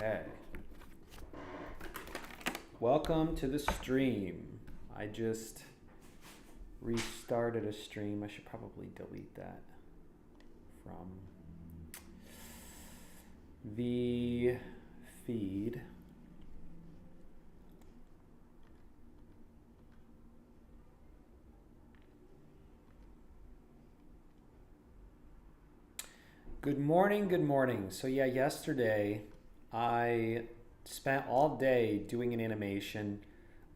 Okay. Welcome to the stream. I just restarted a stream. I should probably delete that from the feed. Good morning, good morning. So yeah, yesterday I spent all day doing an animation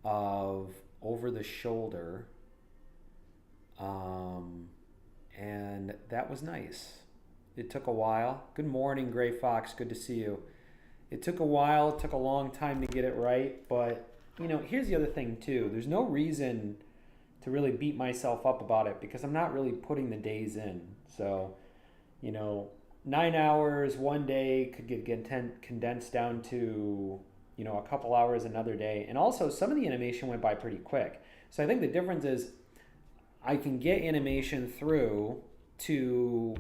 of over the shoulder, and that was nice. It took a while. Good morning, Gray Fox. Good to see you. It took a while. It took a long time to get it right, but here's the other thing too. There's no reason to really beat myself up about it because I'm not really putting the days in. So, you know, 9 hours one day could get condensed down to, a couple hours another day. And also, some of the animation went by pretty quick. So I think the difference is I can get animation through to,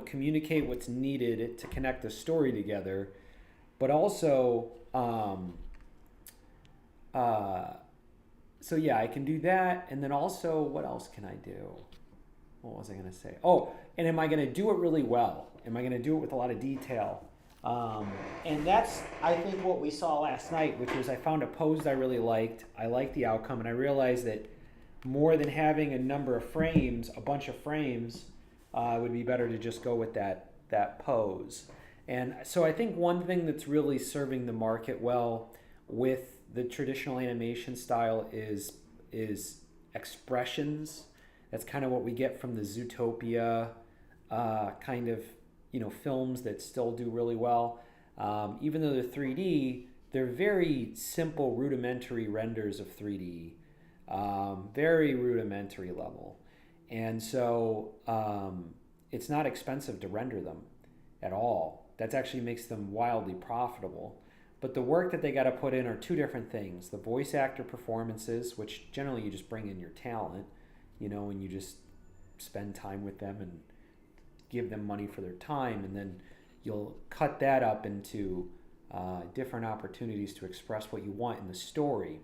communicate what's needed to connect the story together, but also, so yeah, I can do that. And then also, what else can I do? What was I going to say? Oh, and am I going to do it really well? Am I going to do it with a lot of detail? And that's, I think, what we saw last night, which was I found a pose I really liked. I liked the outcome, and I realized that more than having a number of frames, a bunch of frames, would be better to just go with that pose. And so I think one thing that's really serving the market well with the traditional animation style is expressions. That's kind of what we get from the Zootopia kind of films that still do really well. Even though they're 3D, they're very simple, rudimentary renders of 3D, very rudimentary level, and so it's not expensive to render them at all. That actually makes them wildly profitable. But the work that they got to put in are two different things: the voice actor performances, which generally you just bring in your talent, and you just spend time with them and give them money for their time, and then you'll cut that up into different opportunities to express what you want in the story.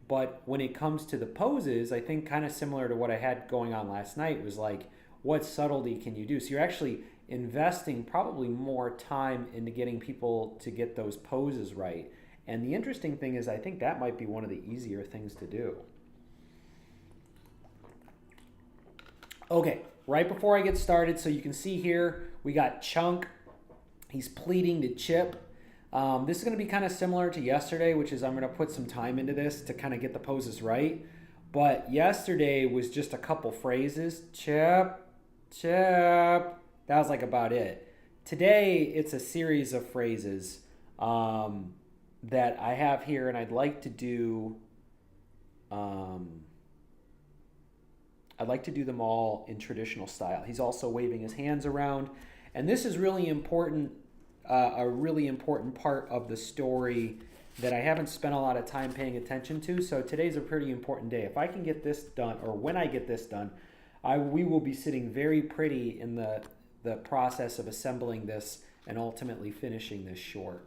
But when it comes to the poses, I think kind of similar to what I had going on last night was like, what subtlety can you do? So you're actually investing probably more time into getting people to get those poses right. And the interesting thing is I think that might be one of the easier things to do. Okay, right before I get started, so you can see here, we got CHONK. He's pleading to Chip. This is going to be kind of similar to yesterday, which is I'm going to put some time into this to kind of get the poses right. But yesterday was just a couple phrases. Chip, Chip. That was like about it. Today, it's a series of phrases that I have here, and I'd like to do... I'd like to do them all in traditional style. He's also waving his hands around. And this is really important, a really important part of the story that I haven't spent a lot of time paying attention to. So today's a pretty important day. If I can get this done, or when I get this done, we will be sitting very pretty in the process of assembling this and ultimately finishing this short.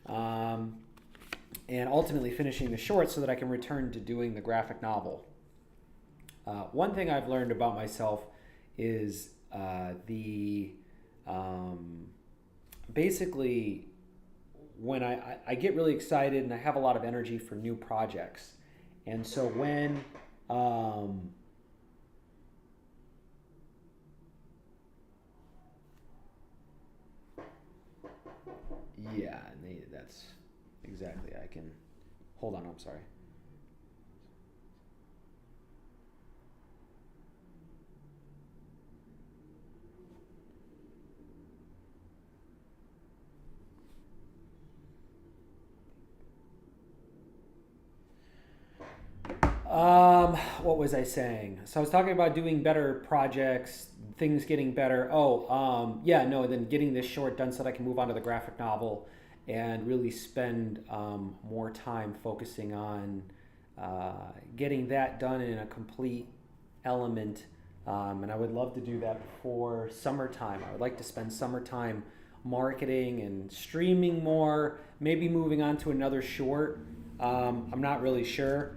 And ultimately finishing the short so that I can return to doing the graphic novel. One thing I've learned about myself is basically when I get really excited and I have a lot of energy for new projects. And so when yeah, that's exactly, I can, hold on, I'm sorry. What was I saying? So I was talking about doing better projects, things getting better. Then getting this short done so that I can move on to the graphic novel and really spend more time focusing on getting that done in a complete element. And I would love to do that before summertime. I would like to spend summertime marketing and streaming more, maybe moving on to another short. I'm not really sure.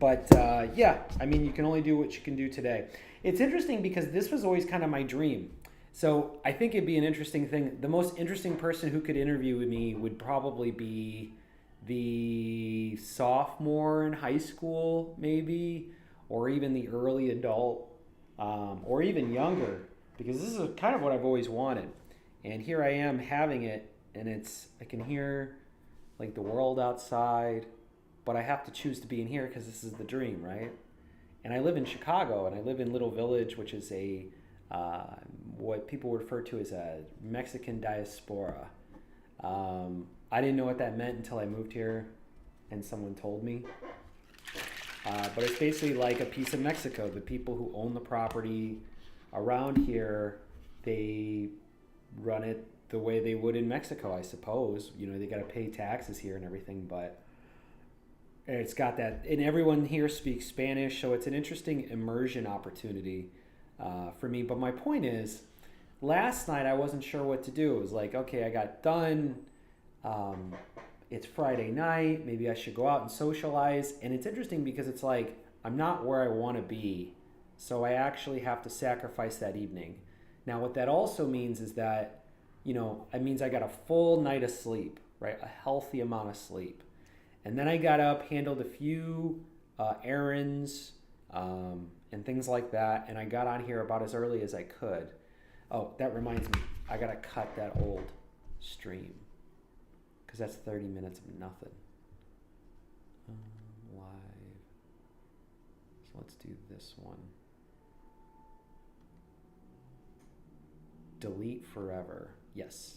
But yeah, I mean, you can only do what you can do today. It's interesting because this was always kind of my dream. So I think it'd be an interesting thing. The most interesting person who could interview with me would probably be the sophomore in high school, maybe, or even the early adult, or even younger, because this is kind of what I've always wanted. And here I am having it, and I can hear like the world outside, but I have to choose to be in here because this is the dream, right? And I live in Chicago, and I live in Little Village, which is what people refer to as a Mexican diaspora. I didn't know what that meant until I moved here, and someone told me. But it's basically like a piece of Mexico. The people who own the property around here, they run it the way they would in Mexico, I suppose. You know, they got to pay taxes here and everything, but it's got that, and everyone here speaks Spanish, so it's an interesting immersion opportunity for me. But my point is, last night I wasn't sure what to do. It was like, okay, I got done. It's Friday night. Maybe I should go out and socialize. And it's interesting because it's like, I'm not where I want to be. So I actually have to sacrifice that evening. Now, what that also means is that, it means I got a full night of sleep, right? A healthy amount of sleep. And then I got up, handled a few errands and things like that. And I got on here about as early as I could. Oh, that reminds me. I got to cut that old stream because that's 30 minutes of nothing. Live. So let's do this one. Delete forever. Yes.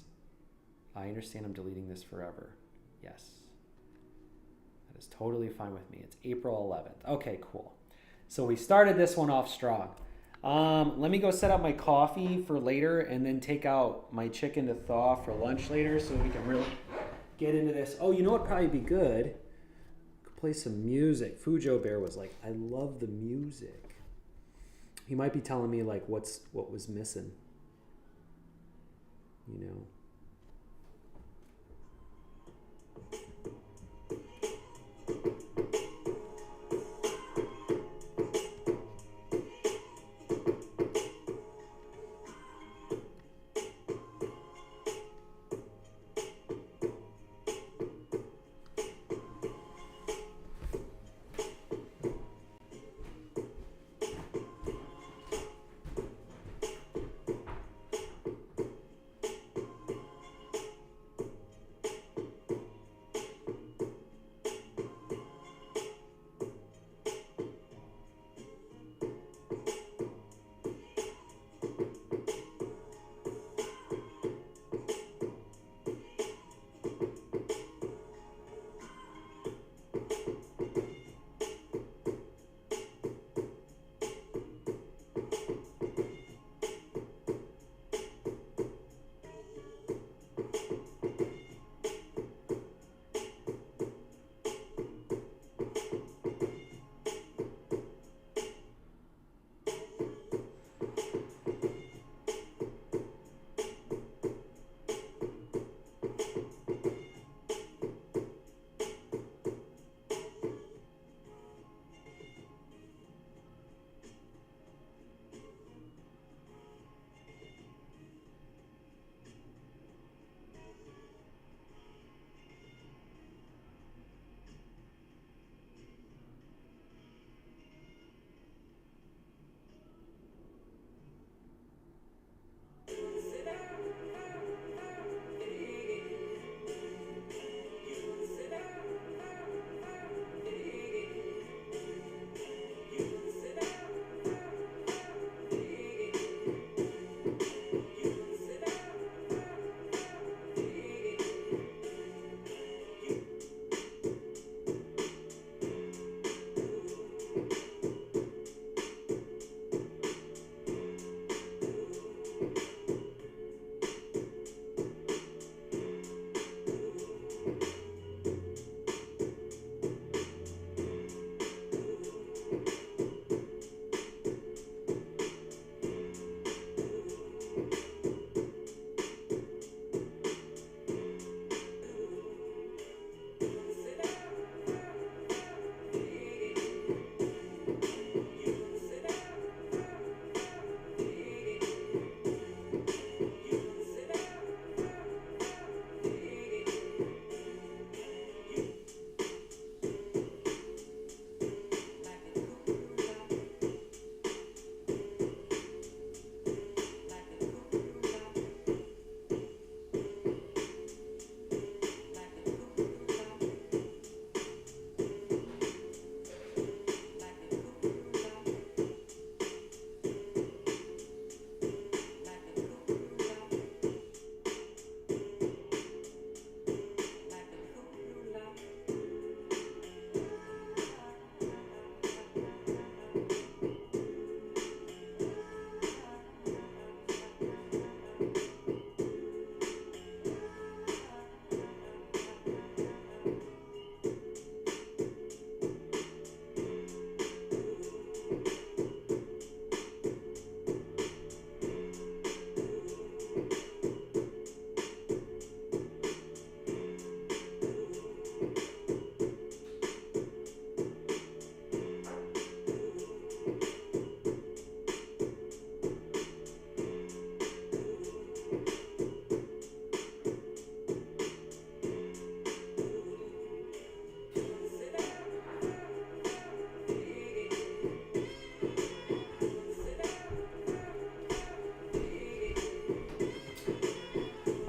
I understand I'm deleting this forever. Yes. That is totally fine with me. It's April 11th. Okay, cool. So we started this one off strong. Let me go set up my coffee for later and then take out my chicken to thaw for lunch later so we can really get into this. Oh, you know what would probably be good? Could play some music. Fujo Bear was like, I love the music. He might be telling me like what was missing. You know.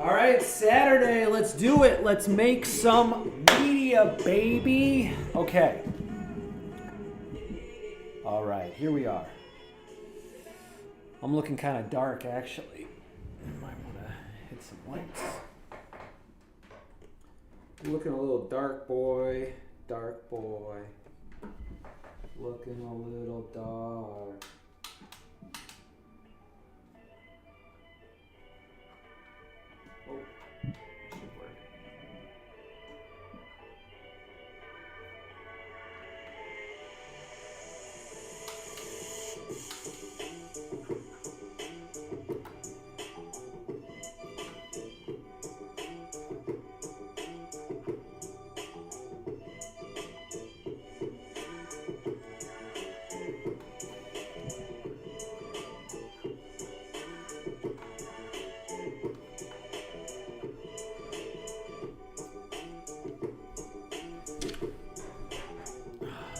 All right, Saturday, let's do it. Let's make some media, baby. Okay. All right, here we are. I'm looking kind of dark, actually. I might want to hit some lights. Looking a little dark boy. Dark boy. Looking a little dark. Oh, should work.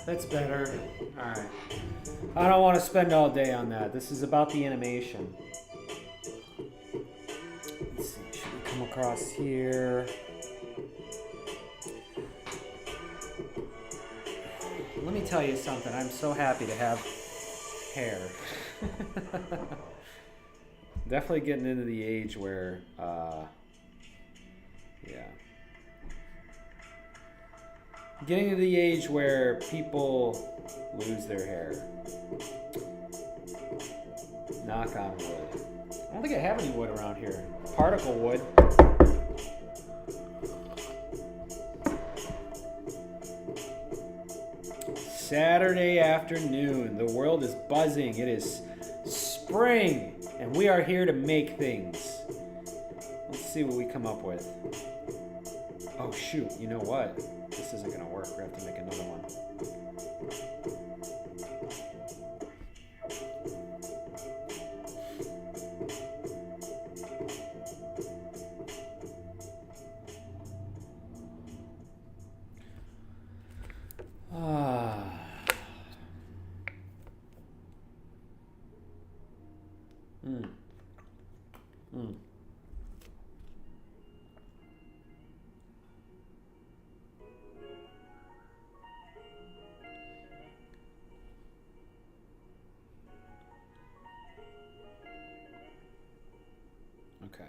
That's better. All right. I don't want to spend all day on that. This is about the animation. Let's see. Should we come across here? Let me tell you something. I'm so happy to have hair. Definitely getting into the age where, yeah. Getting to the age where people lose their hair. Knock on wood. I don't think I have any wood around here. Particle wood. Saturday afternoon. The world is buzzing. It is spring. And we are here to make things. Let's see what we come up with. Oh shoot, you know what? This isn't gonna work. We have to make another one. Okay.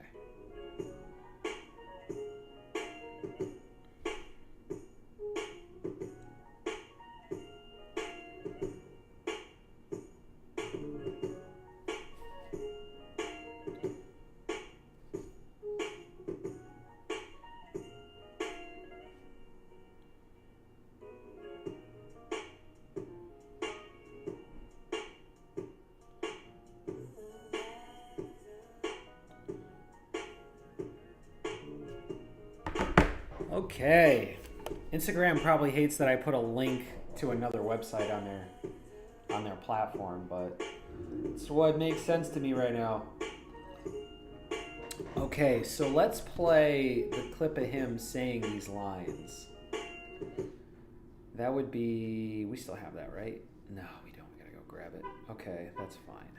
Okay. Instagram probably hates that I put a link to another website on their platform, but it's what makes sense to me right now. Okay, so let's play the clip of him saying these lines. That would be... We still have that, right? No, we don't. We gotta go grab it. Okay, that's fine.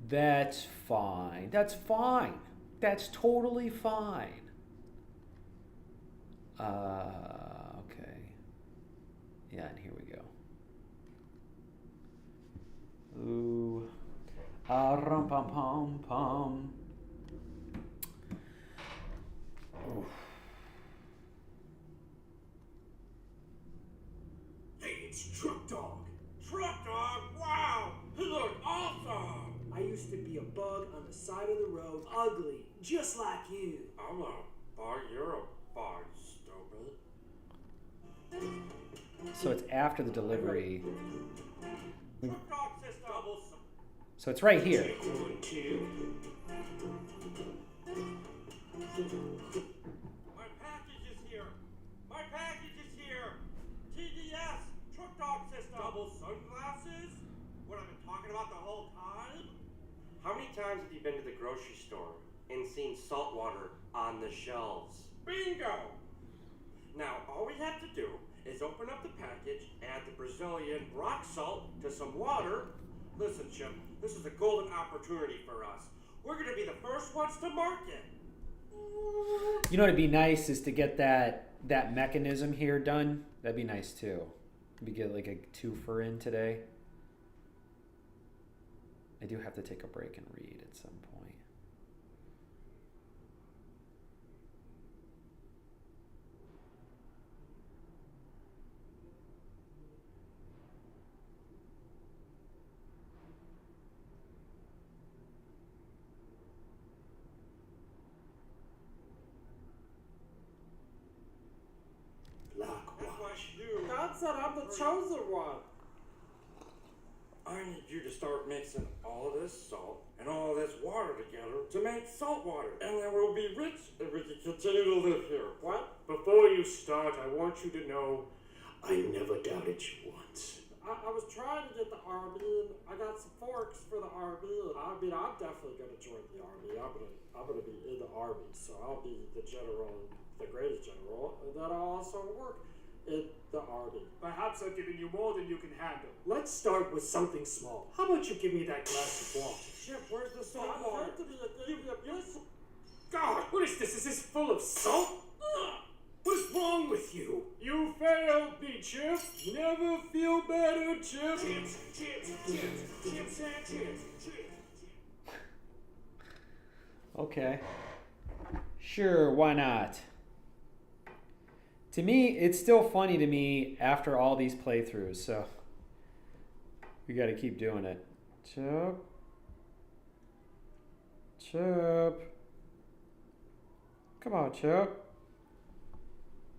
That's fine. That's fine. That's totally fine. Okay. Yeah, and here we go. Ooh. Rum pum pum pum. Oof. Hey, it's Truck Dog. Truck Dog? Wow! He looked awesome! I used to be a bug on the side of the road, ugly, just like you. I'm a bug, you're a bug, stupid. So it's after the delivery. Truck Dog says double. So it's right here. Take 1, 2. My package is here. My package is here. TDS, Truck Dog system. Double sunglasses? What I've been talking about the whole time? How many times have you been to the grocery store and seen salt water on the shelves? Bingo! Now, all we have to do is open up the package, add the Brazilian rock salt to some water. Listen, Chip, this is a golden opportunity for us. We're gonna be the first ones to market. You know what'd be nice is to get that mechanism here done. That'd be nice too. We get like a twofer in today. I do have to take a break and read at some point. God said I'm the chosen one. I need you to start mixing all of this salt and all of this water together to make salt water. And then we'll be rich and we can continue to live here. What? Before you start, I want you to know I never doubted you once. I was trying to get the army, and I got some forks for the army. I mean, I'm definitely going to join the army. I'm gonna be in the army, so I'll be the general, the greatest general, and then I'll also work in the army. Perhaps I've given you more than you can handle. Let's start with something small. How about you give me that glass of water? Chip, where's the salt I'm water? going to be God, what is this? Is this full of salt? What is wrong with you? You failed me, Chip. Never feel better, Chip. Chips, chips, chips, chips, and chips. Okay. Sure, why not? To me, it's still funny to me after all these playthroughs, so we got to keep doing it. Chip. Chip. Come on, Chip.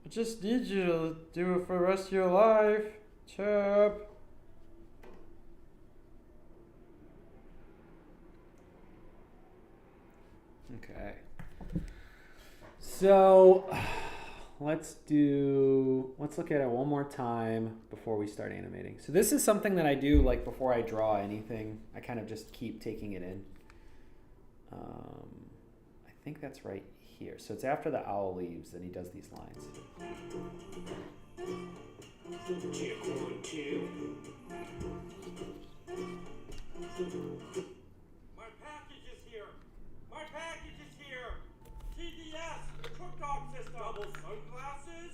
I just need you to do it for the rest of your life. Chip. Okay. So let's look at it one more time before we start animating. So this is something that I do like before I draw anything. I kind of just keep taking it in. I think that's right here. So it's after the owl leaves that he does these lines. Check 1, 2. My package is here. My package is here. TDS, the cook dog system. Double sunglasses.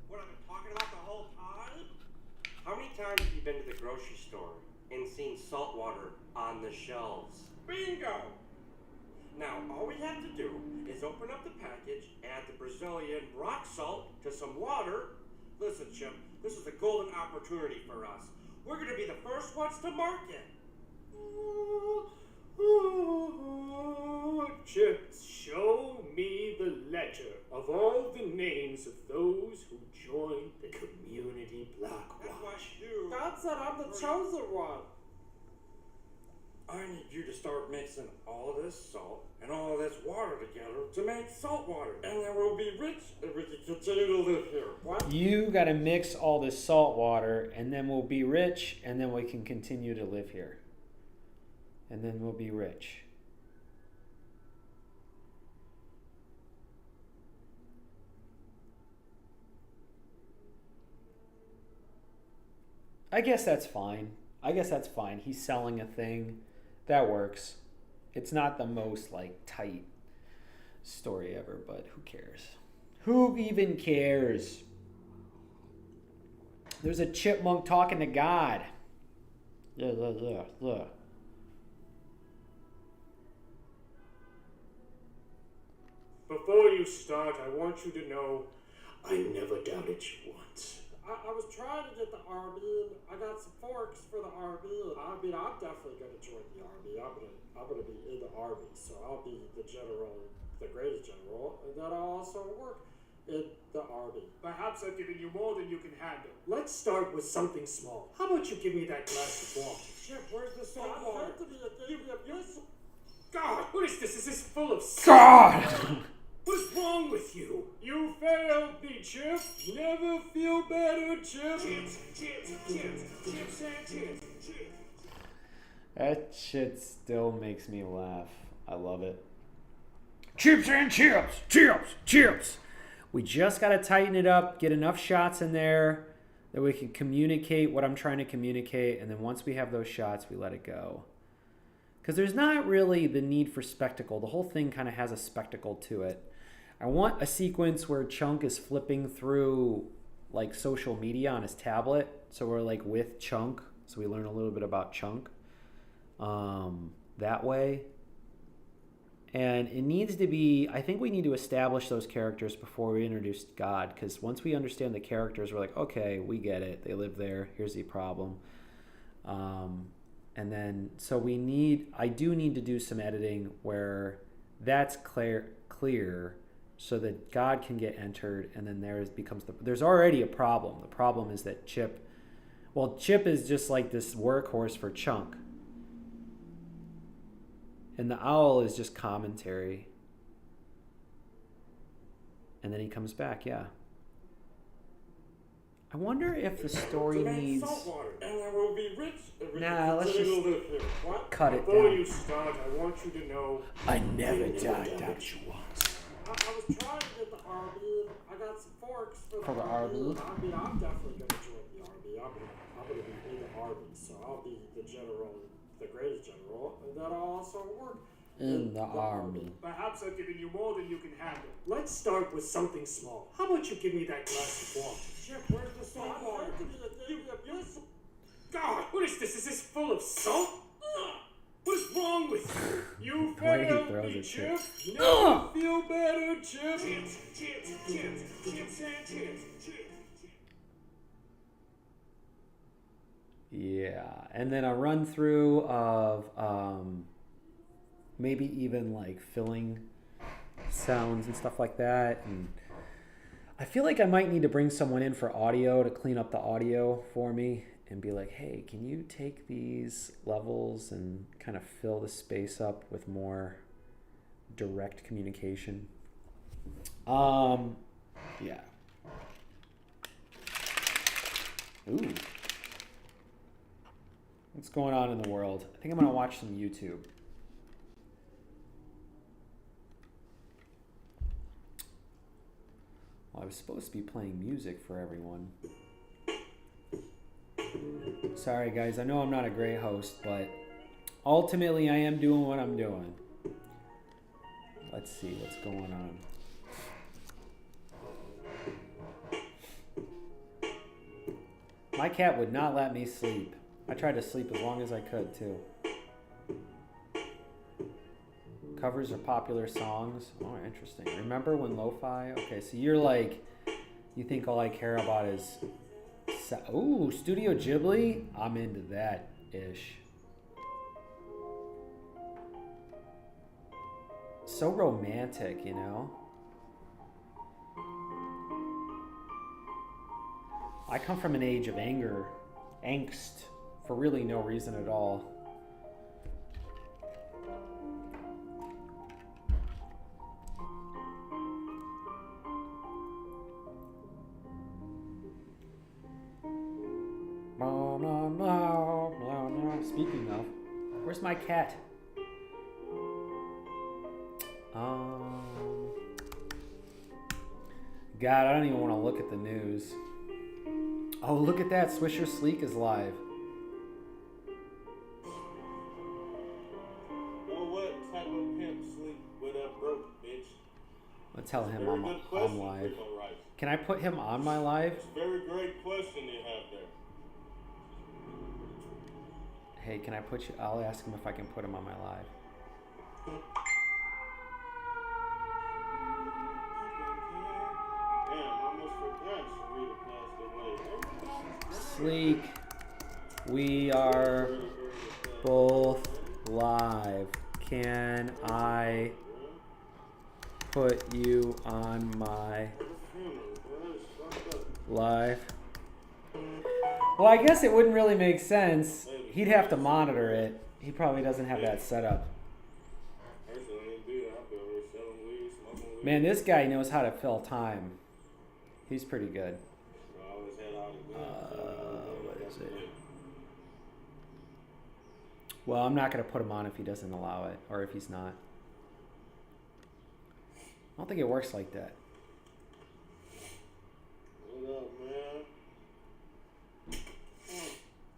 What I've been talking about the whole time. How many times have you been to the grocery store and seen salt water on the shelves? Bingo! Now, all we have to do is open up the package, add the Brazilian rock salt to some water. Listen, Chip, this is a golden opportunity for us. We're going to be the first ones to market. Chip, show me the ledger of all the names of those who joined the community block That's what watch. I do. God said I'm the chosen one. I need you to start mixing all of this salt and all of this water together to make salt water. And then we'll be rich and we can continue to live here. What? You got to mix all this salt water, and then we'll be rich, and then we can continue to live here. And then we'll be rich. I guess that's fine. He's selling a thing. That works. It's not the most like tight story ever, but who cares? Who even cares? There's a chipmunk talking to God. Yeah. Before you start, I want you to know I never doubted you once. I was trying to get the army, and I got some forks for the army. I mean, I'm definitely going to join the army. I'm gonna be in the army, so I'll be the general, the greatest general, and then I'll also work in the army. Perhaps I've given you more than you can handle. Let's start with something small. How about you give me that glass of water? Chip, where's the salt I'm water? going to be God, what is this? Is this full of salt? God! What is wrong with you? You failed me, Chip. Never feel better, Chip. Chips, chips, chips, chips, and chips. That shit still makes me laugh. I love it. Chips and chips, chips, chips. We just got to tighten it up, get enough shots in there that we can communicate what I'm trying to communicate. And then once we have those shots, we let it go. Because there's not really the need for spectacle. The whole thing kind of has a spectacle to it. I want a sequence where Chunk is flipping through like social media on his tablet. So we're like with Chunk. So we learn a little bit about Chunk that way. And it needs to be, I think we need to establish those characters before we introduce God. Because once we understand the characters, we're like, okay, we get it. They live there. Here's the problem. And then, so I do need to do some editing where that's clear so that God can get entered. And then there's already a problem. The problem is that Chip is just like this workhorse for Chunk. And the owl is just commentary. And then he comes back, yeah. I wonder if the story needs... Saltwater, and there will be rich... Nah, let's just cut it Before down. you start, I want you to know... I never died that you once. I was trying to get the RB. I got some forks For the RB? I mean, I'm definitely going to join the RB. I'm going to be in the RB, so I'll be the general, the greatest general, and that'll also work. In the army. Perhaps I've given you more than you can handle. Let's start with something small. How about you give me that glass of water? Chip, where's the salt water? God, what is this? Is this full of salt? What is wrong with you? You The way he failed throws me, it, Chip. Chip. Now you feel better, Chip. Chips, and chips. Yeah, and then a run through of maybe even like filling sounds and stuff like that. And I feel like I might need to bring someone in for audio to clean up the audio for me and be like, hey, can you take these levels and kind of fill the space up with more direct communication? Yeah. Ooh. What's going on in the world? I think I'm going to watch some YouTube. Well, I was supposed to be playing music for everyone. Sorry, guys. I know I'm not a great host, but ultimately I am doing what I'm doing. Let's see what's going on. My cat would not let me sleep. I tried to sleep as long as I could, too. Covers are popular songs. Oh, interesting. Remember when lo-fi? Okay, so you're like, you think all I care about is... Ooh, Studio Ghibli? I'm into that-ish. So romantic, you know? I come from an age of angst, for really no reason at all. Speaking of, where's my cat? God, I don't even want to look at the news. Oh, look at that. Swisher Sleek is live. Well, what type of pimp sleep with that broke, bitch? Let's tell him Very I'm good question, live. Primo Rice. Can I put him on my live? It's a very great question you have there. Hey, can I put you? I'll ask him if I can put him on my live. Sleek, we are both live. Can I put you on my live? Well, I guess it wouldn't really make sense. He'd have to monitor it. He probably doesn't have that set up. Man, this guy knows how to fill time. He's pretty good. What is it? Well, I'm not going to put him on if he doesn't allow it, or if he's not. I don't think it works like that. What up, man?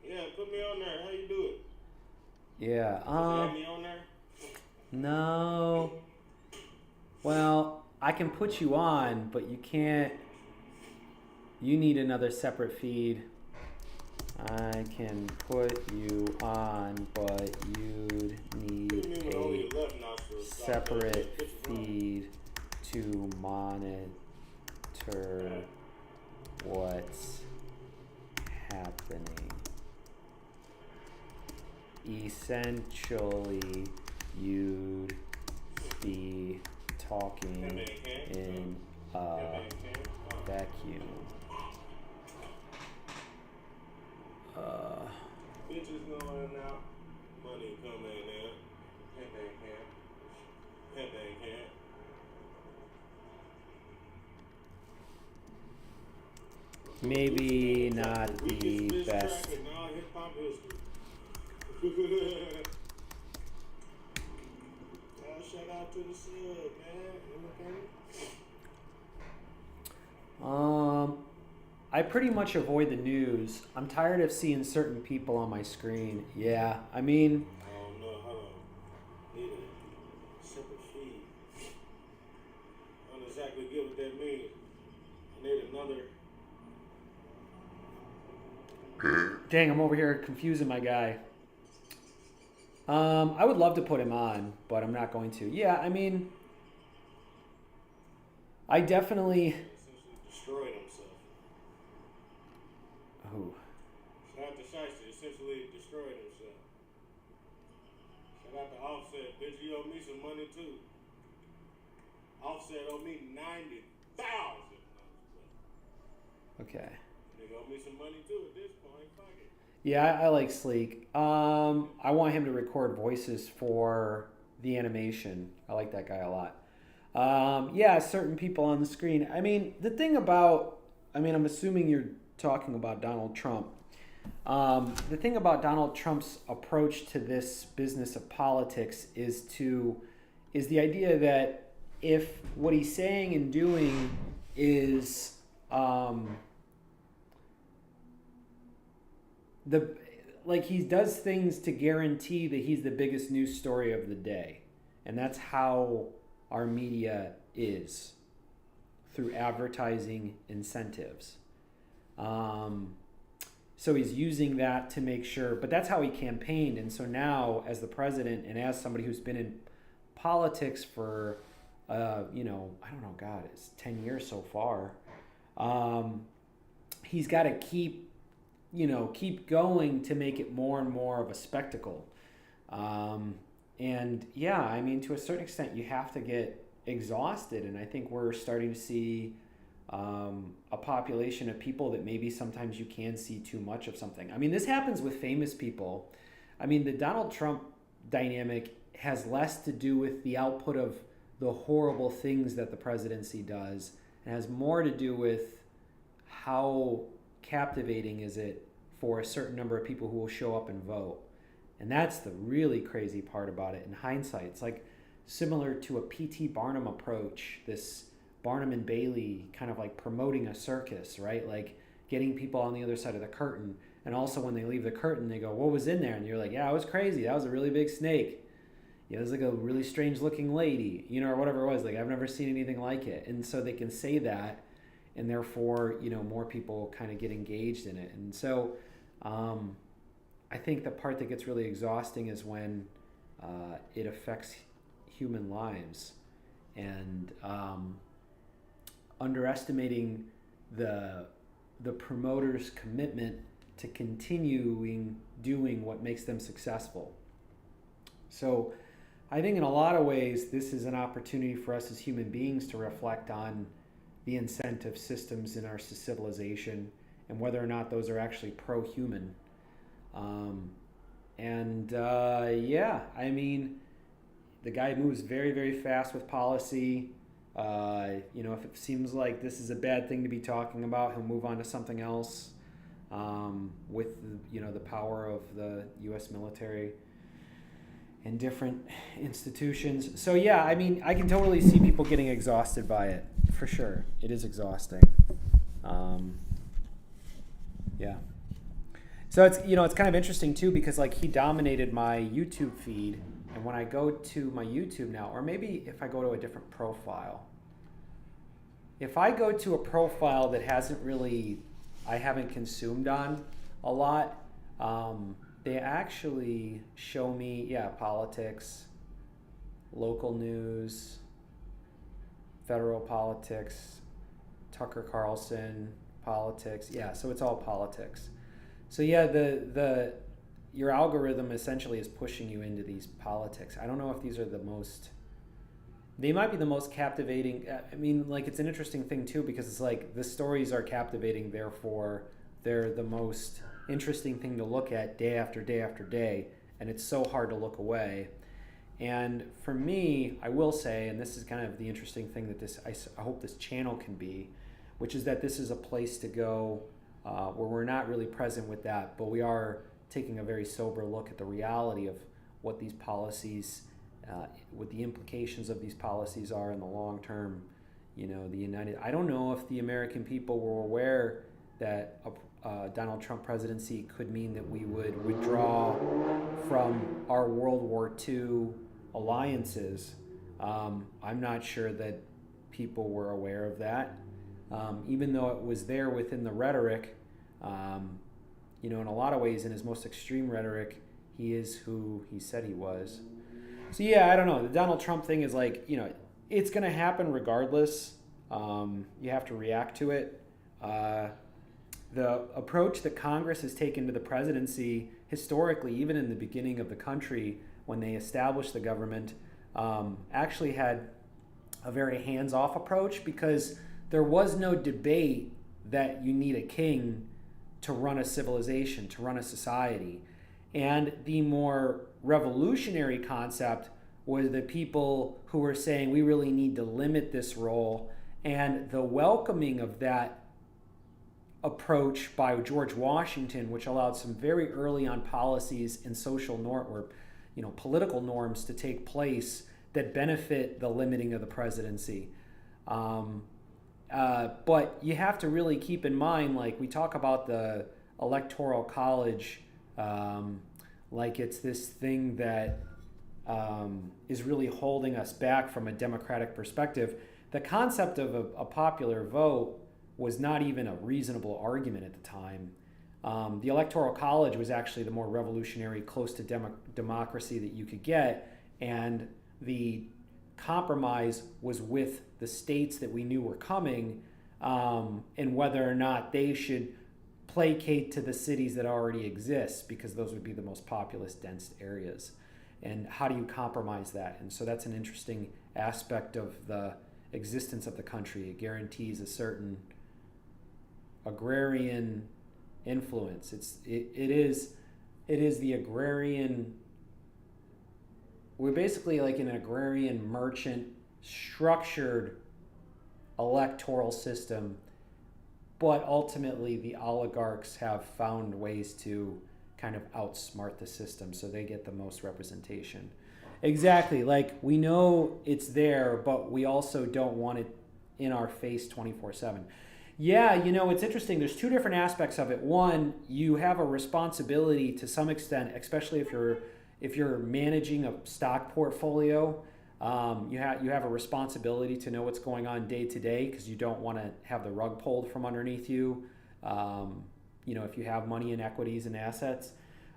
Yeah, put me on there. How you do it? Yeah. Have me on No. Well, I can put you on, but you can't. You need another separate feed. I can put you on, but you'd need a separate feed to monitor what's happening. Essentially, you'd be talking in a vacuum. Bitches going out, money coming in. Maybe not the best. In all hip-hop history. Shout out to the sub, man. I pretty much avoid the news. I'm tired of seeing certain people on my screen. Yeah, I mean, I don't know, hold on. Need a separate feed. I don't exactly get what that means. I need another. dang, I'm over here confusing my guy. I would love to put him on, but I'm not going to. Yeah, I mean, I definitely. Essentially destroyed himself. Who? Shout out to Shiesty, essentially destroyed himself. Shout out to Offset, bitch, you owe me some money too. Offset owe me 90,000. Okay. Nigga owe me some money too at this point. Fuck it. Yeah, I like Sleek. I want him to record voices for the animation. I like that guy a lot. Yeah, certain people on the screen. I mean, the thing about, I'm assuming you're talking about Donald Trump. The thing about Donald Trump's approach to this business of politics is the idea that if what he's saying and doing is he does things to guarantee that he's the biggest news story of the day. And that's how our media is, through advertising incentives. So he's using that to make sure, but that's how he campaigned. And so now, as the president and as somebody who's been in politics for, I don't know, God, it's 10 years so far. He's got to keep going to make it more and more of a spectacle. And yeah, to a certain extent, you have to get exhausted. And I think we're starting to see a population of people that maybe sometimes you can see too much of something. This happens with famous people. The Donald Trump dynamic has less to do with the output of the horrible things that the presidency does. It has more to do with how captivating is it for a certain number of people who will show up and vote. And that's the really crazy part about it in hindsight. It's like similar to a P.T. Barnum approach, this Barnum and Bailey kind of like promoting a circus, right? Like getting people on the other side of the curtain. And also when they leave the curtain, they go, what was in there? And you're like, yeah, it was crazy. That was a really big snake. It was like a really strange looking lady, or whatever it was. Like, I've never seen anything like it. And so they can say that, and therefore, more people kind of get engaged in it. And so I think the part that gets really exhausting is when it affects human lives, and underestimating the promoter's commitment to continuing doing what makes them successful. So I think in a lot of ways, this is an opportunity for us as human beings to reflect on the incentive systems in our civilization and whether or not those are actually pro-human. The guy moves very, very fast with policy. If it seems like this is a bad thing to be talking about, he'll move on to something else with the power of the U.S. military and different institutions. So yeah, I can totally see people getting exhausted by it, for sure. It is exhausting. Yeah. So it's kind of interesting too, because like he dominated my YouTube feed. And when I go to my YouTube now, or maybe if I go to a different profile, if I go to a profile that I haven't consumed on a lot, they actually show me, politics, local news, federal politics, Tucker Carlson, politics. Yeah, so it's all politics. So yeah, your algorithm essentially is pushing you into these politics. I don't know if these are they might be the most captivating. I mean, like, it's an interesting thing too, because it's like the stories are captivating, therefore they're the most interesting thing to look at day after day after day, and it's so hard to look away. And for me, I will say, and this is kind of the interesting thing that I hope this channel can be, which is that this is a place to go where we're not really present with that, but we are taking a very sober look at the reality of what these policies, what the implications of these policies are in the long term. I don't know if the American people were aware that a Donald Trump presidency could mean that we would withdraw from our World War II alliances. I'm not sure that people were aware of that, even though it was there within the rhetoric. In a lot of ways, in his most extreme rhetoric, he is who he said he was. So yeah, I don't know. The Donald Trump thing is like, it's going to happen regardless. You have to react to it. The approach that Congress has taken to the presidency historically, even in the beginning of the country, when they established the government, actually had a very hands-off approach, because there was no debate that you need a king to run a civilization, to run a society. And the more revolutionary concept was the people who were saying we really need to limit this role, and the welcoming of that approach by George Washington, which allowed some very early on policies and political norms to take place that benefit the limiting of the presidency. But you have to really keep in mind, like we talk about the Electoral College, like it's this thing that is really holding us back from a democratic perspective. The concept of a popular vote was not even a reasonable argument at the time. The Electoral College was actually the more revolutionary, close to democracy that you could get, and the compromise was with the states that we knew were coming, and whether or not they should placate to the cities that already exist, because those would be the most populous, dense areas. And how do you compromise that? And so that's an interesting aspect of the existence of the country. It guarantees a certain agrarian influence. It is the agrarian. We're basically like an agrarian merchant structured electoral system, but ultimately the oligarchs have found ways to kind of outsmart the system, so they get the most representation. Exactly, like we know it's there, but we also don't want it in our face 24/7. Yeah, it's interesting. There's two different aspects of it. One, you have a responsibility to some extent, especially if you're managing a stock portfolio. You have a responsibility to know what's going on day to day, because you don't want to have the rug pulled from underneath you. If you have money in equities and assets.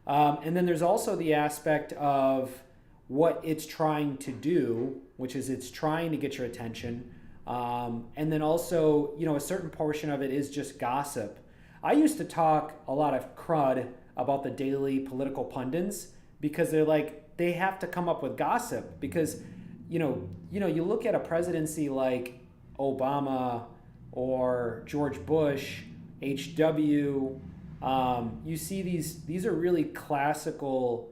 And then there's also the aspect of what it's trying to do, which is it's trying to get your attention. And then also, a certain portion of it is just gossip. I used to talk a lot of crud about the daily political pundits, because they have to come up with gossip, because you look at a presidency like Obama or George Bush, HW, you see these are really classical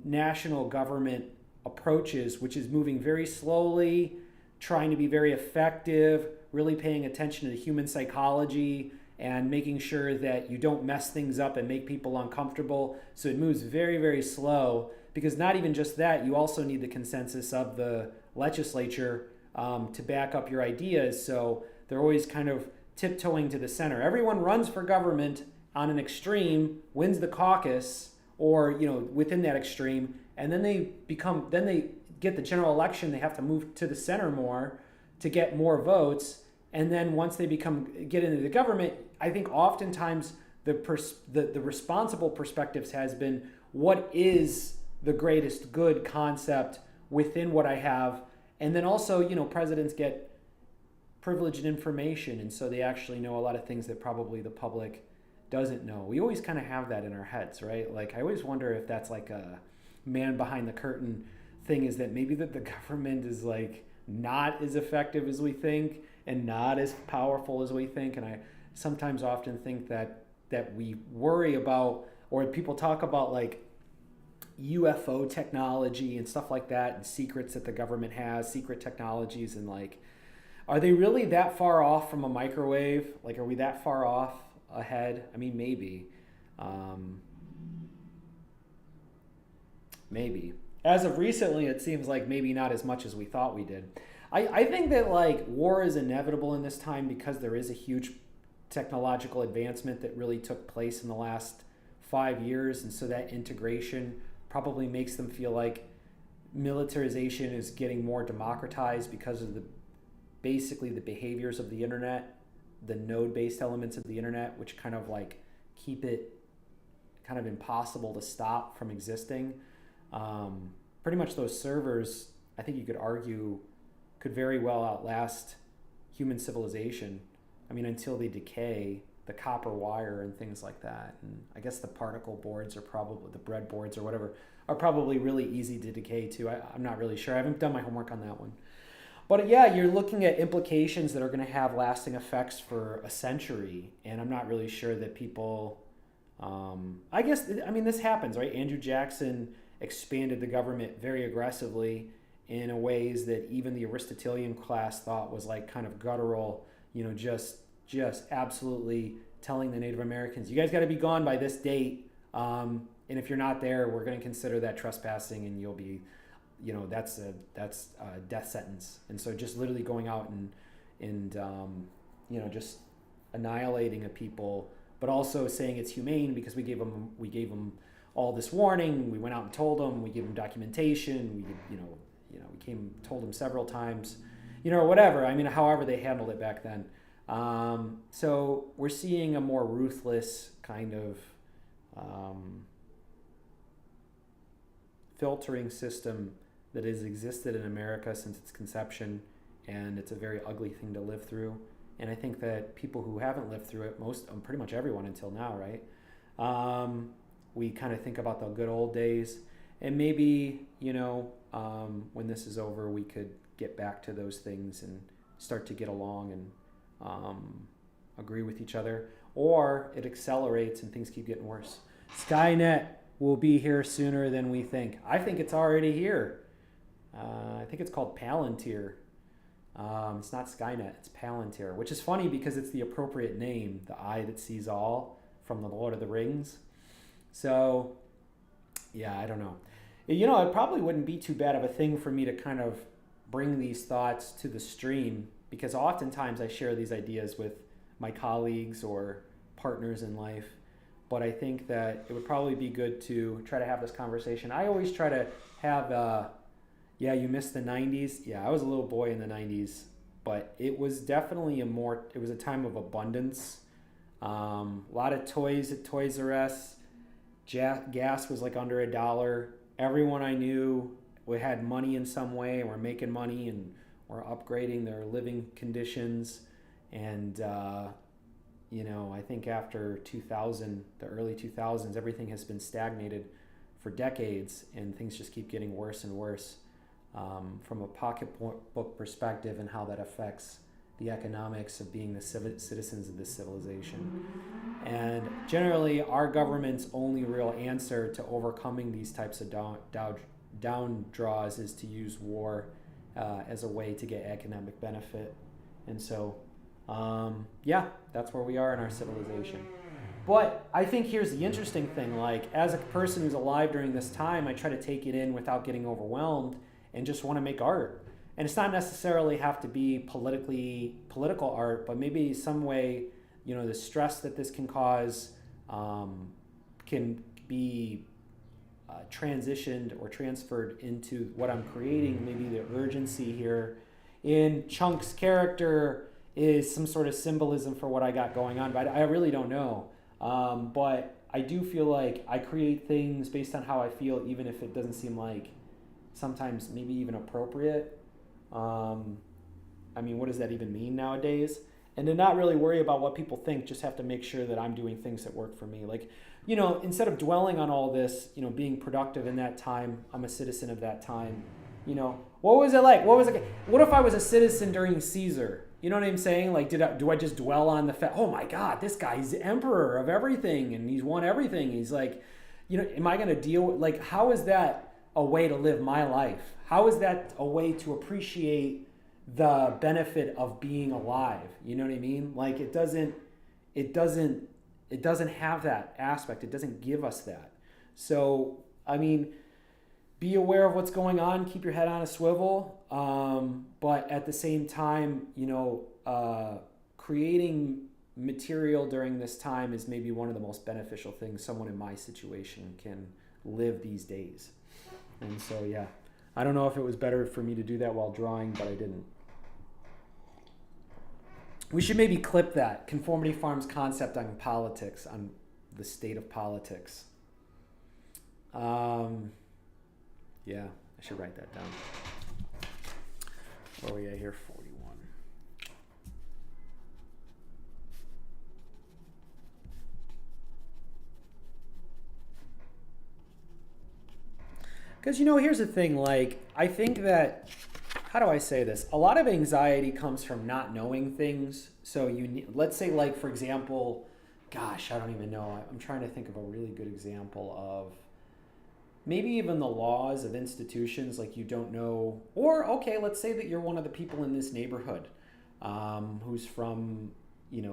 national government approaches, which is moving very slowly, trying to be very effective, really paying attention to human psychology and making sure that you don't mess things up and make people uncomfortable. So it moves very, very slow, because not even just that, you also need the consensus of the legislature to back up your ideas. So they're always kind of tiptoeing to the center. Everyone runs for government on an extreme, wins the caucus, or within that extreme, and then they get the general election, they have to move to the center more to get more votes, and then once they get into the government, I think oftentimes the responsible perspectives has been, what is the greatest good concept within what I have. And then also, presidents get privileged information, and so they actually know a lot of things that probably the public doesn't know. We always kind of have that in our heads, right? Like, I always wonder if that's like a man behind the curtain thing, is that maybe that the government is like not as effective as we think and not as powerful as we think. And I sometimes often think that we worry about, or people talk about like UFO technology and stuff like that, and secrets that the government has, secret technologies, and like, are they really that far off from a microwave? Like, are we that far off ahead? I mean, maybe. Maybe. As of recently, it seems like maybe not as much as we thought we did. I think that like war is inevitable in this time, because there is a huge technological advancement that really took place in the last 5 years, and so that integration probably makes them feel like militarization is getting more democratized because of basically the behaviors of the internet, the node-based elements of the internet, which kind of like keep it kind of impossible to stop from existing. Pretty much those servers, I think you could argue, could very well outlast human civilization. I mean, until they decay, the copper wire and things like that. And I guess the particle boards, are probably the breadboards or whatever, are probably really easy to decay too. I'm not really sure. I haven't done my homework on that one. But yeah, you're looking at implications that are going to have lasting effects for a century. And I'm not really sure that people, I mean, this happens, right? Andrew Jackson expanded the government very aggressively in a ways that even the Aristotelian class thought was like kind of guttural, just absolutely telling the Native Americans, you guys got to be gone by this date. And if you're not there, we're going to consider that trespassing, and you'll be, that's a death sentence. And so just literally going out and just annihilating a people, but also saying it's humane because we gave them all this warning. We went out and told them. We gave them documentation. We told them several times, or whatever. I mean, however they handled it back then. So we're seeing a more ruthless kind of filtering system that has existed in America since its conception, and it's a very ugly thing to live through. And I think that people who haven't lived through it, pretty much everyone until now, right? We kind of think about the good old days, and maybe, when this is over, we could get back to those things and start to get along and agree with each other, or it accelerates and things keep getting worse. Skynet will be here sooner than we think. I think it's already here. I think it's called Palantir. It's not Skynet, it's Palantir, which is funny because it's the appropriate name, the eye that sees all from the Lord of the Rings. So, yeah, I don't know. It probably wouldn't be too bad of a thing for me to kind of bring these thoughts to the stream, because oftentimes I share these ideas with my colleagues or partners in life. But I think that it would probably be good to try to have this conversation. I always try to have, you missed the 90s. Yeah, I was a little boy in the 90s, but it was definitely it was a time of abundance. A lot of toys at Toys R Us. Gas was like under $1. Everyone I knew had money in some way, and were making money and were upgrading their living conditions. And, I think after 2000, the early 2000s, everything has been stagnated for decades, and things just keep getting worse and worse from a pocketbook perspective, and how that affects the economics of being the citizens of this civilization. And generally, our government's only real answer to overcoming these types of down draws is to use war as a way to get economic benefit. And so, that's where we are in our civilization. But I think here's the interesting thing. Like, as a person who's alive during this time, I try to take it in without getting overwhelmed and just want to make art. And it's not necessarily have to be political art, but maybe some way, the stress that this can cause can be transitioned or transferred into what I'm creating, maybe the urgency here in CHONK's character is some sort of symbolism for what I got going on, but I really don't know. But I do feel like I create things based on how I feel, even if it doesn't seem like sometimes maybe even appropriate. I mean, what does that even mean nowadays? And to not really worry about what people think, just have to make sure that I'm doing things that work for me. Like, instead of dwelling on all this, being productive in that time, I'm a citizen of that time. What was it like? What if I was a citizen during Caesar? You know what I'm saying? Like, do I just dwell on the fact, oh my God, this guy's the emperor of everything and he's won everything. He's like, am I going to deal with, like, how is that a way to live my life? How is that a way to appreciate the benefit of being alive? You know what I mean? Like, it doesn't have that aspect. It doesn't give us that. So, I mean, be aware of what's going on, keep your head on a swivel, but at the same time, creating material during this time is maybe one of the most beneficial things someone in my situation can live these days. And so, yeah, I don't know if it was better for me to do that while drawing, but I didn't. We should maybe clip that, Conformity Farm's concept on politics, on the state of politics. Yeah, I should write that down. Where are we at here? 41. Because, here's the thing, like, I think that, how do I say this? A lot of anxiety comes from not knowing things. So let's say, like, for example, gosh, I don't even know. I'm trying to think of a really good example of maybe even the laws of institutions, like you don't know, or okay, let's say that you're one of the people in this neighborhood who's from,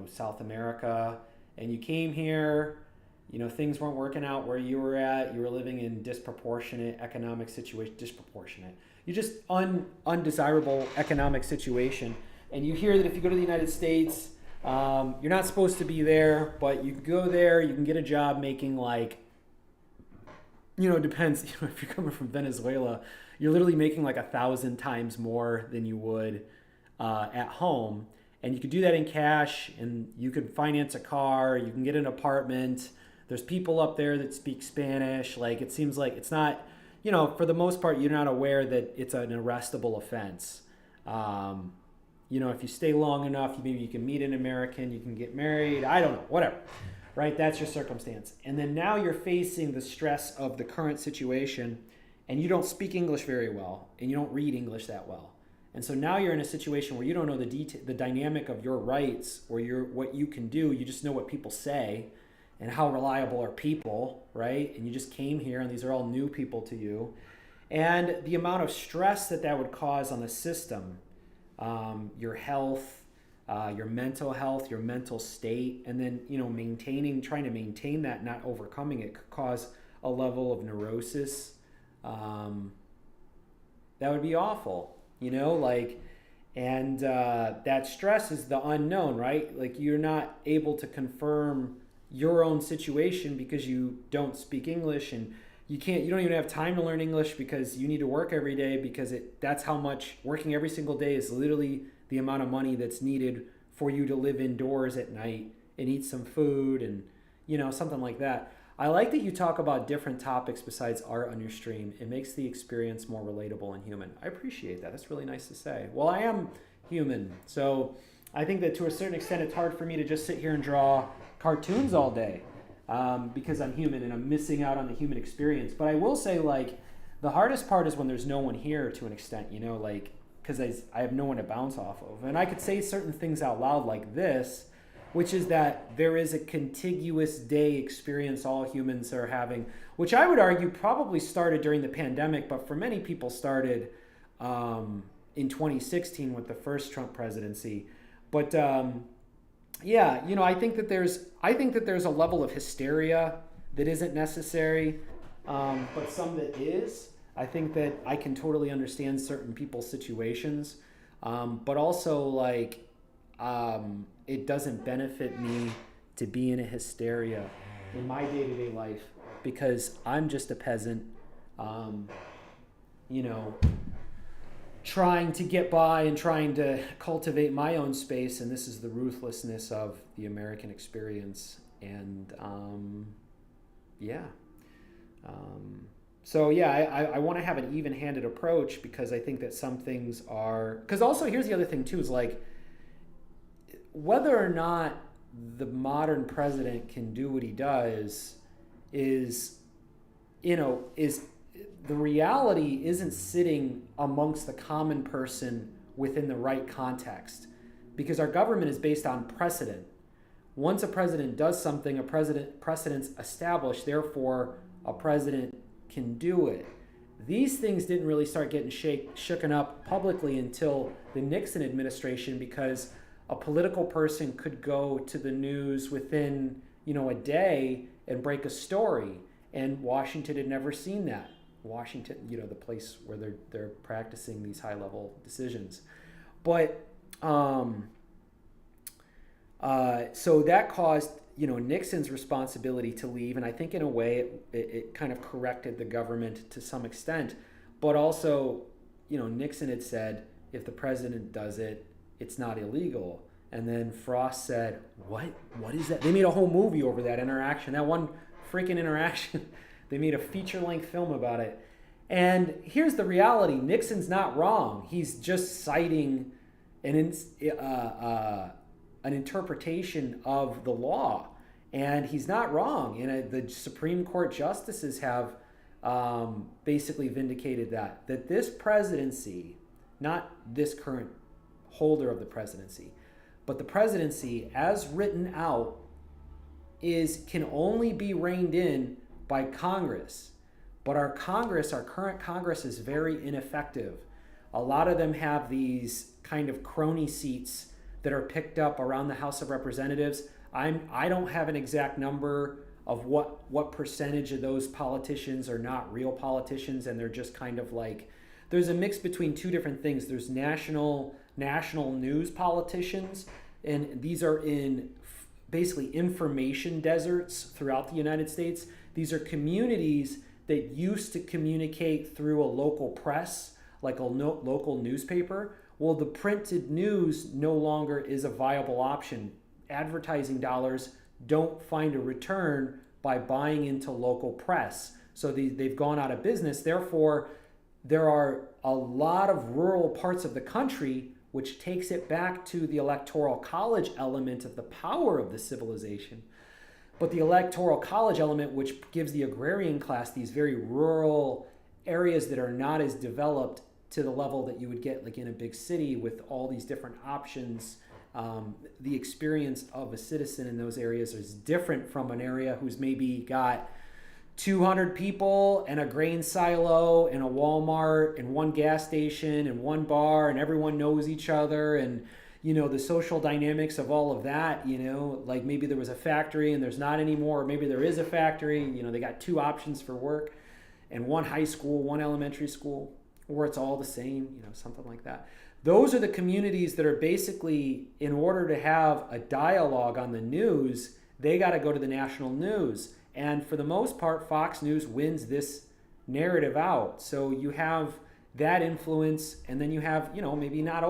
South America, and you came here, things weren't working out where you were at, you were living in disproportionate economic situation, you just undesirable economic situation, and you hear that if you go to the United States, you're not supposed to be there, but you can go there, you can get a job making like, it depends, if you're coming from Venezuela, you're literally making like 1,000 times more than you would at home. And you could do that in cash, and you could finance a car, you can get an apartment. There's people up there that speak Spanish. Like, it seems like it's not, for the most part, you're not aware that it's an arrestable offense. If you stay long enough, maybe you can meet an American, you can get married, I don't know, whatever. Right? That's your circumstance. And then now you're facing the stress of the current situation, and you don't speak English very well, and you don't read English that well. And so now you're in a situation where you don't know the dynamic of your rights or what you can do. You just know what people say and how reliable are people, right? And you just came here, and these are all new people to you. And the amount of stress that would cause on the system, your health, your mental health, your mental state, and then, trying to maintain that, not overcoming it, could cause a level of neurosis. That would be awful, and that stress is the unknown, right? Like, you're not able to confirm your own situation because you don't speak English, and you don't even have time to learn English because you need to work every day, because that's how much working every single day is literally the amount of money that's needed for you to live indoors at night and eat some food and, something like that. I like that you talk about different topics besides art on your stream. It makes the experience more relatable and human. I appreciate that. That's really nice to say. Well, I am human, so I think that to a certain extent it's hard for me to just sit here and draw cartoons all day because I'm human and I'm missing out on the human experience. But I will say, like, the hardest part is when there's no one here to an extent, because I have no one to bounce off of. And I could say certain things out loud like this, which is that there is a contiguous day experience all humans are having, which I would argue probably started during the pandemic, but for many people started in 2016 with the first Trump presidency. But I think that there's a level of hysteria that isn't necessary, but some that is. I think that I can totally understand certain people's situations, but also, like, it doesn't benefit me to be in a hysteria in my day-to-day life. because I'm just a peasant, you know, trying to get by and trying to cultivate my own space, and this is the ruthlessness of the American experience. And so yeah, I want to have an even-handed approach, because I think that some things are, because also here's the other thing too, is like whether or not the modern president can do what he does is, you know, is the reality isn't sitting amongst the common person within the right context, because our government is based on precedent. Once a president does something, precedent's established, therefore a president can do it. These things didn't really start getting shooken up publicly until the Nixon administration, because a political person could go to the news within, you know, a day and break a story, and Washington had never seen that. Washington, you know, the place where they're practicing these high level decisions. But so that caused, you know, Nixon's responsibility to leave, and I think in a way it kind of corrected the government to some extent. But also, you know, Nixon had said, if the president does it, it's not illegal. And then Frost said, what is that? They made a whole movie over that interaction, that one freaking interaction. They made a feature-length film about it. And here's the reality. Nixon's not wrong. He's just citing an interpretation of the law. And he's not wrong. And the Supreme Court justices have basically vindicated that this presidency, not this current holder of the presidency, but the presidency as written out can only be reined in by Congress. But our current Congress is very ineffective. A lot of them have these kind of crony seats that are picked up around the House of Representatives. I don't have an exact number of what percentage of those politicians are not real politicians, and they're just kind of like, there's a mix between two different things. There's national news politicians, and these are in basically information deserts throughout the United States. These are communities that used to communicate through a local press, like a local newspaper. Well, the printed news no longer is a viable option. Advertising dollars don't find a return by buying into local press. So they've gone out of business. Therefore, there are a lot of rural parts of the country, which takes it back to the electoral college element of the power of the civilization. But the electoral college element, which gives the agrarian class these very rural areas that are not as developed to the level that you would get like in a big city with all these different options. The experience of a citizen in those areas is different from an area who's maybe got 200 people and a grain silo and a Walmart and one gas station and one bar, and everyone knows each other, and you know the social dynamics of all of that. You know, like maybe there was a factory and there's not anymore, or maybe there is a factory. You know, they got two options for work, and one high school, one elementary school, or it's all the same. You know, something like that. Those are the communities that are basically, in order to have a dialogue on the news, they got to go to the national news. And for the most part, Fox News wins this narrative out. So you have that influence, and then you have, you know, maybe it's not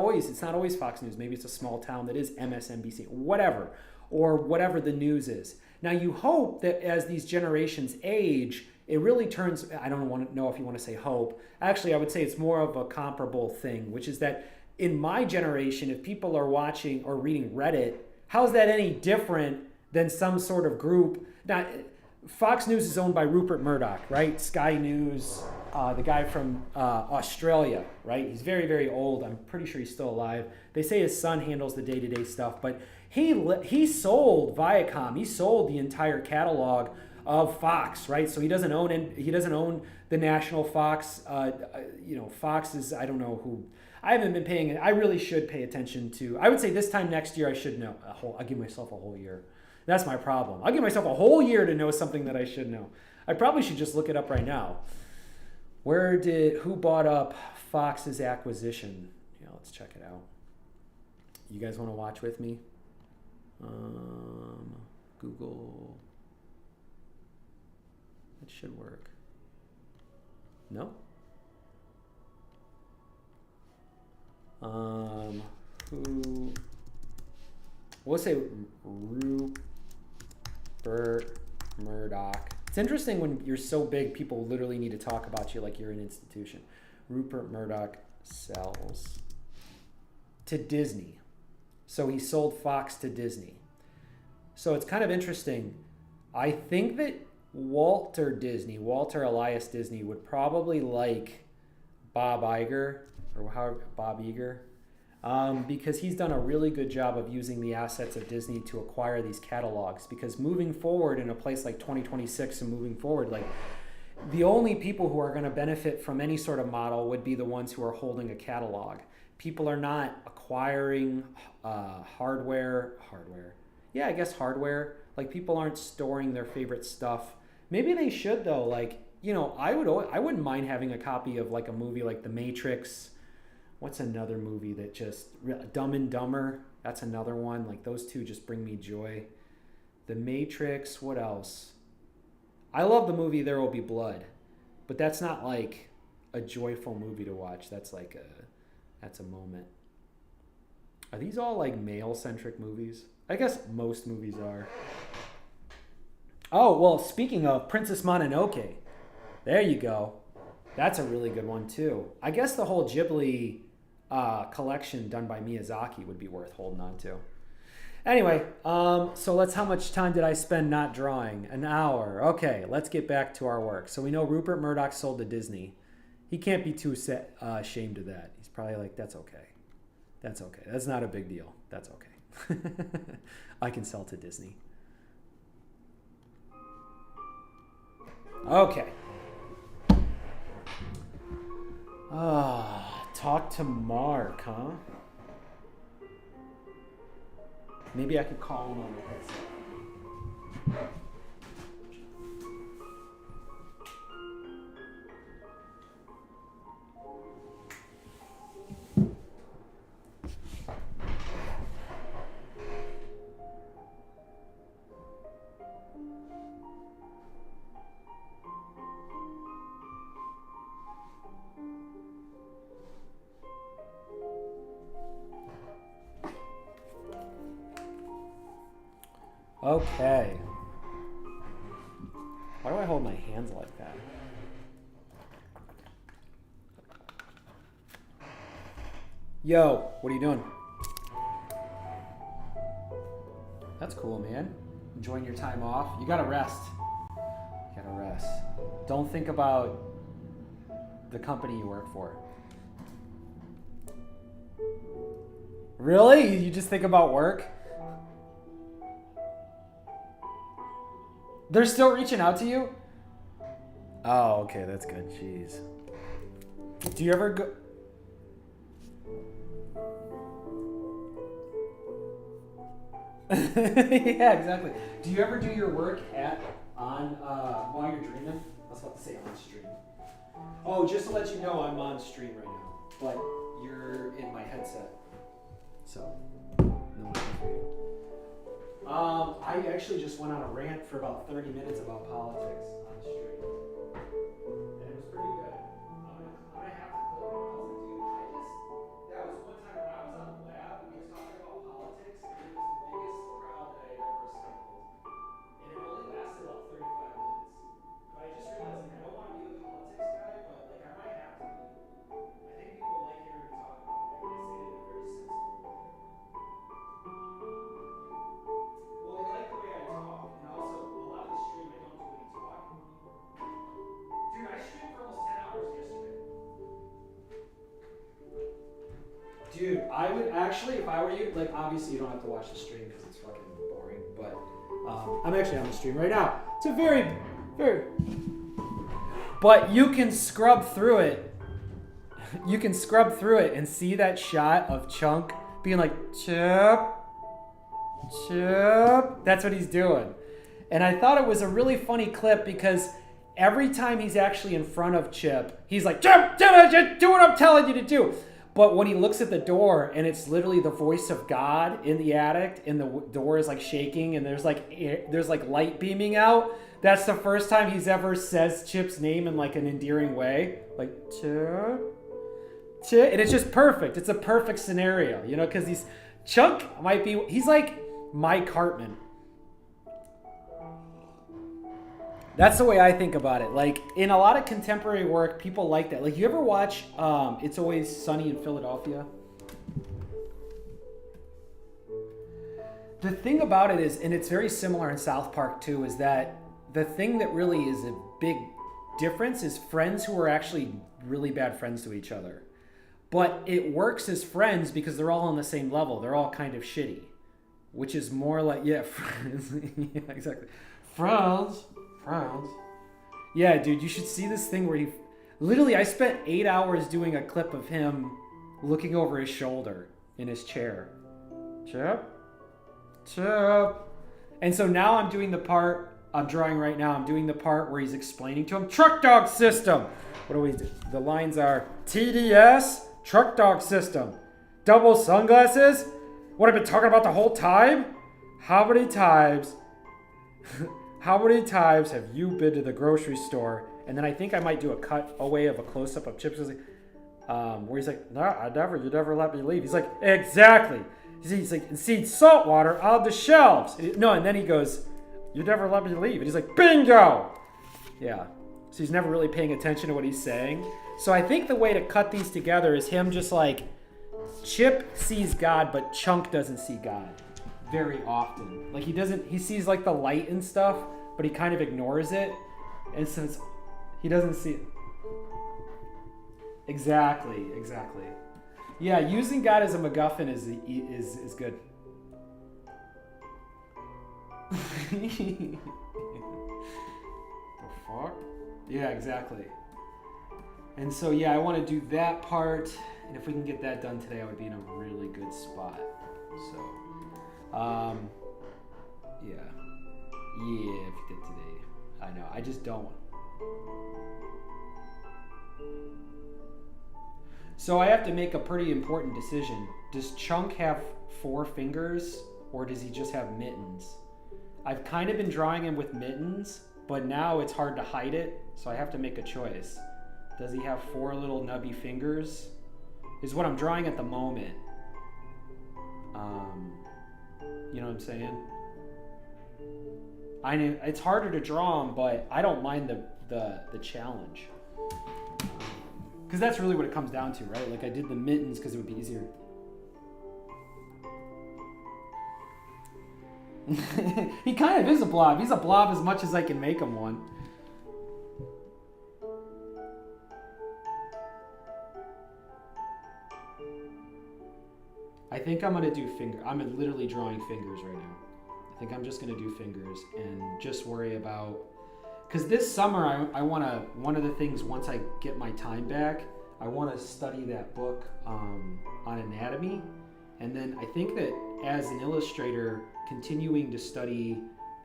always Fox News. Maybe it's a small town that is MSNBC, whatever, or whatever the news is. Now you hope that as these generations age, it really turns, I don't want to know if you want to say hope. Actually, I would say it's more of a comparable thing, which is that in my generation, if people are watching or reading Reddit, how's that any different than some sort of group? Now, Fox News is owned by Rupert Murdoch, right? Sky News, the guy from Australia, right? He's very, very old. I'm pretty sure he's still alive. They say his son handles the day-to-day stuff, but he sold Viacom. He sold the entire catalog of Fox, right? So he doesn't own the national Fox. Fox is, I don't know who. I haven't been paying. I really should pay attention to. I would say this time next year I should know. I'll give myself a whole year. That's my problem. I'll give myself a whole year to know something that I should know. I probably should just look it up right now. Who bought up Fox's acquisition? Yeah, let's check it out. You guys want to watch with me? Google. Let's should work. No? Who? We'll say Rupert Murdoch. It's interesting when you're so big, people literally need to talk about you like you're an institution. Rupert Murdoch sells to Disney. So he sold Fox to Disney. So it's kind of interesting. I think that Walter Elias Disney would probably like Bob Iger, or however, Bob Iger, because he's done a really good job of using the assets of Disney to acquire these catalogs. Because moving forward in a place like 2026 and moving forward, like the only people who are going to benefit from any sort of model would be the ones who are holding a catalog. People are not acquiring hardware. Yeah, I guess hardware. Like people aren't storing their favorite stuff. Maybe they should though. Like, you know, I wouldn't mind having a copy of like a movie like The Matrix. What's another movie that just Dumb and Dumber? That's another one. Like those two just bring me joy. The Matrix. What else? I love the movie There Will Be Blood, but that's not like a joyful movie to watch. That's a moment. Are these all like male-centric movies? I guess most movies are. Oh, well, speaking of Princess Mononoke, there you go. That's a really good one too. I guess the whole Ghibli collection done by Miyazaki would be worth holding on to. Anyway, so how much time did I spend not drawing? An hour. Okay, let's get back to our work. So we know Rupert Murdoch sold to Disney. He can't be too ashamed of that. He's probably like, that's okay. That's okay. That's not a big deal. That's okay. I can sell to Disney. Okay. Talk to Mark, huh? Maybe I could call him on the headset. Okay. Why do I hold my hands like that? Yo, what are you doing? That's cool, man. Enjoying your time off. You gotta rest. You gotta rest. Don't think about the company you work for. Really? You just think about work? They're still reaching out to you? Oh, okay, that's good. Jeez. Do you ever go... Yeah, exactly. Do you ever do your work while you're dreaming? I was about to say on stream. Oh, just to let you know, I'm on stream right now, but you're in my headset, so no one can hear you. I actually just went on a rant for about 30 minutes about politics on the stream, and it was pretty good. I'm gonna have to clip it. That was one time when I was on the lab, we were talking about politics, and it was the biggest crowd that I'd ever assembled. And it only lasted about 35 minutes. But I just realized, like, I don't want to be the politics guy, but, like, I might have to be. I think people like hearing me talk about it. Like, I say it in a very sensible way. Well, they like the way I talk, and also, a lot of the stream, I don't do any talking. Dude, I streamed for almost 10 hours yesterday. Dude, I would actually, if I were you, like, obviously you don't have to watch the stream because it's fucking boring, but I'm actually on the stream right now. It's a very, but you can scrub through it. You can scrub through it and see that shot of Chunk being like, Chip. That's what he's doing. And I thought it was a really funny clip because every time he's actually in front of Chip, he's like, Chip, do what I'm telling you to do. But when he looks at the door and it's literally the voice of God in the attic and the door is like shaking and there's like light beaming out, That's the first time he's ever says Chip's name in like an endearing way. Like, Chip. And it's just perfect. It's a perfect scenario, you know, because Chunk might be, he's like Mike Hartman. That's the way I think about it. Like, in a lot of contemporary work, people like that. Like, you ever watch It's Always Sunny in Philadelphia? The thing about it is, and it's very similar in South Park too, is that the thing that really is a big difference is friends who are actually really bad friends to each other. But it works as friends because they're all on the same level. They're all kind of shitty. Which is more like, yeah, friends. Yeah, exactly. Friends. Yeah, dude, you should see this thing where literally, I spent 8 hours doing a clip of him looking over his shoulder in his chair. Chip. And so now I'm doing the part, I'm drawing right now, I'm doing the part where he's explaining to him, truck dog system. What do we do? The lines are TDS, truck dog system. Double sunglasses? What I've been talking about the whole time? How many times have you been to the grocery store? And then I think I might do a cut away of a close-up of Chips where he's like, no, you never let me leave. He's like, exactly. He's like, and seen salt water on the shelves. No, and then he goes, you never let me leave. And he's like, bingo. Yeah. So he's never really paying attention to what he's saying. So I think the way to cut these together is him just like, Chip sees God, but Chunk doesn't see God very often. Like he sees like the light and stuff, but he kind of ignores it. And since he doesn't see it. Exactly. Yeah, using God as a MacGuffin is good. The fuck? Yeah, exactly. And so yeah, I want to do that part, and if we can get that done today, I would be in a really good spot. So, yeah, if you did today, I know. I just don't. So I have to make a pretty important decision. Does Chunk have 4 fingers, or does he just have mittens? I've kind of been drawing him with mittens, but now it's hard to hide it, so I have to make a choice. Does he have 4 little nubby fingers? Is what I'm drawing at the moment. You know what I'm saying? I know it's harder to draw him, but I don't mind the challenge. Because that's really what it comes down to, right? Like I did the mittens because it would be easier. He kind of is a blob. He's a blob as much as I can make him one. I think I'm going to do I'm literally drawing fingers right now. I think I'm just going to do fingers and just worry about... Because this summer, I want to... One of the things, once I get my time back, I want to study that book on anatomy. And then I think that as an illustrator, continuing to study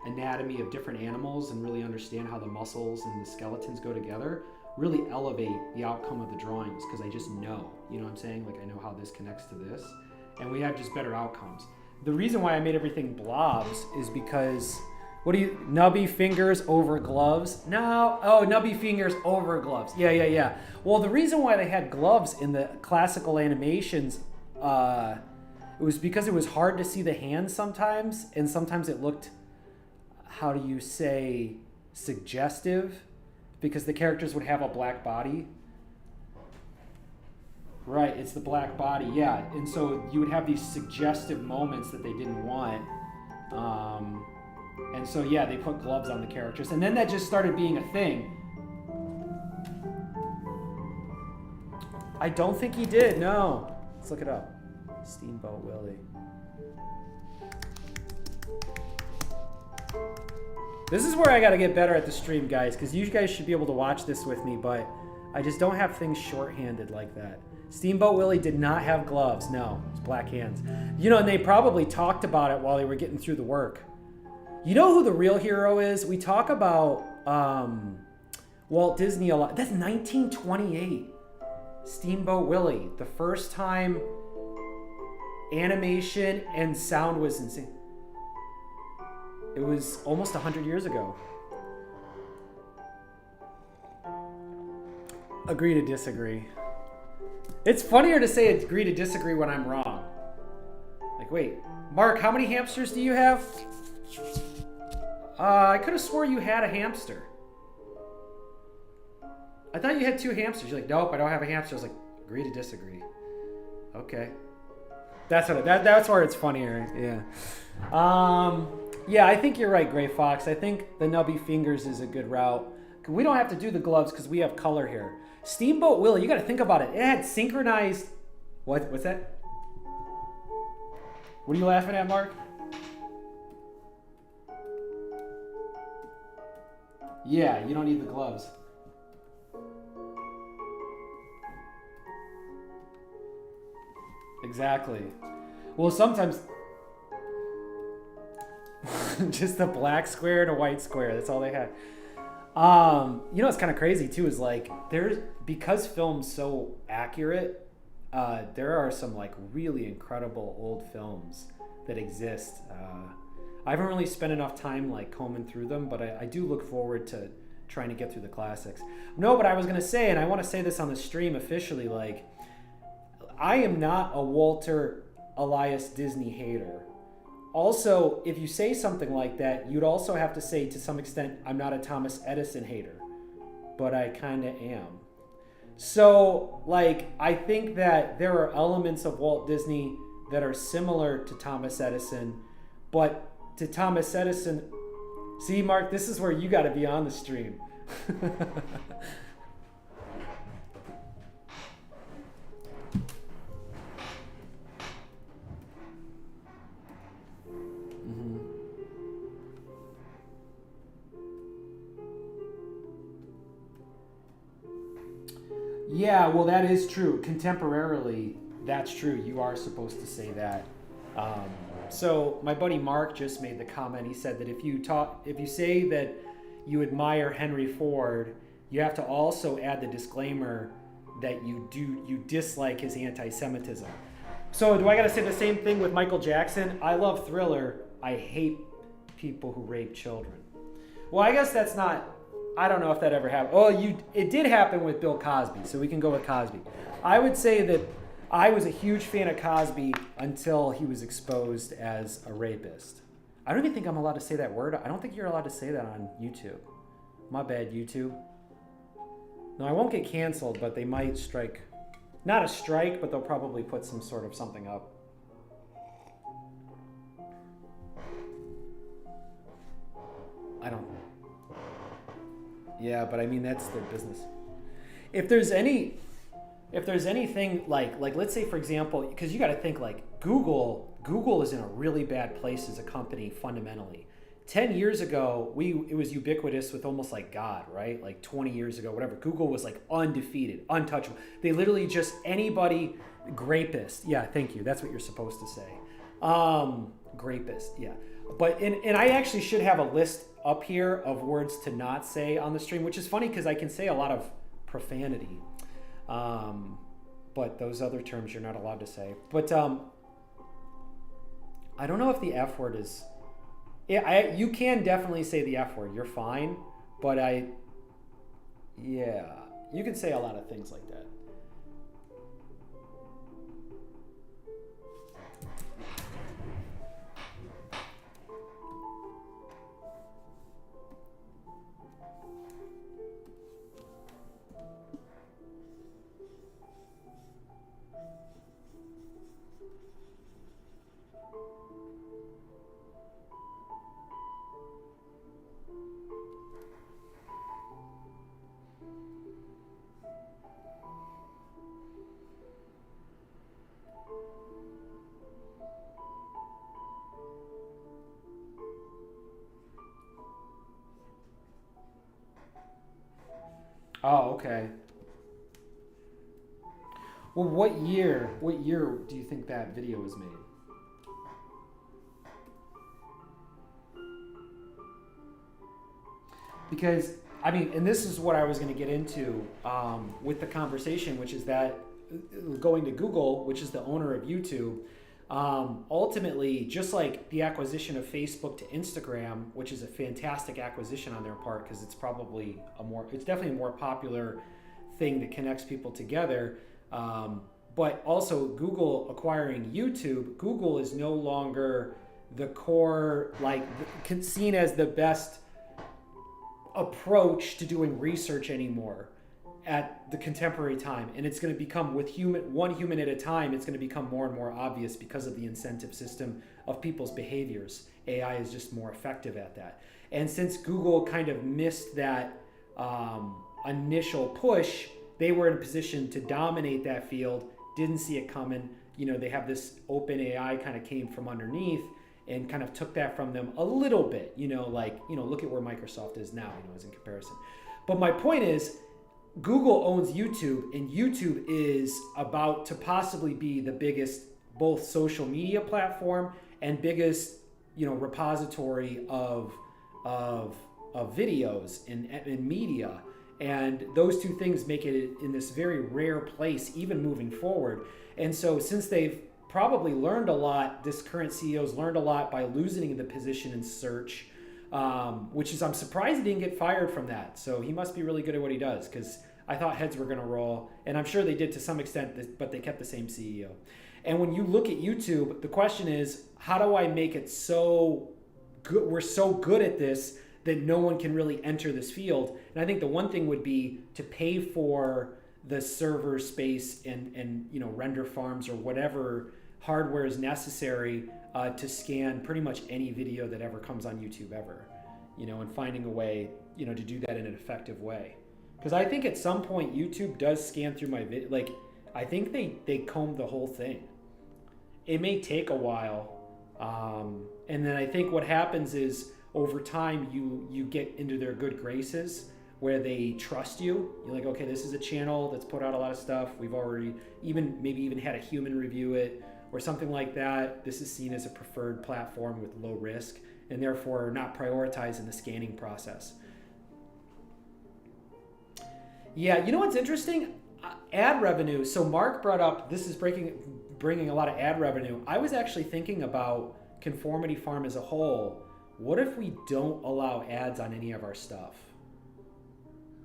anatomy of different animals and really understand how the muscles and the skeletons go together really elevate the outcome of the drawings, because I just know, you know what I'm saying? Like I know how this connects to this, and we have just better outcomes. The reason why I made everything blobs is because, nubby fingers over gloves? No, nubby fingers over gloves. Yeah. Well, the reason why they had gloves in the classical animations, it was because it was hard to see the hands sometimes, and sometimes it looked, how do you say, suggestive, because the characters would have a black body. Right, it's the black body, yeah. And so you would have these suggestive moments that they didn't want. And so, yeah, they put gloves on the characters. And then that just started being a thing. I don't think he did, no. Let's look it up. Steamboat Willie. This is where I got to get better at the stream, guys, because you guys should be able to watch this with me, but I just don't have things shorthanded like that. Steamboat Willie did not have gloves. No, it's black hands. You know, and they probably talked about it while they were getting through the work. You know who the real hero is? We talk about Walt Disney a lot. That's 1928. Steamboat Willie. The first time animation and sound was insane. It was almost 100 years ago. Agree to disagree. It's funnier to say agree to disagree when I'm wrong. Like, wait, Mark, how many hamsters do you have? I could have swore you had a hamster. I thought you had 2 hamsters. You're like, nope, I don't have a hamster. I was like, agree to disagree. Okay. That's where it's funnier. Yeah. Yeah, I think you're right, Gray Fox. I think the nubby fingers is a good route. We don't have to do the gloves because we have color here. Steamboat Willie, you got to think about it. It had synchronized. What's that? What are you laughing at, Mark? Yeah, you don't need the gloves. Exactly. Well, sometimes just a black square and a white square. That's all they had. You know what's kind of crazy too is like because film's so accurate, there are some like really incredible old films that exist. I haven't really spent enough time like combing through them, but I do look forward to trying to get through the classics. No, but I was gonna say, and I want to say this on the stream officially, like I am not a Walter Elias Disney hater. Also, if you say something like that, you'd also have to say to some extent, I'm not a Thomas Edison hater, but I kind of am. So, like, I think that there are elements of Walt Disney that are similar to Thomas Edison, but to Thomas Edison, see, Mark, this is where you got to be on the stream. Yeah, well, that is true. Contemporarily, that's true. You are supposed to say that. So my buddy Mark just made the comment. He said that if you say that you admire Henry Ford, you have to also add the disclaimer that you dislike his anti-Semitism. So do I got to say the same thing with Michael Jackson? I love Thriller. I hate people who rape children. Well, I guess that's not. I don't know if that ever happened. Oh, it did happen with Bill Cosby, so we can go with Cosby. I would say that I was a huge fan of Cosby until he was exposed as a rapist. I don't even think I'm allowed to say that word. I don't think you're allowed to say that on YouTube. My bad, YouTube. No, I won't get canceled, but they might strike. Not a strike, but they'll probably put some sort of something up. I don't know. Yeah, but I mean that's their business. If there's anything like let's say for example, because you got to think like Google is in a really bad place as a company fundamentally. 10 years ago, it was ubiquitous with almost like God, right? Like 20 years ago, whatever. Google was like undefeated, untouchable. They literally just anybody grapist. Yeah, thank you. That's what you're supposed to say. Grapist, yeah. But and I actually should have a list up here of words to not say on the stream, which is funny because I can say a lot of profanity. But those other terms you're not allowed to say. But I don't know if the F word is... Yeah, you can definitely say the F word. You're fine. But yeah, you can say a lot of things like that. Oh, okay. Well, what year do you think that video was made? Because, I mean, and this is what I was going to get into with the conversation, which is that going to Google, which is the owner of YouTube, ultimately, just like the acquisition of Facebook to Instagram, which is a fantastic acquisition on their part because it's probably it's definitely a more popular thing that connects people together. But also Google acquiring YouTube, Google is no longer the core, like seen as the best approach to doing research anymore at the contemporary time. And it's going to become, with one human at a time, it's going to become more and more obvious because of the incentive system of people's behaviors. AI is just more effective at that. And since Google kind of missed that initial push, they were in a position to dominate that field, didn't see it coming. They have this open AI kind of came from underneath and kind of took that from them a little bit, look at where Microsoft is now, as in comparison. But my point is, Google owns YouTube, and YouTube is about to possibly be the biggest both social media platform and biggest, repository of videos and media. And those two things make it in this very rare place, even moving forward. And so since they've probably learned a lot, this current CEO's learned a lot by losing the position in search, which is, I'm surprised he didn't get fired from that. So he must be really good at what he does, because I thought heads were going to roll. And I'm sure they did to some extent, but they kept the same CEO. And when you look at YouTube, the question is, how do I make it so good? We're so good at this that no one can really enter this field. And I think the one thing would be to pay for the server space and render farms or whatever hardware is necessary to scan pretty much any video that ever comes on YouTube ever, and finding a way, to do that in an effective way. Because I think at some point YouTube does scan through my video. Like, I think they comb the whole thing. It may take a while. And then I think what happens is, over time, you get into their good graces where they trust you. You're like, okay, this is a channel that's put out a lot of stuff. We've already maybe even had a human review it or something like that. This is seen as a preferred platform with low risk and therefore not prioritized in the scanning process. Yeah, you know what's interesting? Ad revenue. So Mark brought up, this is bringing a lot of ad revenue. I was actually thinking about Conformity Farm as a whole. What if we don't allow ads on any of our stuff?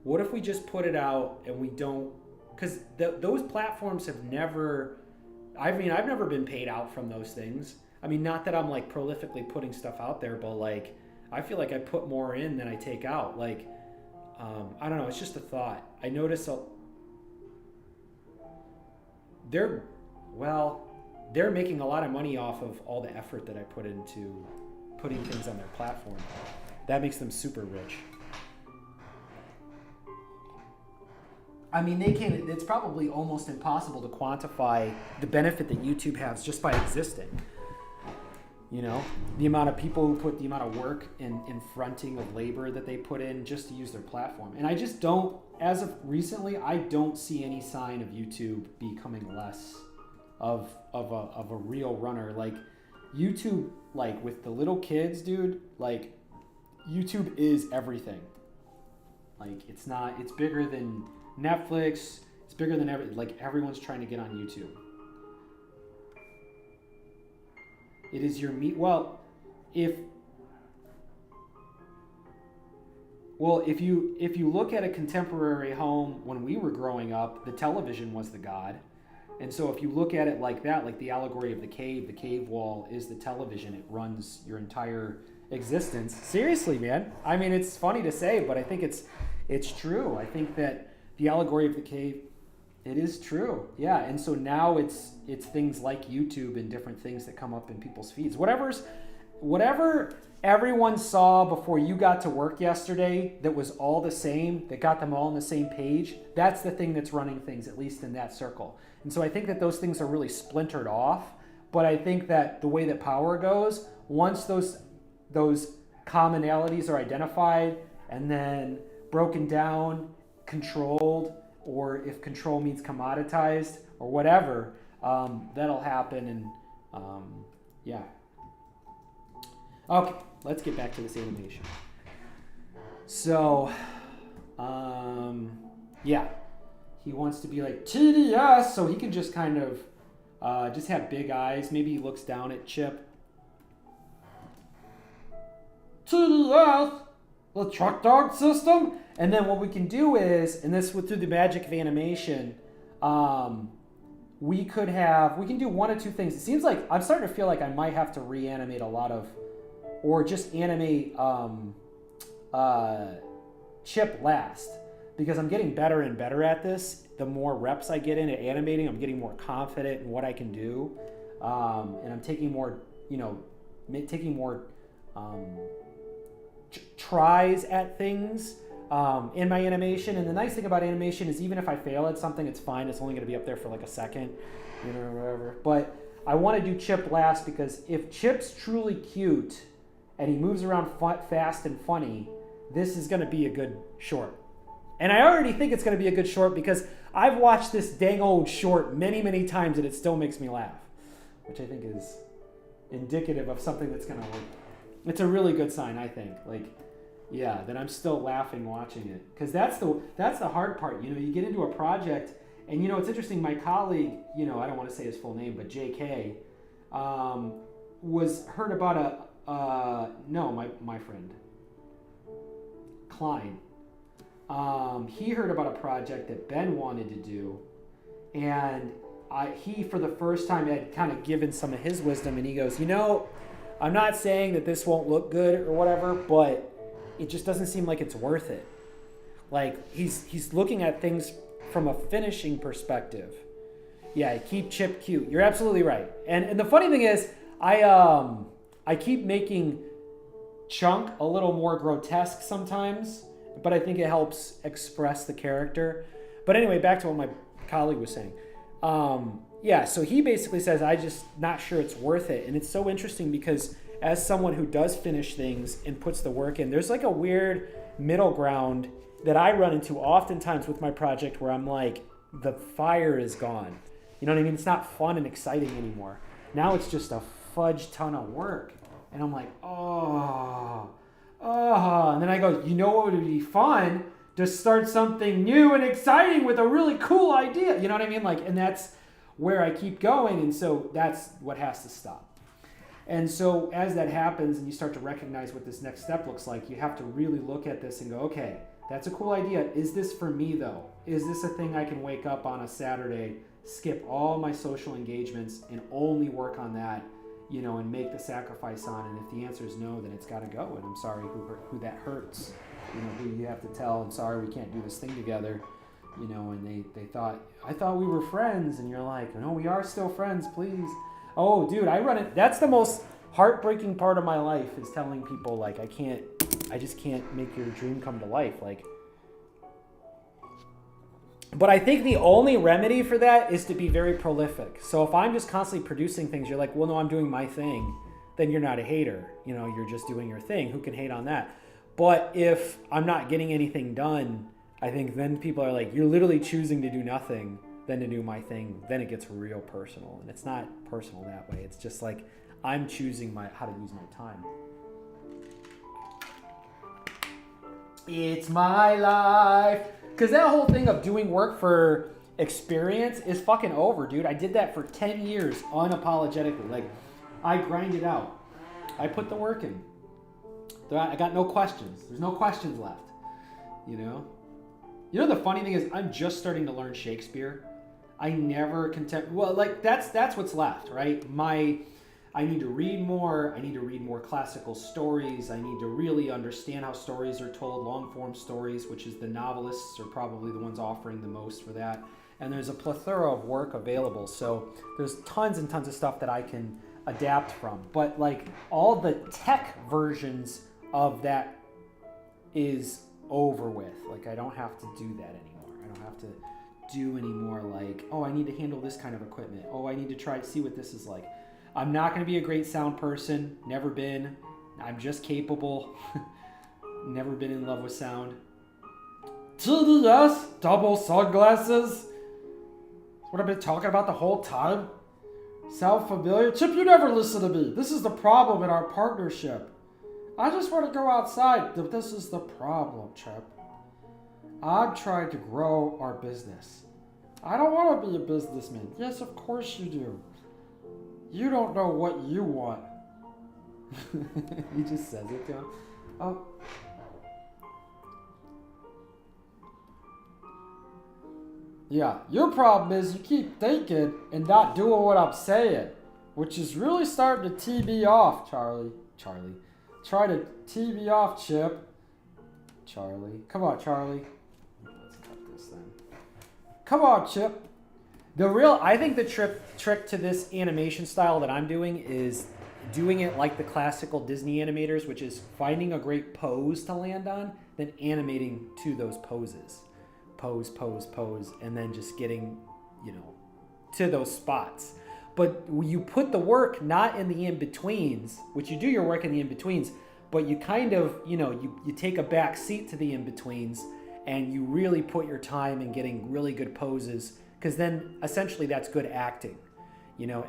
What if we just put it out and we don't, because those platforms have never, I've never been paid out from those things. I mean, not that I'm like prolifically putting stuff out there, but like, I feel like I put more in than I take out. Like, I don't know, it's just a thought. I notice they're making a lot of money off of all the effort that I put into putting things on their platform. That makes them super rich. I mean, it's probably almost impossible to quantify the benefit that YouTube has just by existing. The amount of people who put the amount of work and fronting of labor that they put in just to use their platform. And I just don't, as of recently, I don't see any sign of YouTube becoming less of a real runner. Like, YouTube, like with the little kids, dude, like YouTube is everything. Like, it's bigger than Netflix. It's bigger than like everyone's trying to get on YouTube. It is your meat. Well, if you look at a contemporary home, when we were growing up, the television was the god. And so if you look at it like that, like the allegory of the cave wall is the television. It runs your entire existence. Seriously, man. I mean, it's funny to say, but I think it's true. I think that the allegory of the cave, it is true. Yeah, and so now it's things like YouTube and different things that come up in people's feeds. Whatever everyone saw before you got to work yesterday that was all the same, that got them all on the same page, that's the thing that's running things, at least in that circle. And so I think that those things are really splintered off, but I think that the way that power goes, once those commonalities are identified and then broken down, controlled, or if control means commoditized or whatever, that'll happen. And yeah. Okay, let's get back to this animation. So, yeah, he wants to be like TDS, so he can just kind of just have big eyes. Maybe he looks down at Chip. TDS, the truck dog system. And then what we can do is, and this through the magic of animation, we can do one of two things. It seems like I'm starting to feel like I might have to reanimate a lot of, or just animate Chip last, because I'm getting better and better at this. The more reps I get in at animating, I'm getting more confident in what I can do, and I'm taking more, tries at things in my animation. And the nice thing about animation is even if I fail at something, it's fine. It's only going to be up there for like a second, whatever. But I want to do Chip last, because if Chip's truly cute and he moves around fast and funny, this is going to be a good short. And I already think it's going to be a good short because I've watched this dang old short many, many times and it still makes me laugh, which I think is indicative of something that's going to work. It's a really good sign, I think. That I'm still laughing watching it, because that's the hard part. You get into a project, and it's interesting. My colleague, I don't want to say his full name, but J.K. heard about my friend Klein. He heard about a project that Ben wanted to do, and he, for the first time, had kind of given some of his wisdom, and he goes, I'm not saying that this won't look good or whatever, but it just doesn't seem like it's worth it. Like, he's looking at things from a finishing perspective. Yeah, keep Chip cute. You're absolutely right. And the funny thing is, I keep making Chunk a little more grotesque sometimes, but I think it helps express the character. But anyway, back to what my colleague was saying. So he basically says, I just not sure it's worth it. And it's so interesting because as someone who does finish things and puts the work in, there's like a weird middle ground that I run into oftentimes with my project where I'm like, the fire is gone. You know what I mean? It's not fun and exciting anymore. Now it's just a fudge ton of work. And I'm like, and then I go, what would be fun? To start something new and exciting with a really cool idea. You know what I mean? And that's where I keep going. And so that's what has to stop. And so as that happens and you start to recognize what this next step looks like, you have to really look at this and go, okay, that's a cool idea. Is this for me though? Is this a thing I can wake up on a Saturday, skip all my social engagements and only work on that, and make the sacrifice on? And if the answer is no, then it's got to go. And I'm sorry who that hurts, who you have to tell, I'm sorry, we can't do this thing together, and they thought, I thought we were friends. And you're like, no, we are still friends, please. Oh, dude, I run it. That's the most heartbreaking part of my life, is telling people I just can't make your dream come to life. But I think the only remedy for that is to be very prolific. So if I'm just constantly producing things, you're like, well, no, I'm doing my thing. Then you're not a hater. You're just doing your thing. Who can hate on that? But if I'm not getting anything done, I think then people are like, you're literally choosing to do nothing than to do my thing. Then it gets real personal. And it's not personal that way. It's just like I'm choosing how to use my time. It's my life. Because that whole thing of doing work for experience is fucking over, dude. I did that for 10 years unapologetically. I grind it out. I put the work in. I got no questions. There's no questions left. The funny thing is, I'm just starting to learn Shakespeare. I never that's what's left, right? I need to read more. I need to read more classical stories. I need to really understand how stories are told, long-form stories, which is the novelists are probably the ones offering the most for that. And there's a plethora of work available. So there's tons and tons of stuff that I can adapt from. But all the tech versions of that is over with. I don't have to do that anymore. I don't have to do any more I need to handle this kind of equipment. I need to try to see what this is like. I'm not going to be a great sound person. Never been. I'm just capable. Never been in love with sound. TDS, double sunglasses. What I've been talking about the whole time. Sound familiar? Chip, you never listen to me. This is the problem in our partnership. I just want to go outside. This is the problem, Chip. I'm trying to grow our business. I don't want to be a businessman. Yes, of course you do. You don't know what you want. He just says it to him. Oh, Yeah, your problem is you keep thinking and not doing what I'm saying, which is really starting to tee me off, Charlie. Try to tee me off, Chip. Charlie. Come on, Charlie. Let's cut this then. Come on, Chip. I think the trick to this animation style that I'm doing is doing it like the classical Disney animators, which is finding a great pose to land on, then animating to those poses. Pose, and then just getting, to those spots. But you put the work not in the in-betweens, which you do your work in the in-betweens, but you kind of, you take a back seat to the in-betweens and you really put your time in getting really good poses, because then essentially that's good acting.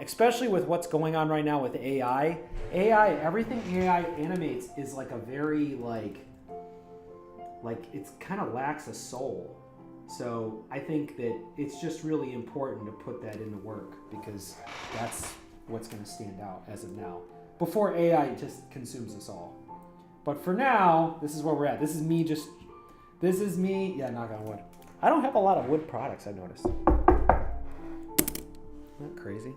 Especially with what's going on right now with AI. Everything AI animates is like a very like it's kind of lacks a soul. So I think that it's just really important to put that into work, because that's what's going to stand out as of now. Before AI just consumes us all. But for now, this is where we're at. This is me. Yeah, knock on wood. I don't have a lot of wood products, I've noticed. Isn't that crazy?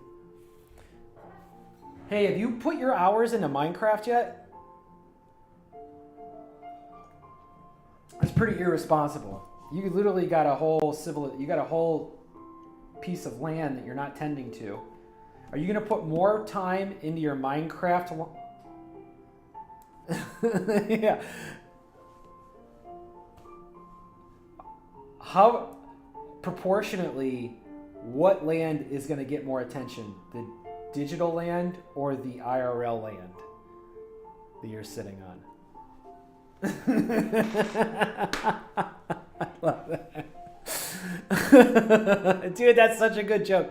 Hey, have you put your hours into Minecraft yet? That's pretty irresponsible. You literally got a whole piece of land that you're not tending to. Are you gonna put more time into your Minecraft? Yeah. How proportionately, what land is gonna get more attention? The digital land or the IRL land that you're sitting on? I love that. Dude, that's such a good joke.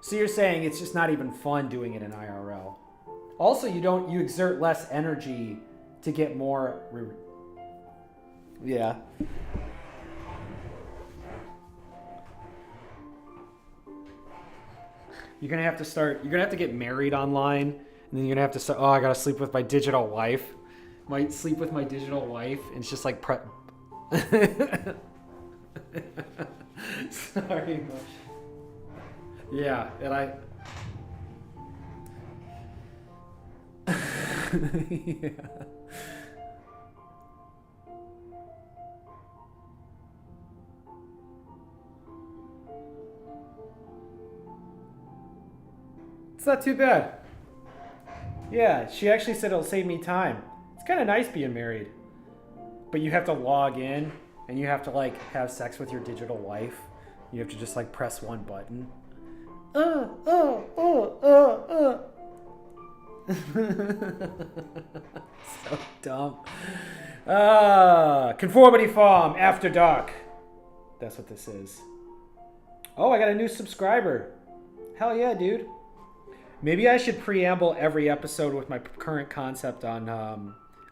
So you're saying it's just not even fun doing it in IRL. Also, you exert less energy to get more. Yeah. You're gonna have to get married online, and then you're gonna have to start, I gotta sleep with my digital wife. Might sleep with my digital wife, and it's just like Sorry. Yeah, and I yeah. It's not too bad. Yeah, she actually said it'll save me time. It's kind of nice being married. But you have to log in, and you have to have sex with your digital wife. You have to just press one button. So dumb. Conformity Farm After Dark. That's what this is. Oh, I got a new subscriber. Hell yeah, dude. Maybe I should preamble every episode with my current concept on,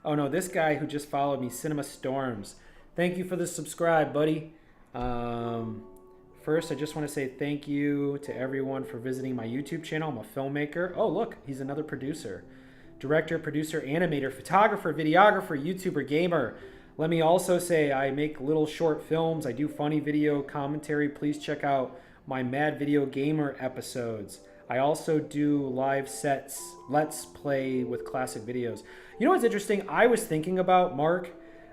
oh no, this guy who just followed me, Cinema Storms. Thank you for the subscribe, buddy. First, I just want to say thank you to everyone for visiting my YouTube channel. I'm a filmmaker. Oh, look, he's another producer. Director, producer, animator, photographer, videographer, YouTuber, gamer. Let me also say I make little short films. I do funny video commentary. Please check out my Mad Video Gamer episodes. I also do live sets, let's play with classic videos. You know what's interesting? I was thinking about, Mark,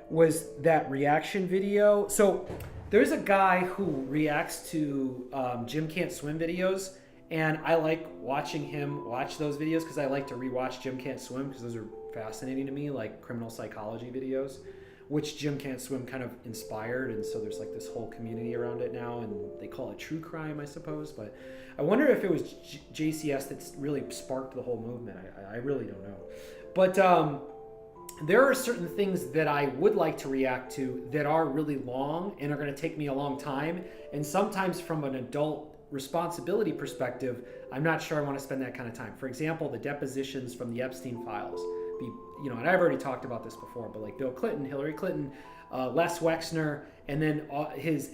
was that reaction video. So there's a guy who reacts to Jim Can't Swim videos, and I like watching him watch those videos because I like to rewatch Jim Can't Swim because those are fascinating to me, like criminal psychology videos, which Jim Can't Swim kind of inspired, and so there's this whole community around it now, and they call it true crime, I suppose. But I wonder if it was JCS that really sparked the whole movement. I really don't know. But there are certain things that I would like to react to that are really long and are going to take me a long time, and sometimes from an adult responsibility perspective, I'm not sure I want to spend that kind of time. For example, the depositions from the Epstein files. And I've already talked about this before, but Bill Clinton, Hillary Clinton, Les Wexner, and then his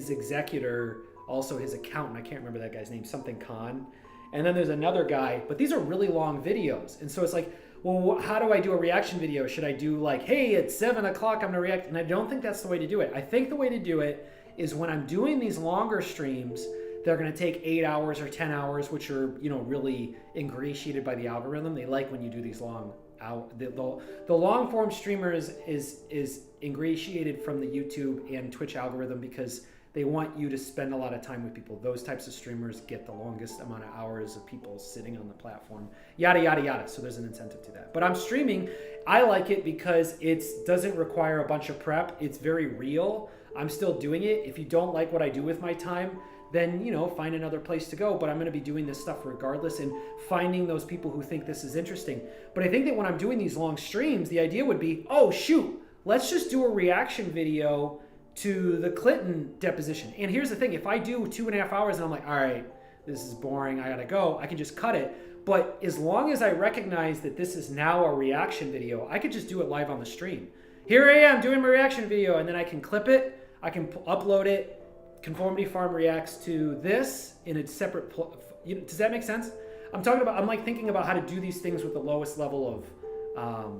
executor, also his accountant, I can't remember that guy's name, something Khan. And then there's another guy, but these are really long videos. And so it's well, how do I do a reaction video? Should I do like, hey, at 7 o'clock I'm gonna react? And I don't think that's the way to do it. I think the way to do it is when I'm doing these longer streams, they're gonna take 8 hours or 10 hours, which are, you know, really ingratiated by the algorithm. They like when you do these long out. The long form streamer is ingratiated from the YouTube and Twitch algorithm because they want you to spend a lot of time with people. Those types of streamers get the longest amount of hours of people sitting on the platform, yada, yada, yada. So there's an incentive to that. But I'm streaming. I like it because it doesn't require a bunch of prep. It's very real. I'm still doing it. If you don't like what I do with my time, then, you know, find another place to go. But I'm going to be doing this stuff regardless and finding those people who think this is interesting. But I think that when I'm doing these long streams, the idea would be, oh, shoot, let's just do a reaction video to the Clinton deposition. And here's the thing, if I do 2.5 hours and I'm like, all right, this is boring, I gotta go, I can just cut it. But as long as I recognize that this is now a reaction video, I could just do it live on the stream. Here I am doing my reaction video, and then I can clip it, I can upload it. Conformity Farm reacts to this in a separate, does that make sense? I'm like thinking about how to do these things with the lowest level of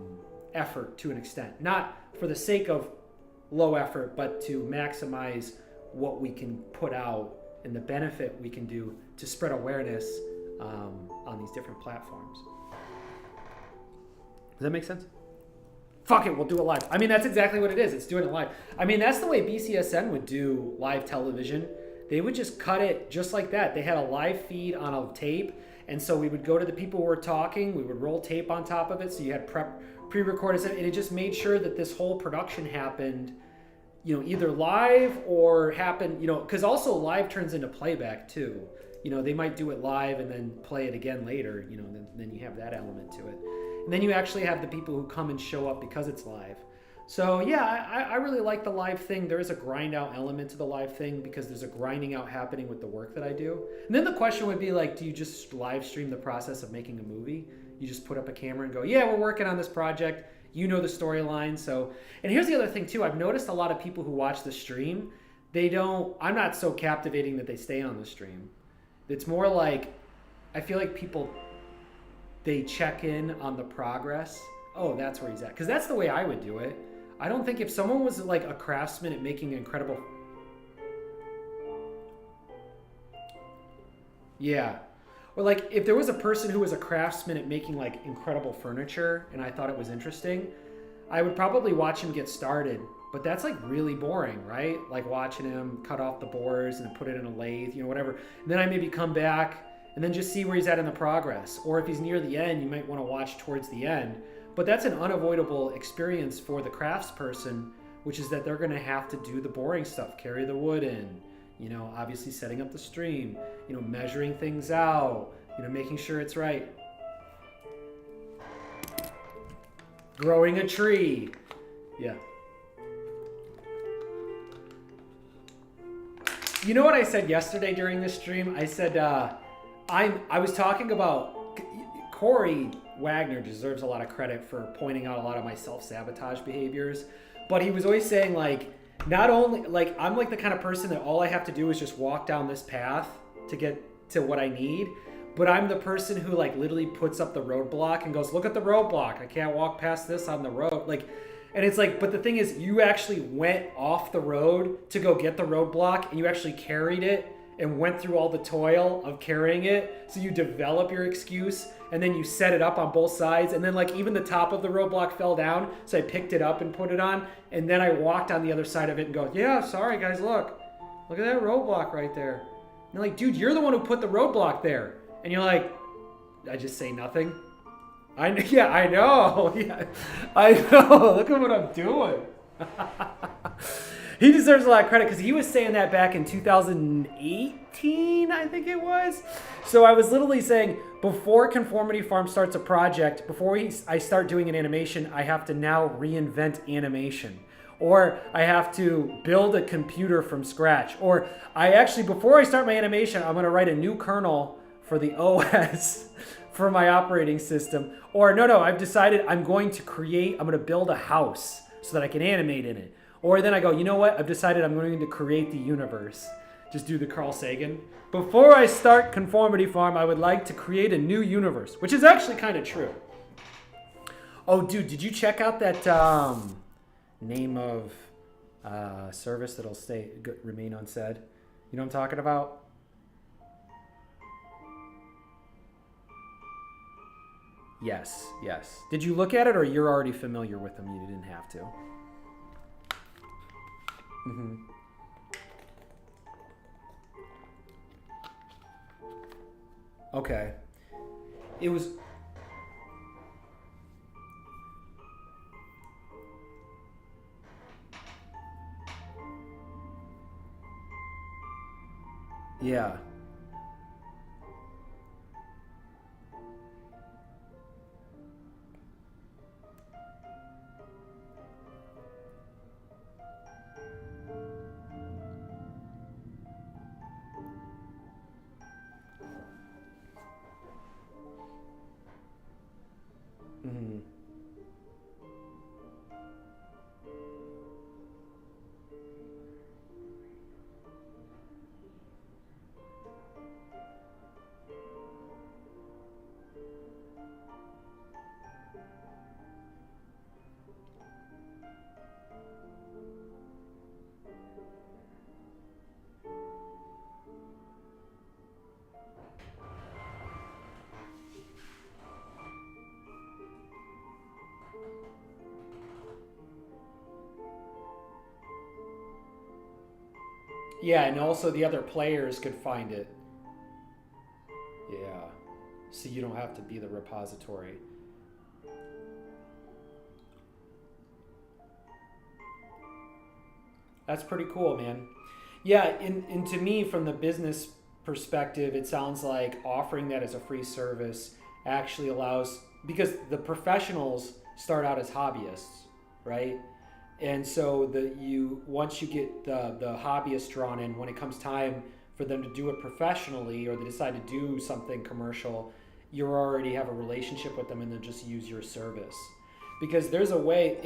effort to an extent. Not for the sake of low effort, but to maximize what we can put out and the benefit we can do to spread awareness on these different platforms. Does that make sense? Fuck it, we'll do it live. I mean, that's exactly what it is. It's doing it live. I mean, that's the way BCSN would do live television. They would just cut it just like that. They had a live feed on a tape, and so we would go to the people who were talking, we would roll tape on top of it, so you had pre-recorded, and it just made sure that this whole production happened, you know, either live or happened, you know, because also live turns into playback too. You know, they might do it live and then play it again later, you know, then you have that element to it. And then you actually have the people who come and show up because it's live. So yeah, I really like the live thing. There is a grind out element to the live thing because there's a grinding out happening with the work that I do. And then the question would be like, do you just live stream the process of making a movie? You just put up a camera and go, yeah, we're working on this project. You know the storyline. So, and here's the other thing too. I've noticed a lot of people who watch the stream, I'm not so captivating that they stay on the stream. It's more like, I feel like people, they check in on the progress. Oh, that's where he's at. Because that's the way I would do it. I don't think if someone was like a craftsman at making incredible... Yeah. Or like if there was a person who was a craftsman at making like incredible furniture and I thought it was interesting, I would probably watch him get started. But that's like really boring, right? Like watching him cut off the boards and put it in a lathe, you know, whatever. And then I maybe come back and then just see where he's at in the progress. Or if he's near the end, you might want to watch towards the end. But that's an unavoidable experience for the craftsperson, which is that they're going to have to do the boring stuff, carry the wood in, you know, obviously setting up the stream, you know, measuring things out, you know, making sure it's right. Growing a tree. Yeah. You know what I said yesterday during this stream? I said, I was talking about Corey Wagner deserves a lot of credit for pointing out a lot of my self-sabotage behaviors, but he was always saying like, not only like I'm like the kind of person that all I have to do is just walk down this path to get to what I need, but I'm the person who like literally puts up the roadblock and goes, look at the roadblock, I can't walk past this on the road, like. And it's like, but the thing is, you actually went off the road to go get the roadblock and you actually carried it and went through all the toil of carrying it. So you develop your excuse and then you set it up on both sides. And then like even the top of the roadblock fell down. So I picked it up and put it on. And then I walked on the other side of it and go, yeah, sorry guys, look at that roadblock right there. And they're like, dude, you're the one who put the roadblock there. And you're like, I just say nothing. I know. Yeah, I know. Look at what I'm doing. He deserves a lot of credit because he was saying that back in 2018, I think it was. So I was literally saying, before Conformity Farm starts a project, before I start doing an animation, I have to now reinvent animation. Or I have to build a computer from scratch. Or I actually, before I start my animation, I'm going to write a new kernel for the OS for my operating system. Or no, I've decided I'm going to build a house so that I can animate in it. Or then I go, you know what? I've decided I'm going to create the universe. Just do the Carl Sagan. Before I start Conformity Farm, I would like to create a new universe, which is actually kind of true. Oh, dude, did you check out that name of service that'll remain unsaid? You know what I'm talking about? Yes, yes. Did you look at it, or you're already familiar with them? You didn't have to. Mm-hmm. Okay. It was. Yeah. Mm-hmm. Yeah, and also the other players could find it. Yeah. So you don't have to be the repository. That's pretty cool, man. Yeah, and to me, from the business perspective, it sounds like offering that as a free service actually allows, because the professionals start out as hobbyists, right? And so once you get the hobbyists drawn in, when it comes time for them to do it professionally, or they decide to do something commercial, you already have a relationship with them and then just use your service. Because there's a way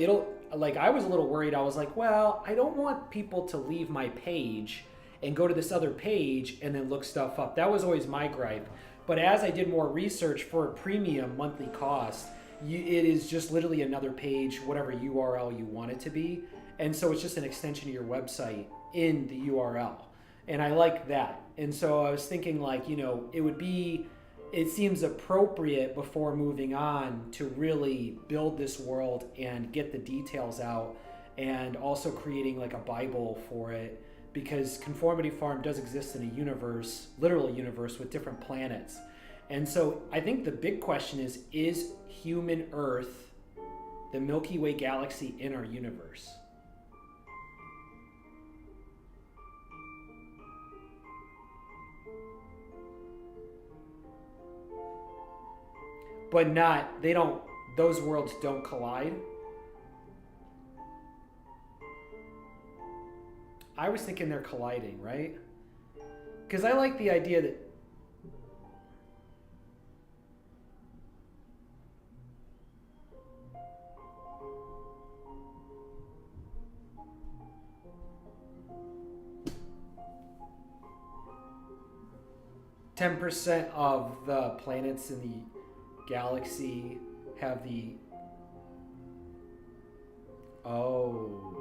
like, I was a little worried. I was like, well, I don't want people to leave my page and go to this other page and then look stuff up. That was always my gripe. But as I did more research for a premium monthly cost, it is just literally another page, whatever URL you want it to be. And so it's just an extension of your website in the URL. And I like that. And so I was thinking, like, it seems appropriate before moving on to really build this world and get the details out, and also creating like a Bible for it, because Conformity Farm does exist in a universe, literal universe, with different planets. And so I think the big question is human Earth the Milky Way galaxy in our universe? But those worlds don't collide. I was thinking they're colliding, right? Because I like the idea that 10% of the planets in the galaxy have the... Oh.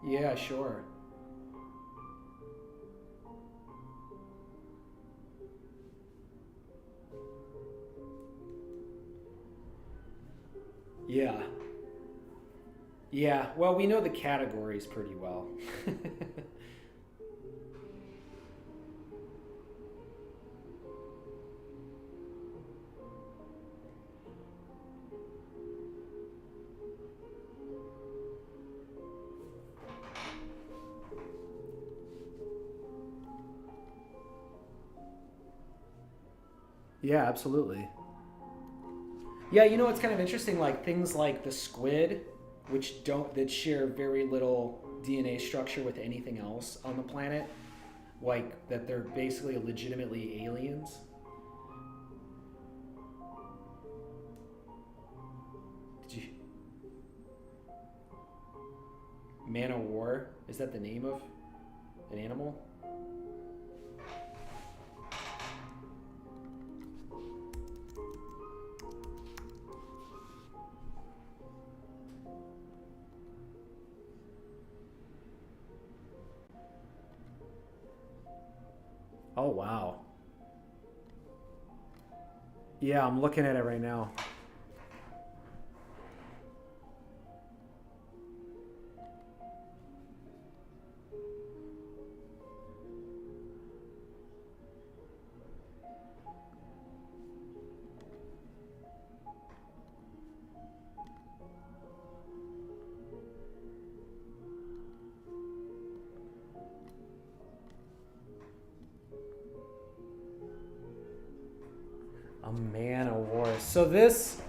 Yeah, sure. Yeah. Yeah, well, we know the categories pretty well. Yeah, absolutely. Yeah, it's kind of interesting, like things like the squid, that share very little DNA structure with anything else on the planet, like that they're basically legitimately aliens. Did you... Man o' War? Is that the name of an animal? wow. Yeah, I'm looking at it right now. A man of war. So this,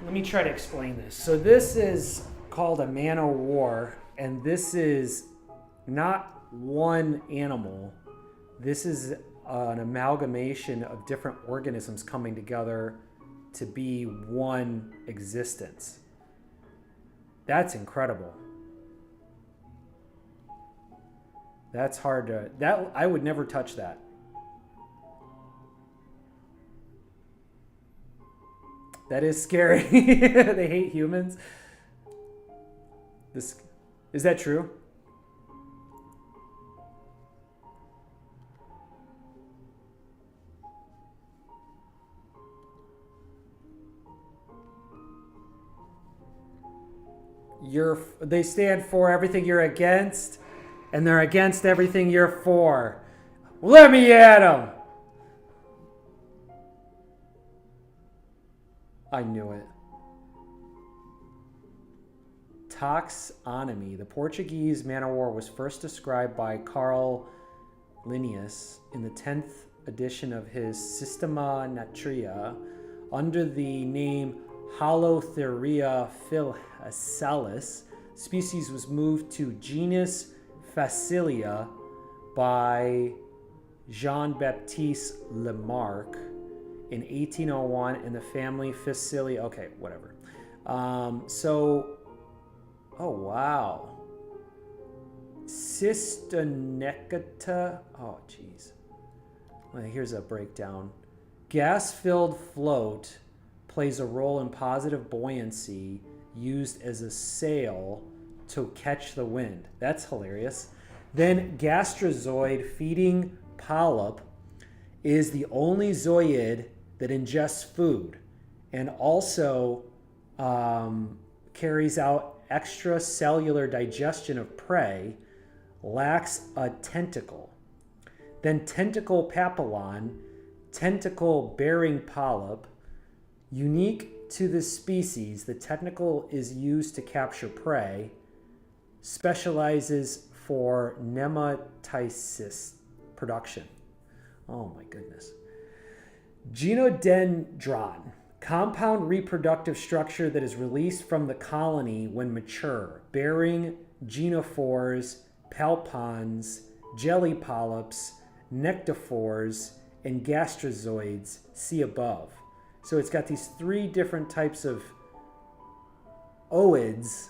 let me try to explain this. So this is called a man of war, and this is not one animal. This is an amalgamation of different organisms coming together to be one existence. That's incredible. That's hard to, that I would never touch that. That is scary. They hate humans. This, is that true? They stand for everything you're against, and they're against everything you're for. Let me at them. I knew it. Taxonomy. The Portuguese man of war was first described by Carl Linnaeus in the 10th edition of his Systema Naturae under the name Holotheria physalis. Species was moved to genus Facilia by Jean-Baptiste Lamarck in 1801, and the family Facilia. Okay, whatever. Oh wow. Cystonnecta. Oh, geez. Well, here's a breakdown. Gas-filled float plays a role in positive buoyancy used as a sail to catch the wind. That's hilarious. Then gastrozoid feeding polyp is the only zooid that ingests food and also carries out extracellular digestion of prey, lacks a tentacle. Then tentacle papillon, tentacle-bearing polyp, unique to this species, the tentacle is used to capture prey, specializes for nematocyst production. Oh my goodness. Genodendron, compound reproductive structure that is released from the colony when mature, bearing genophores, palpons, jelly polyps, nectophores, and gastrozoids. See above. So it's got these three different types of ooids: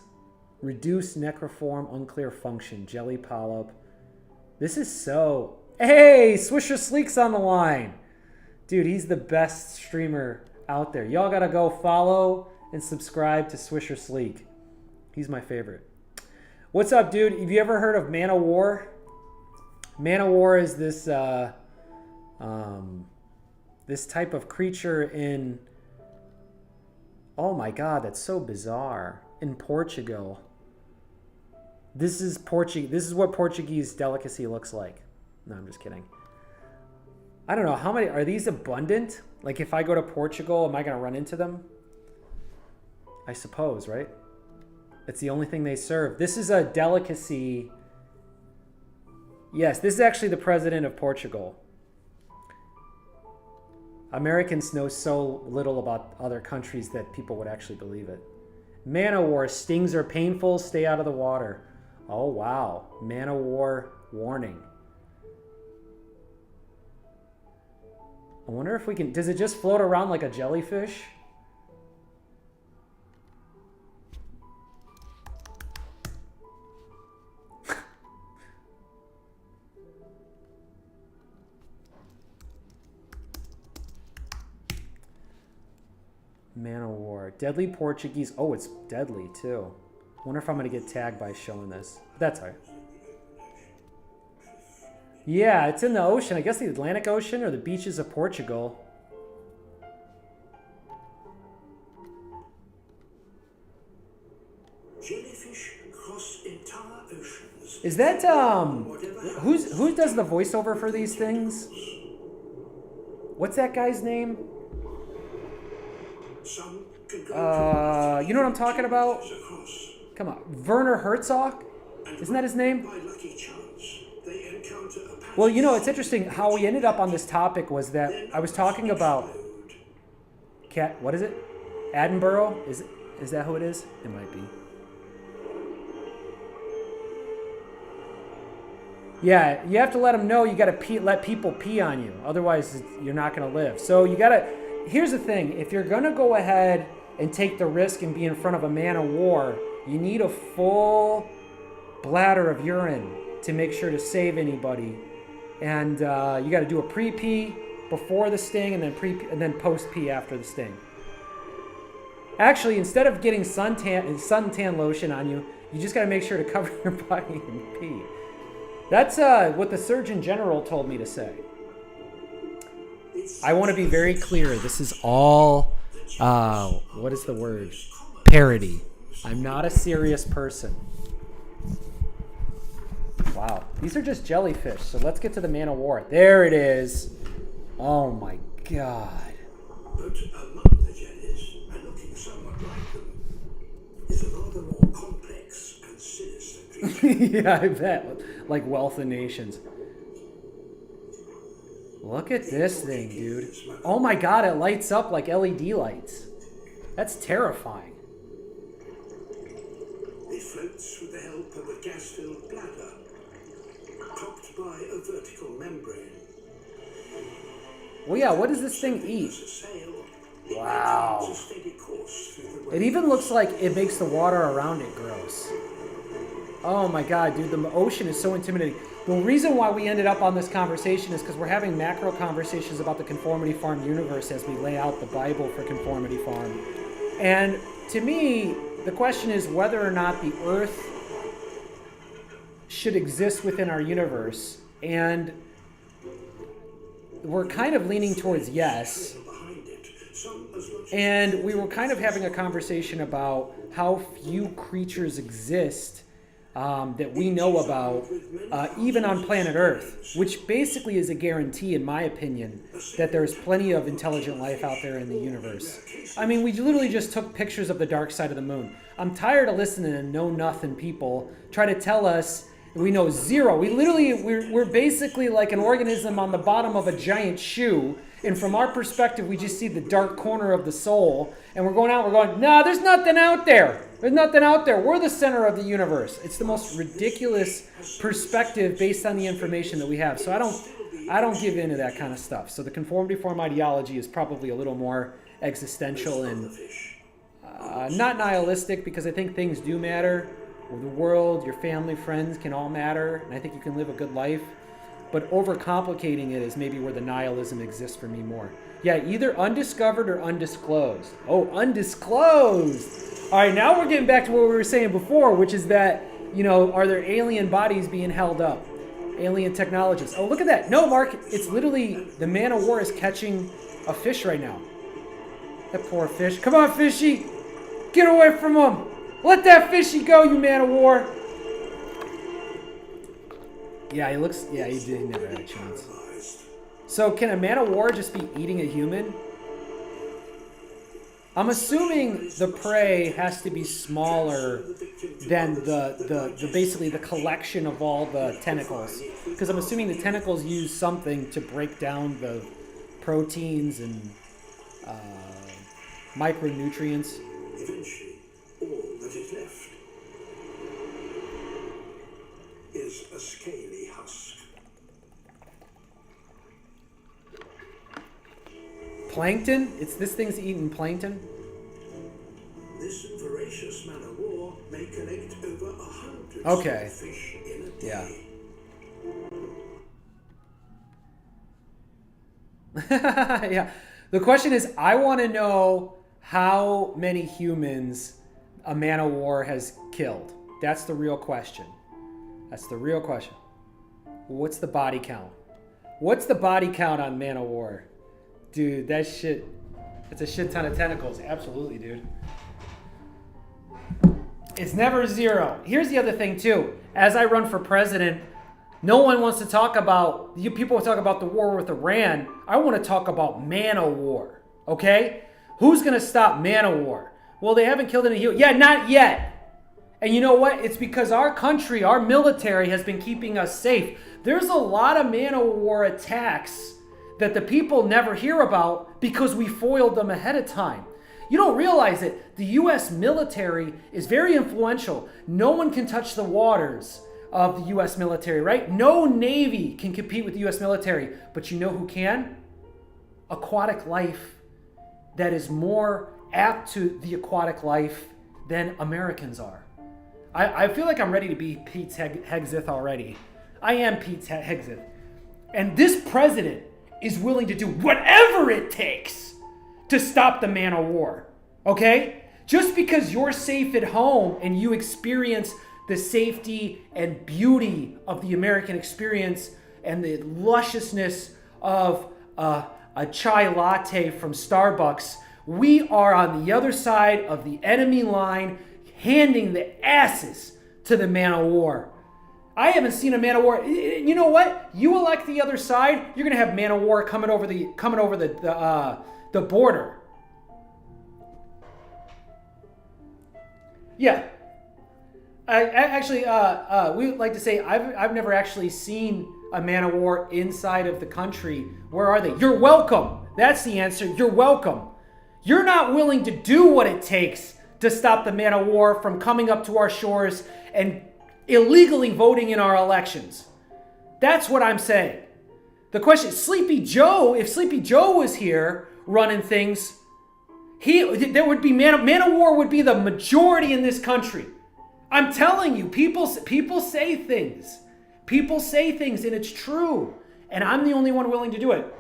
reduced necroform, unclear function, jelly polyp. This is so... Hey, Swisher Sleek's on the line. Dude, he's the best streamer out there. Y'all gotta go follow and subscribe to Swisher Sleek. He's my favorite. What's up, dude? Have you ever heard of Man of War? Man of War is this this type of creature in... Oh my god, that's so bizarre. In Portugal. This is what Portuguese delicacy looks like. No, I'm just kidding. I don't know, how many, are these abundant? Like if I go to Portugal, am I going to run into them? I suppose, right? It's the only thing they serve. This is a delicacy. Yes, this is actually the president of Portugal. Americans know so little about other countries that people would actually believe it. Man of War, stings are painful, stay out of the water. Oh wow, Man of War warning. I wonder if we can, does it just float around like a jellyfish? Man of War. Deadly Portuguese. Oh, it's deadly too. Wonder if I'm going to get tagged by showing this. That's all right. Yeah, it's in the ocean. I guess the Atlantic Ocean or the beaches of Portugal. Jellyfish cross entire oceans. Is that who does the voiceover for these things? What's that guy's name? Some can go You know what I'm talking about? across. Come on, Werner Herzog? Isn't that his name? By lucky chance, they encounter a passage. Well, you know, it's interesting how we ended up on this topic was that I was talking about what is it? Edinburgh? Is that who it is? It might be. Yeah, you have to let them know you got to let people pee on you. Otherwise, you're not going to live. So you got to... Here's the thing. If you're going to go ahead and take the risk and be in front of a man of war, you need a full bladder of urine to make sure to save anybody. And you got to do a pre-pee before the sting and then post-pee after the sting. Actually, instead of getting suntan lotion on you, you just got to make sure to cover your body in pee. That's what the Surgeon General told me to say. I want to be very clear. This is all, what is the word? Parody. I'm not a serious person. Wow. These are just jellyfish. So let's get to the man of war. There it is. Oh my God. But among the jellies, and looking somewhat like them, is a rather more complex and sinister creature. Yeah, I bet. Like Wealth of Nations. Look at this thing, dude. Oh my God, it lights up like LED lights. That's terrifying. It floats with the help of a gas-filled bladder, topped by a vertical membrane. Well, yeah, what does this thing As eat? a sail, Wow. maintains a steady course through the It even looks like it makes the water around it gross. Oh my God, dude, the ocean is so intimidating. The reason why we ended up on this conversation is because we're having macro conversations about the Conformity Farm universe as we lay out the Bible for Conformity Farm. And to me, the question is whether or not the Earth should exist within our universe. And we're kind of leaning towards yes. behind it, some as much as And we were kind of having a conversation about how few creatures exist that we know about, even on planet Earth, which basically is a guarantee, in my opinion, that there's plenty of intelligent life out there in the universe. I mean, we literally just took pictures of the dark side of the moon. I'm tired of listening to know-nothing people try to tell us we know zero. We're basically like an organism on the bottom of a giant shoe, and from our perspective, we just see the dark corner of the soul, and we're going, nah, there's nothing out there. There's nothing out there. We're the center of the universe. It's the most ridiculous perspective based on the information that we have. So I don't give into that kind of stuff. So the Conformity Farm ideology is probably a little more existential and not nihilistic, because I think things do matter. The world, your family, friends can all matter, and I think you can live a good life. But overcomplicating it is maybe where the nihilism exists for me more. Yeah, either undiscovered or undisclosed. Oh, undisclosed. All right, now we're getting back to what we were saying before, which is that, are there alien bodies being held up? Alien technologies. Oh, look at that. No, Mark, it's literally the man of war is catching a fish right now. That poor fish. Come on, fishy. Get away from him. Let that fishy go, you man of war. Yeah, he never had a chance. So can a man of war just be eating a human? I'm assuming the prey has to be smaller than the basically the collection of all the tentacles, because I'm assuming the tentacles use something to break down the proteins and micronutrients. eventually all that is left is a scaly husk. Plankton? This thing's eating plankton? This voracious man of war may collect over 100 Okay. fish in a day. Yeah. Yeah. The question is, I want to know how many humans a man of war has killed. That's the real question. What's the body count? What's the body count on Man of War? Dude, that shit, it's a shit ton of tentacles. Absolutely, dude. It's never zero. Here's the other thing, too. As I run for president, no one wants to talk about, you people talk about the war with Iran. I want to talk about Man of War, okay? Who's going to stop Man of War? Well, they haven't killed any humans. Yeah, not yet. And you know what? It's because our country, our military has been keeping us safe. There's a lot of Man of War attacks that the people never hear about because we foiled them ahead of time. You don't realize it. The U.S. military is very influential. No one can touch the waters of the U.S. military, right? No Navy can compete with the U.S. military. But you know who can? Aquatic life that is more apt to the aquatic life than Americans are. I feel like I'm ready to be Pete Hegseth already. I am Pete Hegseth. And this president is willing to do whatever it takes to stop the Man of War. Okay? Just because you're safe at home and you experience the safety and beauty of the American experience and the lusciousness of a chai latte from Starbucks, we are on the other side of the enemy line handing the asses to the Man of War. I haven't seen a Man of War. You know what? You elect the other side, you're gonna have Man of War coming over the border. Yeah. We would like to say I've never actually seen a Man of War inside of the country. Where are they? You're welcome. That's the answer. You're welcome. You're not willing to do what it takes to stop the Man of War from coming up to our shores and illegally voting in our elections. That's what I'm saying. The question, if Sleepy Joe was here running things, there would be Man of War would be the majority in this country. I'm telling you, people say things. People say things and it's true. And I'm the only one willing to do it.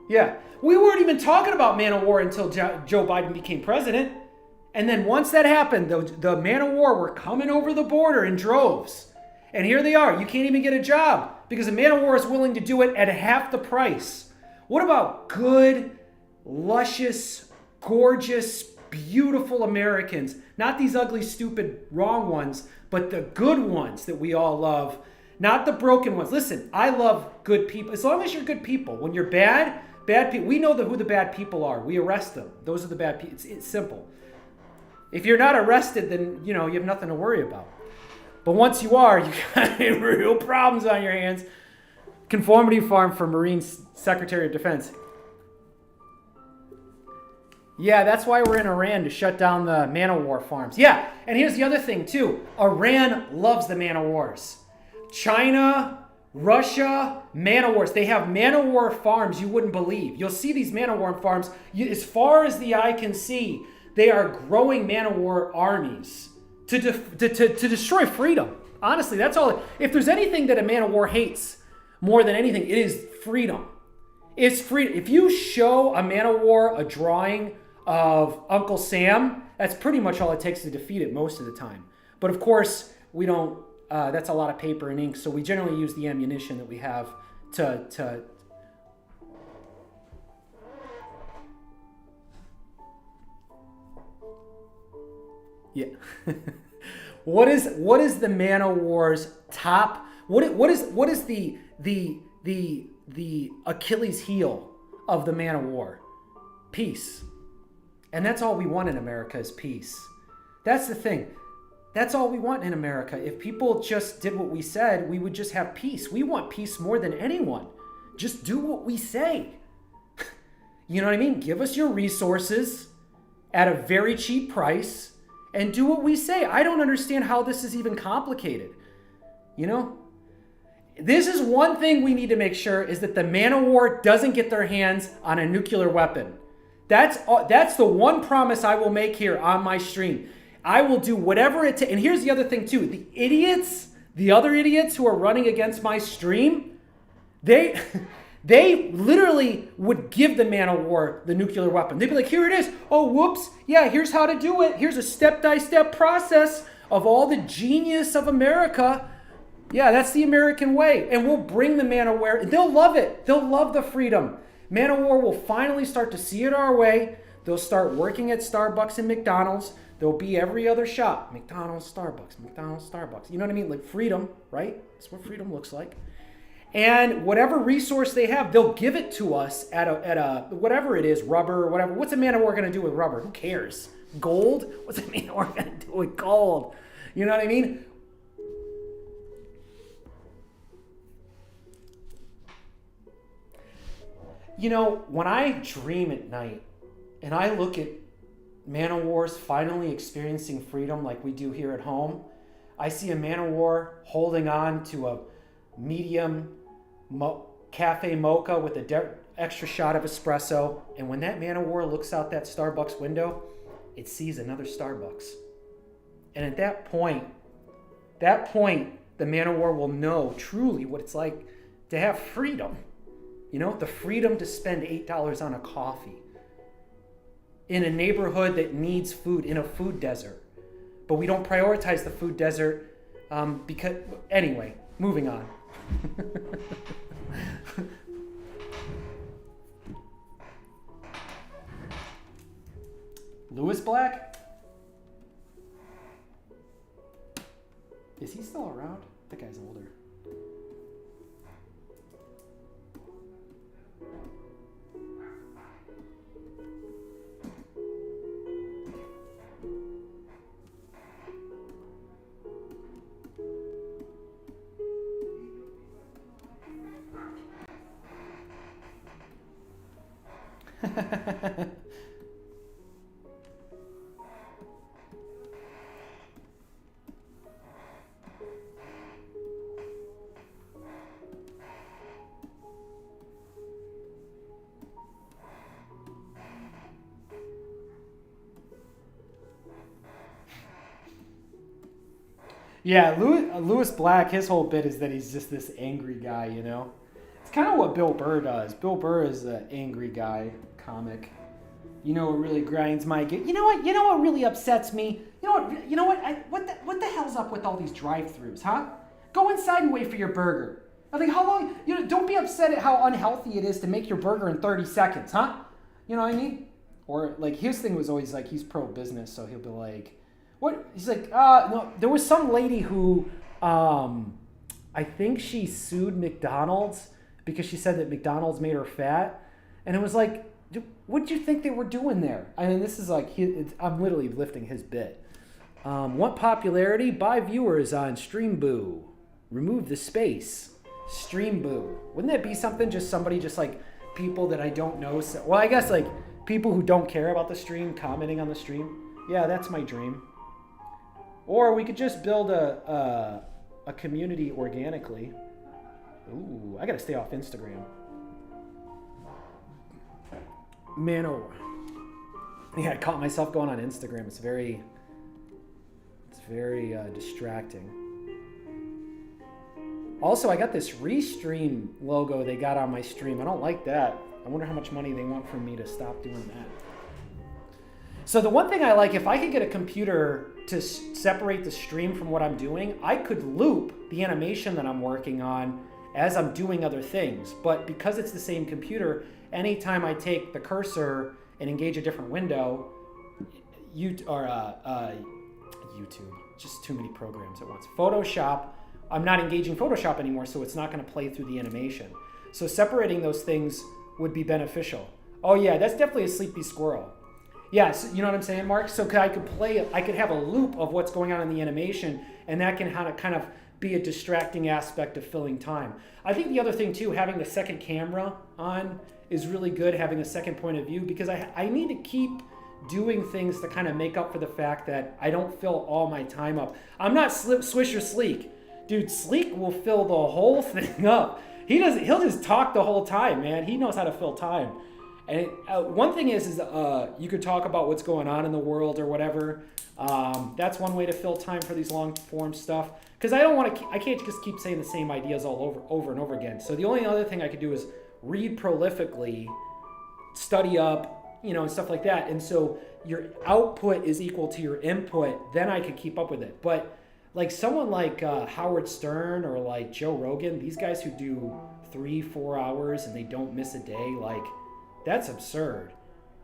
Yeah. We weren't even talking about Man of War until Joe Biden became president. And then once that happened, the Man of War were coming over the border in droves. And here they are. You can't even get a job because the Man of War is willing to do it at half the price. What about good, luscious, gorgeous, beautiful Americans? Not these ugly, stupid, wrong ones, but the good ones that we all love. Not the broken ones. Listen, I love good people. As long as you're good people. When you're bad people, we know who the bad people are. We arrest them. Those are the bad people. It's simple. If you're not arrested, then, you have nothing to worry about. But once you are, you got real problems on your hands. Conformity Farm for Marine Secretary of Defense. Yeah, that's why we're in Iran, to shut down the Man of War farms. Yeah, and here's the other thing, too. Iran loves the Man of Wars. China, Russia, Man of Wars. They have Man of War farms you wouldn't believe. You'll see these Man of War farms. As far as the eye can see, they are growing Man of War armies to destroy freedom. Honestly, that's all. If there's anything that a Man of War hates more than anything, it is freedom. It's freedom. If you show a Man of War a drawing of Uncle Sam, that's pretty much all it takes to defeat it most of the time. But of course, we don't. That's a lot of paper and ink, so we generally use the ammunition that we have to yeah. What is the Man of War's top? What is the Achilles heel of the Man of War? Peace. And that's all we want in America is peace. That's the thing. That's all we want in America. If people just did what we said, we would just have peace. We want peace more than anyone. Just do what we say. You know what I mean? Give us your resources at a very cheap price and do what we say. I don't understand how this is even complicated. This is one thing we need to make sure is that the Man of War doesn't get their hands on a nuclear weapon. That's the one promise I will make here on my stream. I will do whatever it takes. And here's the other thing too. The other idiots who are running against my stream, they literally would give the Man of War the nuclear weapon. They'd be like, here it is. Oh, whoops. Yeah, here's how to do it. Here's a step-by-step process. Of all the genius of America, yeah, that's the American way. And we'll bring the Man of War. They'll love it. They'll love the freedom. Man of War will finally start to see it our way. They'll start working at Starbucks and McDonald's. There'll be every other shop. McDonald's, Starbucks, McDonald's, Starbucks. You know what I mean? Like freedom, right? That's what freedom looks like. And whatever resource they have, they'll give it to us at a whatever it is, rubber or whatever. What's a Man of War going to do with rubber? Who cares? Gold? What's a Man of War going to do with gold? You know what I mean? You know, when I dream at night and I look at Man of Wars finally experiencing freedom like we do here at home, I see a Man of War holding on to a medium cafe mocha with a extra shot of espresso. And when that Man of War looks out that Starbucks window, it sees another Starbucks. And at that point, the Man of War will know truly what it's like to have freedom. You know, the freedom to spend $8 on a coffee in a neighborhood that needs food, in a food desert. But we don't prioritize the food desert because, anyway, moving on. Lewis Black? Is he still around? That guy's older. Yeah, Lewis Black, his whole bit is that he's just this angry guy, you know? It's kind of what Bill Burr does. Bill Burr is an angry guy comic. You know what really grinds my gears? You know what really upsets me? You know what? What the hell's up with all these drive-thrus, huh? Go inside and wait for your burger. I think how long? Don't be upset at how unhealthy it is to make your burger in 30 seconds, huh? You know what I mean? Or like his thing was always like he's pro-business, so he'll be like, what? He's like, no. There was some lady who, I think she sued McDonald's because she said that McDonald's made her fat, and it was like, what do you think they were doing there? I mean, this is like, I'm literally lifting his bit. Want popularity? Buy viewers on Streamboo. Remove the space. Streamboo. Wouldn't that be something? Just somebody, just like people that I don't know. Well, I guess like people who don't care about the stream commenting on the stream. Yeah, that's my dream. Or we could just build a community organically. Ooh, I gotta stay off Instagram. Man, oh. Yeah, I caught myself going on Instagram. It's very distracting. Also, I got this Restream logo they got on my stream. I don't like that. I wonder how much money they want from me to stop doing that. So the one thing I like, if I could get a computer to separate the stream from what I'm doing, I could loop the animation that I'm working on as I'm doing other things. But because it's the same computer, anytime I take the cursor and engage a different window, YouTube, just too many programs at once. Photoshop, I'm not engaging Photoshop anymore, so it's not going to play through the animation. So separating those things would be beneficial. Oh yeah, that's definitely a sleepy squirrel. Yeah, so you know what I'm saying, Mark? So I could have a loop of what's going on in the animation, and that can kind of be a distracting aspect of filling time. I think the other thing too, having the second camera on is really good, having a second point of view, because I need to keep doing things to kind of make up for the fact that I don't fill all my time up. I'm not Swish or Sleek. Dude, Sleek will fill the whole thing up. He'll just talk the whole time, man. He knows how to fill time. And one thing is you could talk about what's going on in the world or whatever. That's one way to fill time for these long form stuff. Because I can't just keep saying the same ideas all over and over again. So the only other thing I could do is read prolifically, study up, and stuff like that. And so your output is equal to your input, then I could keep up with it. But like someone like Howard Stern or like Joe Rogan, these guys who do 3-4 hours and they don't miss a day, like that's absurd.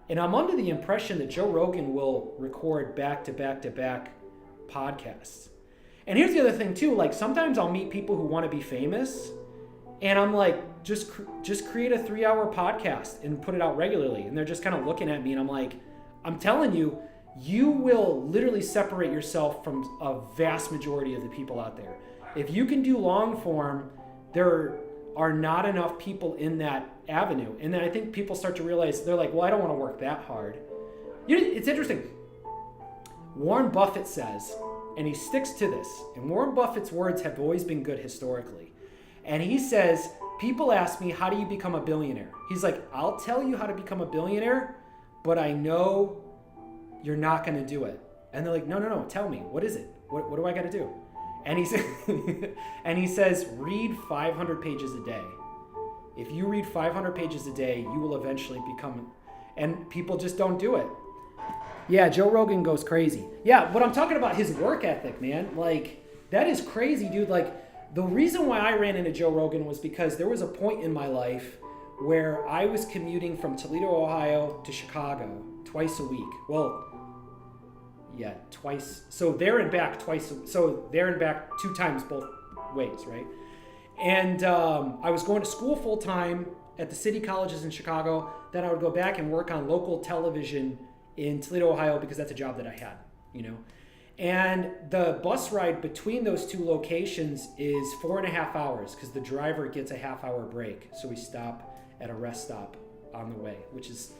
And I'm under the impression that Joe Rogan will record back to back to back podcasts. And here's the other thing too, like sometimes I'll meet people who want to be famous and I'm like, just create a 3-hour podcast and put it out regularly. And they're just kind of looking at me and I'm like, I'm telling you, you will literally separate yourself from a vast majority of the people out there. If you can do long form, there are not enough people in that avenue. And then I think people start to realize, they're like, well, I don't want to work that hard. It's interesting. Warren Buffett says, and he sticks to this, and Warren Buffett's words have always been good historically. And he says, people ask me, how do you become a billionaire? He's like, I'll tell you how to become a billionaire, but I know you're not going to do it. And they're like, no, tell me, what is it? What do I got to do? And he says, read 500 pages a day. If you read 500 pages a day, you will eventually become, and people just don't do it. Yeah, Joe Rogan goes crazy. Yeah, but I'm talking about his work ethic, man. Like, that is crazy, dude. Like, the reason why I ran into Joe Rogan was because there was a point in my life where I was commuting from Toledo, Ohio to Chicago twice a week. Well, yeah, twice. So there and back twice. So there and back 2 times both ways, right? And I was going to school full time at the city colleges in Chicago. Then I would go back and work on local television in Toledo, Ohio, because that's a job that I had, And the bus ride between those 2 locations is 4.5 hours because the driver gets a half-hour break. So we stop at a rest stop on the way, which is,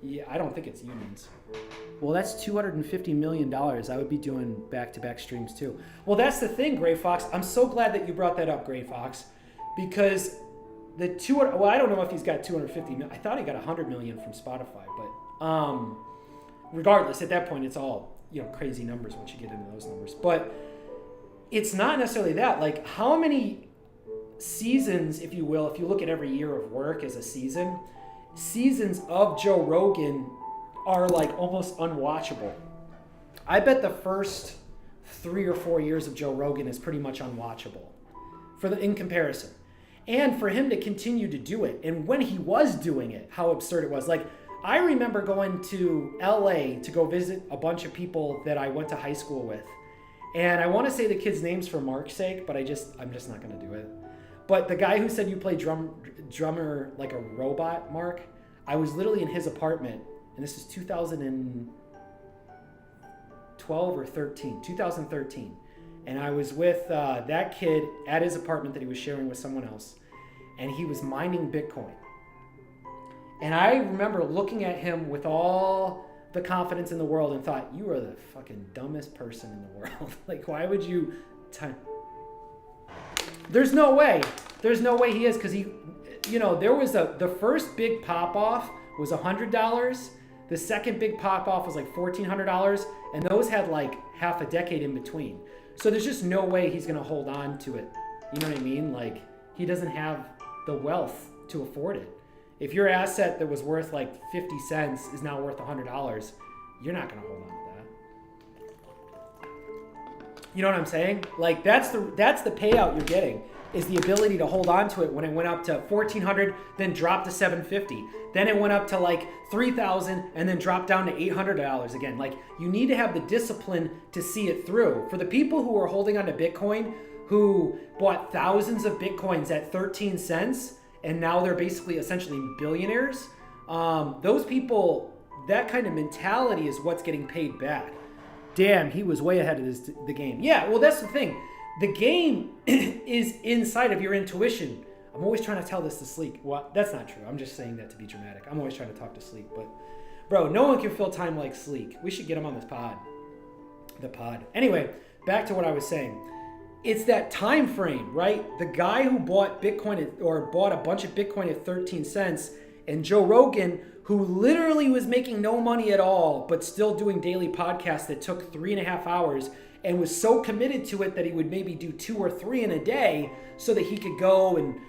yeah, I don't think it's unions. Well, that's $250 million. I would be doing back-to-back streams too. Well, that's the thing, Gray Fox. I'm so glad that you brought that up, Gray Fox, because I don't know if he's got 250 million. I thought he got 100 million from Spotify, but regardless, at that point, it's all, crazy numbers once you get into those numbers. But it's not necessarily that. Like, how many seasons, if you will, if you look at every year of work as a season, seasons of Joe Rogan are like almost unwatchable. I bet the first 3 or 4 years of Joe Rogan is pretty much unwatchable in comparison. And for him to continue to do it, and when he was doing it, how absurd it was. Like, I remember going to LA to go visit a bunch of people that I went to high school with. And I want to say the kids' names for Mark's sake, but I'm just not going to do it. But the guy who said you play drummer like a robot, Mark, I was literally in his apartment, and this is 2012 or 2013. And I was with that kid at his apartment that he was sharing with someone else, and he was mining Bitcoin. And I remember looking at him with all the confidence in the world and thought, you are the fucking dumbest person in the world. Like, why would you... There's no way he is, because he, there was the first big pop-off was $100. The second big pop-off was like $1,400, and those had like half a decade in between. So there's just no way he's going to hold on to it. You know what I mean? Like, he doesn't have the wealth to afford it. If your asset that was worth like 50 cents is now worth $100, you're not going to hold on to that. You know what I'm saying? Like, that's the payout you're getting, is the ability to hold on to it when it went up to $1,400, then dropped to $750. Then it went up to like $3,000 and then dropped down to $800 again. Like, you need to have the discipline to see it through. For the people who are holding on to Bitcoin, who bought thousands of Bitcoins at 13 cents, and now they're basically essentially billionaires, those people, that kind of mentality is what's getting paid back. Damn, he was way ahead of the game. Yeah, well, that's the thing. The game is inside of your intuition. I'm always trying to tell this to Sleek. Well, that's not true. I'm just saying that to be dramatic. I'm always trying to talk to Sleek. But, bro, no one can fill time like Sleek. We should get him on this pod. The pod. Anyway, back to what I was saying. It's that time frame, right? The guy who bought Bitcoin or bought a bunch of Bitcoin at 13 cents, and Joe Rogan, who literally was making no money at all, but still doing daily podcasts that took 3.5 hours, and was so committed to it that he would maybe do 2 or 3 in a day so that he could go and,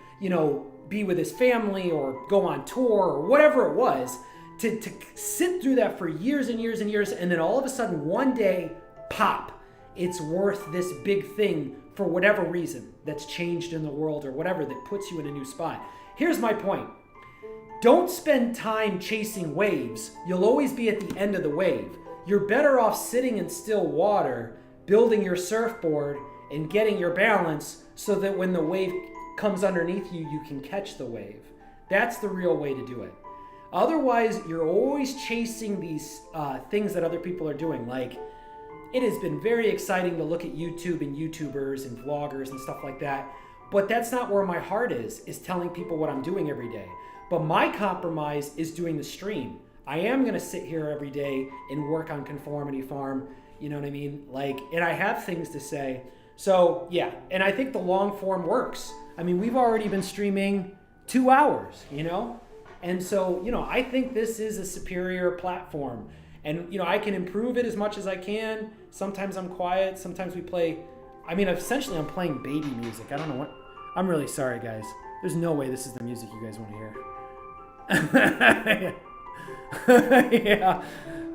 be with his family or go on tour or whatever it was. to sit through that for years and years and years, and then all of a sudden one day, pop, it's worth this big thing for whatever reason that's changed in the world or whatever that puts you in a new spot. Here's my point. Don't spend time chasing waves. You'll always be at the end of the wave. You're better off sitting in still water, building your surfboard, and getting your balance so that when the wave comes underneath you, you can catch the wave. That's the real way to do it. Otherwise, you're always chasing these things that other people are doing. Like, it has been very exciting to look at YouTube and YouTubers and vloggers and stuff like that, but that's not where my heart is telling people what I'm doing every day. But my compromise is doing the stream. I am going to sit here every day and work on Conformity Farm, you know what I mean? Like, and I have things to say. So, yeah, and I think the long form works. I mean, we've already been streaming 2 hours, you know? And so, you know, I think this is a superior platform. And, you know, I can improve it as much as I can. Sometimes I'm quiet. Sometimes we play. I mean, essentially, I'm playing baby music. I don't know what. I'm really sorry, guys. There's no way this is the music you guys want to hear. Yeah.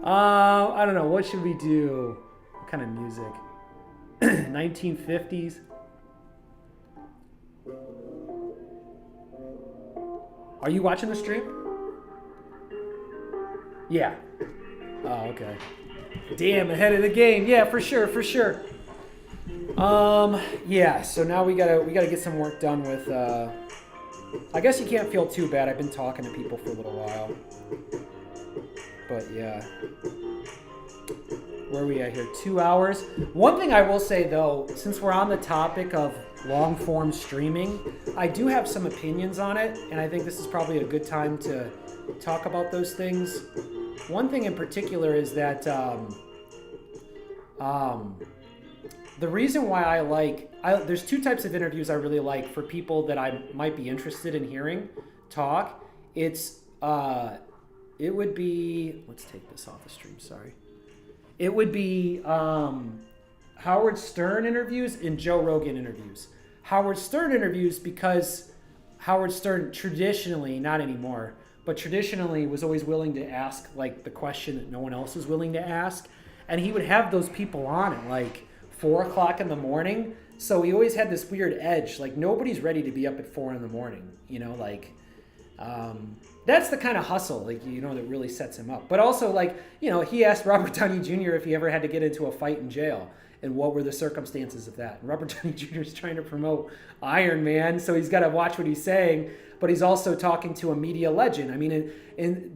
I don't know. What should we do? What kind of music? 1950s. Are you watching the stream? Yeah. Oh, okay. Damn, ahead of the game. Yeah, for sure, for sure. Yeah, so now we gotta get some work done with I guess you can't feel too bad. I've been talking to people for a little while. But yeah. Where are we at here? 2 hours. One thing I will say though, since we're on the topic of long form streaming, I do have some opinions on it, and I think this is probably a good time to talk about those things. One thing in particular is that the reason why I like, there's two types of interviews I really like for people that I might be interested in hearing talk. It would be, let's take this off the stream, sorry. It would be Howard Stern interviews and Joe Rogan interviews. Howard Stern interviews because Howard Stern traditionally, not anymore, but traditionally was always willing to ask like the question that no one else was willing to ask. And he would have those people on at like 4 o'clock in the morning. So he always had this weird edge. Like nobody's ready to be up at 4 in the morning, you know, like that's the kind of hustle, like, you know, that really sets him up. But also, like, you know, he asked Robert Downey Jr. if he ever had to get into a fight in jail and what were the circumstances of that. And Robert Downey Jr. is trying to promote Iron Man, so he's got to watch what he's saying, but he's also talking to a media legend. I mean,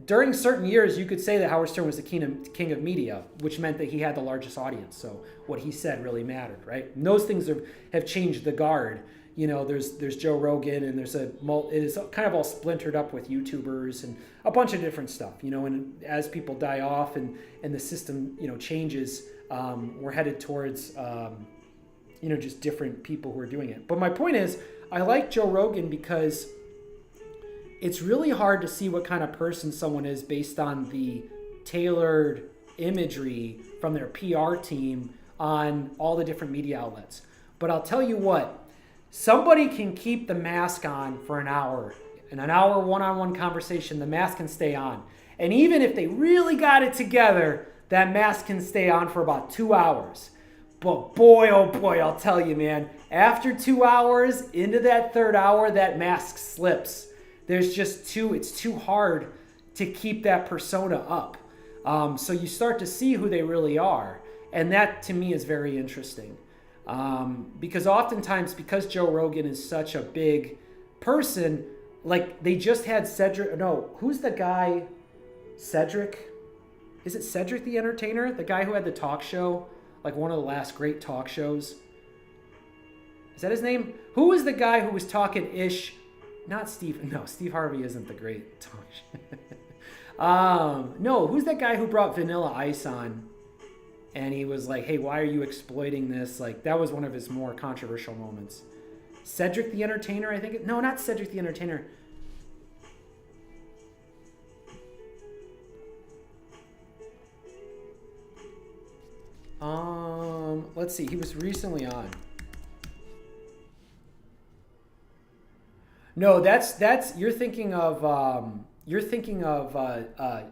during certain years, you could say that Howard Stern was the king of media, which meant that he had the largest audience. So what he said really mattered, right? And those things have changed the guard. You know, there's Joe Rogan, and it is kind of all splintered up with YouTubers and a bunch of different stuff, you know, and as people die off and the system, you know, changes, we're headed towards, you know, just different people who are doing it. But my point is, I like Joe Rogan because it's really hard to see what kind of person someone is based on the tailored imagery from their PR team on all the different media outlets. But I'll tell you what, somebody can keep the mask on for an hour. In an hour one-on-one conversation, the mask can stay on. And even if they really got it together, that mask can stay on for about 2 hours. But boy, oh boy, I'll tell you, man, after 2 hours, into that third hour, that mask slips. It's too hard to keep that persona up. So you start to see who they really are. And that, to me, is very interesting. Because oftentimes, because Joe Rogan is such a big person, like they just had Cedric. No, who's the guy? Cedric? Is it Cedric the Entertainer? The guy who had the talk show, like one of the last great talk shows. Is that his name? Who was the guy who was talking ish? Not Steve. No, Steve Harvey isn't the great talk show. No, who's that guy who brought Vanilla Ice on? And he was like, hey, why are you exploiting this? Like, that was one of his more controversial moments. Cedric the Entertainer, I think. No, not Cedric the Entertainer. Let's see. He was recently on. No, that's you're thinking of you're thinking of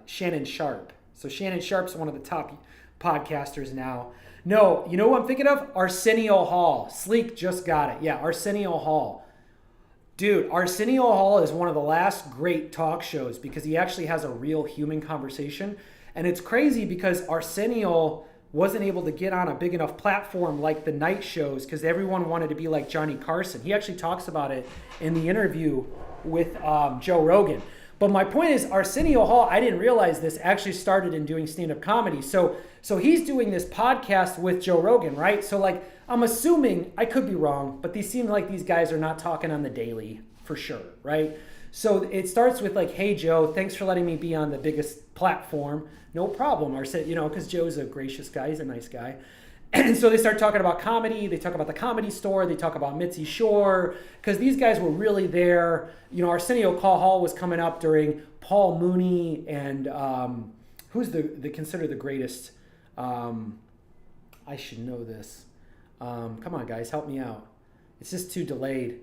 Shannon Sharp. So Shannon Sharp's one of the top podcasters now. No, you know who I'm thinking of? Arsenio Hall. Sleek just got it. Yeah, Arsenio Hall. Dude, Arsenio Hall is one of the last great talk shows because he actually has a real human conversation. And it's crazy because Arsenio wasn't able to get on a big enough platform like the night shows because everyone wanted to be like Johnny Carson. He actually talks about it in the interview with Joe Rogan. But my point is, Arsenio Hall, I didn't realize this, actually started in doing stand-up comedy. So he's doing this podcast with Joe Rogan, right? So like, I'm assuming, I could be wrong, but these seem like these guys are not talking on the daily for sure, right? So it starts with like, hey Joe, thanks for letting me be on the biggest platform. No problem, Arsenio, because Joe's a gracious guy, he's a nice guy. And so they start talking about comedy. They talk about the Comedy Store. They talk about Mitzi Shore because these guys were really there. You know, Arsenio Hall was coming up during Paul Mooney and who's the considered the greatest. I should know this. Come on, guys, help me out. It's just too delayed.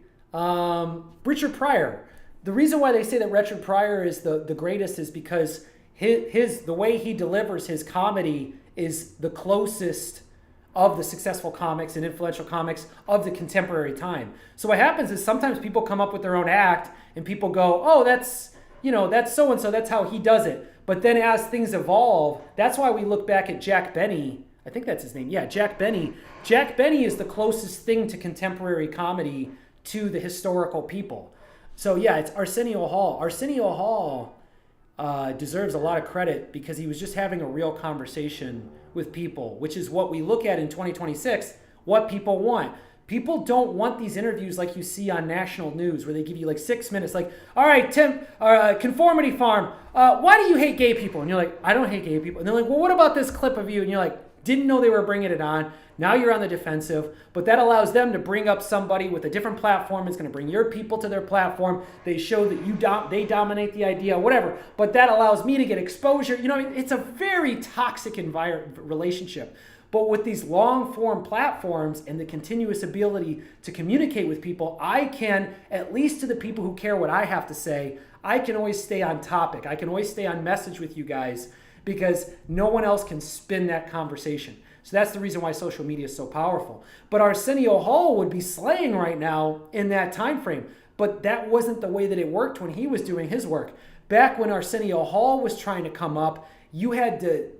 Richard Pryor. The reason why they say that Richard Pryor is the greatest is because the way he delivers his comedy is the closest of the successful comics and influential comics of the contemporary time. So what happens is sometimes people come up with their own act and people go, oh, that's so-and-so, that's how he does it. But then as things evolve, that's why we look back at Jack Benny. I think that's his name. Yeah, Jack Benny. Jack Benny is the closest thing to contemporary comedy to the historical people. So yeah, it's Arsenio Hall. Arsenio Hall deserves a lot of credit because he was just having a real conversation with people, which is what we look at in 2026, what people want. People don't want these interviews like you see on national news where they give you like 6 minutes, like, all right, Tim, Conformity Farm, why do you hate gay people? And you're like, I don't hate gay people. And they're like, well, what about this clip of you? And you're like, didn't know they were bringing it on. Now you're on the defensive, but that allows them to bring up somebody with a different platform. It's going to bring your people to their platform. They show that they dominate the idea, whatever. But that allows me to get exposure. You know, it's a very toxic relationship. But with these long-form platforms and the continuous ability to communicate with people, I can, at least to the people who care what I have to say, I can always stay on topic. I can always stay on message with you guys because no one else can spin that conversation. So that's the reason why social media is so powerful. But Arsenio Hall would be slaying right now in that time frame. But that wasn't the way that it worked when he was doing his work. Back when Arsenio Hall was trying to come up, you had to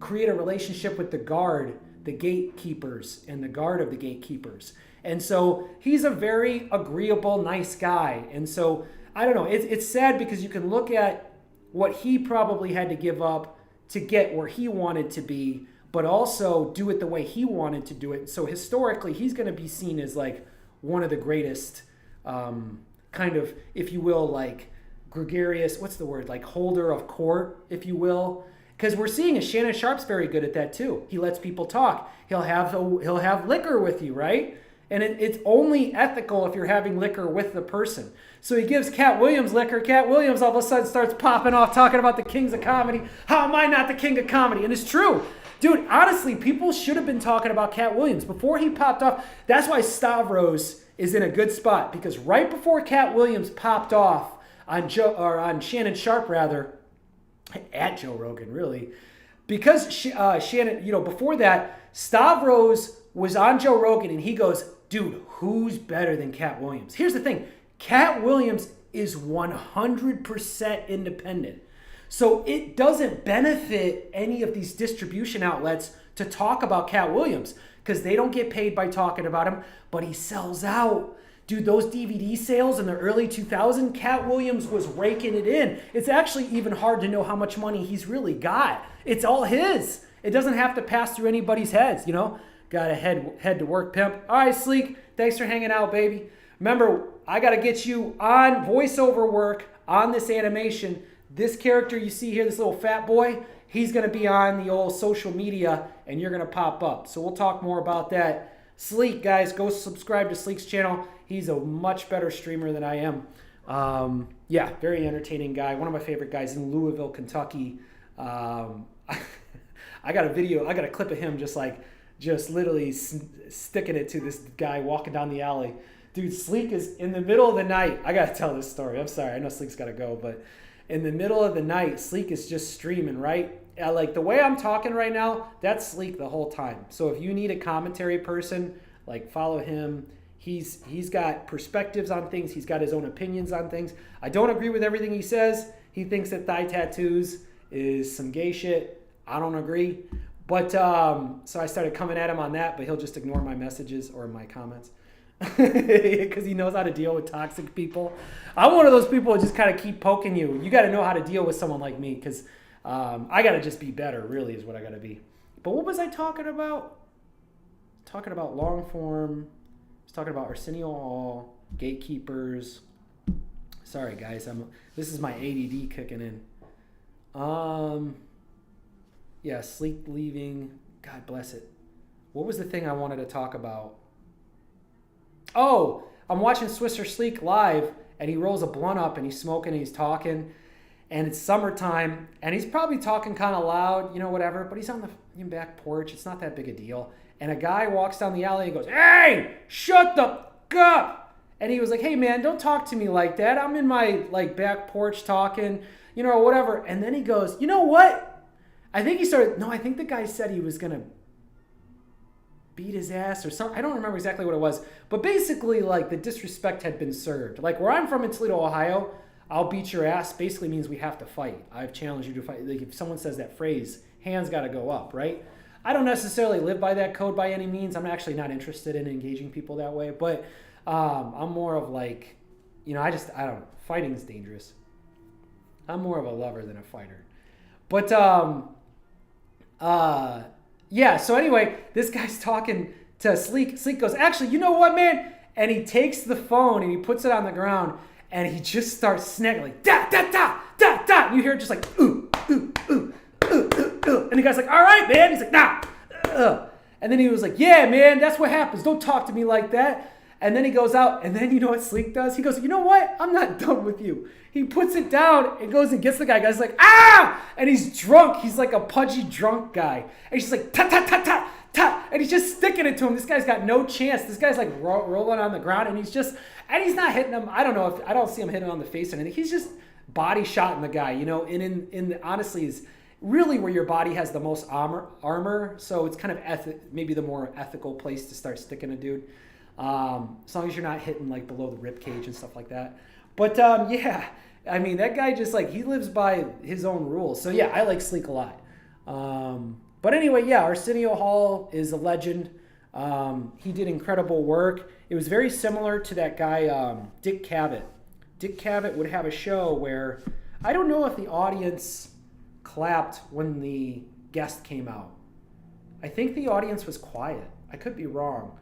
create a relationship with the guard, the gatekeepers, and the guard of the gatekeepers. And so he's a very agreeable, nice guy. And so, I don't know, it's sad because you can look at what he probably had to give up to get where he wanted to be, but also do it the way he wanted to do it. So historically, he's going to be seen as like one of the greatest kind of, if you will, like gregarious, what's the word, like holder of court, if you will. Because we're seeing a Shannon Sharp's very good at that too. He lets people talk. He'll have liquor with you, right? And it's only ethical if you're having liquor with the person. So he gives Cat Williams liquor. Cat Williams all of a sudden starts popping off talking about the kings of comedy. How am I not the king of comedy? And it's true. Dude, honestly, people should have been talking about Cat Williams before he popped off. That's why Stavros is in a good spot, because right before Cat Williams popped off on Shannon Sharp, rather, at Joe Rogan, really, because Shannon, before that, Stavros was on Joe Rogan and he goes, dude, who's better than Cat Williams? Here's the thing. Cat Williams is 100% independent. So it doesn't benefit any of these distribution outlets to talk about Cat Williams because they don't get paid by talking about him, but he sells out. Dude, those DVD sales in the early 2000s, Cat Williams was raking it in. It's actually even hard to know how much money he's really got. It's all his. It doesn't have to pass through anybody's heads, you know? Got to head to work, pimp. All right, Sleek, thanks for hanging out, baby. Remember, I got to get you on voiceover work on this animation. This character you see here, this little fat boy, he's going to be on the old social media, and you're going to pop up. So we'll talk more about that. Sleek, guys, go subscribe to Sleek's channel. He's a much better streamer than I am. Yeah, very entertaining guy. One of my favorite guys in Louisville, Kentucky. I got a video, I got a clip of him just literally sticking it to this guy walking down the alley. Dude, Sleek is in the middle of the night. I got to tell this story. I'm sorry. I know Sleek's got to go, but in the middle of the night, Sleek is just streaming, right? Like the way I'm talking right now, that's Sleek the whole time. So if you need a commentary person, like follow him. He's got perspectives on things. He's got his own opinions on things. I don't agree with everything he says. He thinks that thigh tattoos is some gay shit. I don't agree. But so I started coming at him on that, but he'll just ignore my messages or my comments because he knows how to deal with toxic people. I'm one of those people who just kind of keep poking you. You got to know how to deal with someone like me because I got to just be better, really, is what I got to be. But what was I talking about? Talking about long form. I was talking about Arsenio Hall, gatekeepers. Sorry, guys. This is my ADD kicking in. Yeah, Sleek leaving. God bless it. What was the thing I wanted to talk about? Oh, I'm watching Swisser Sleek live, and he rolls a blunt up, and he's smoking, and he's talking, and it's summertime, and he's probably talking kind of loud, whatever, but he's on the back porch. It's not that big a deal. And a guy walks down the alley and goes, "Hey, shut the fuck up!" And he was like, "Hey, man, don't talk to me like that. I'm in my back porch talking, or whatever." And then he goes, "You know what?" I think the guy said he was going to beat his ass or something. I don't remember exactly what it was. But basically, the disrespect had been served. Where I'm from in Toledo, Ohio, "I'll beat your ass" basically means we have to fight. I've challenged you to fight. If someone says that phrase, hands got to go up, right? I don't necessarily live by that code by any means. I'm actually not interested in engaging people that way. But I'm more of I don't know. Fighting's dangerous. I'm more of a lover than a fighter. But yeah, so anyway, this guy's talking to Sleek. Sleek goes, "Actually, you know what, man?" And he takes the phone and he puts it on the ground and he just starts snagging da, da, da, da, da. And you hear it just ooh, ooh, ooh, ooh, ooh, ooh. And the guy's like, "All right, man." He's like, "Nah." And then he was like, "Yeah, man, that's what happens. Don't talk to me like that." And then he goes out, and then you know what Sleek does? He goes, "You know what? I'm not done with you." He puts it down and goes and gets the guy. Guy's like, "Ah!" And he's drunk. He's like a pudgy drunk guy. And he's just like, "Ta, ta, ta, ta, ta." And he's just sticking it to him. This guy's got no chance. This guy's rolling on the ground, and he's not hitting him. I don't see him hitting him on the face or anything. He's just body shotting the guy, and honestly is really where your body has the most armor. So it's kind of maybe the more ethical place to start sticking a dude. As long as you're not hitting below the rib cage and stuff like that. But yeah, I mean, that guy just he lives by his own rules. So yeah, I like Sleek a lot. But anyway, yeah, Arsenio Hall is a legend. He did incredible work. It was very similar to that guy, Dick Cavett. Dick Cavett would have a show where I don't know if the audience clapped when the guest came out. I think the audience was quiet. I could be wrong.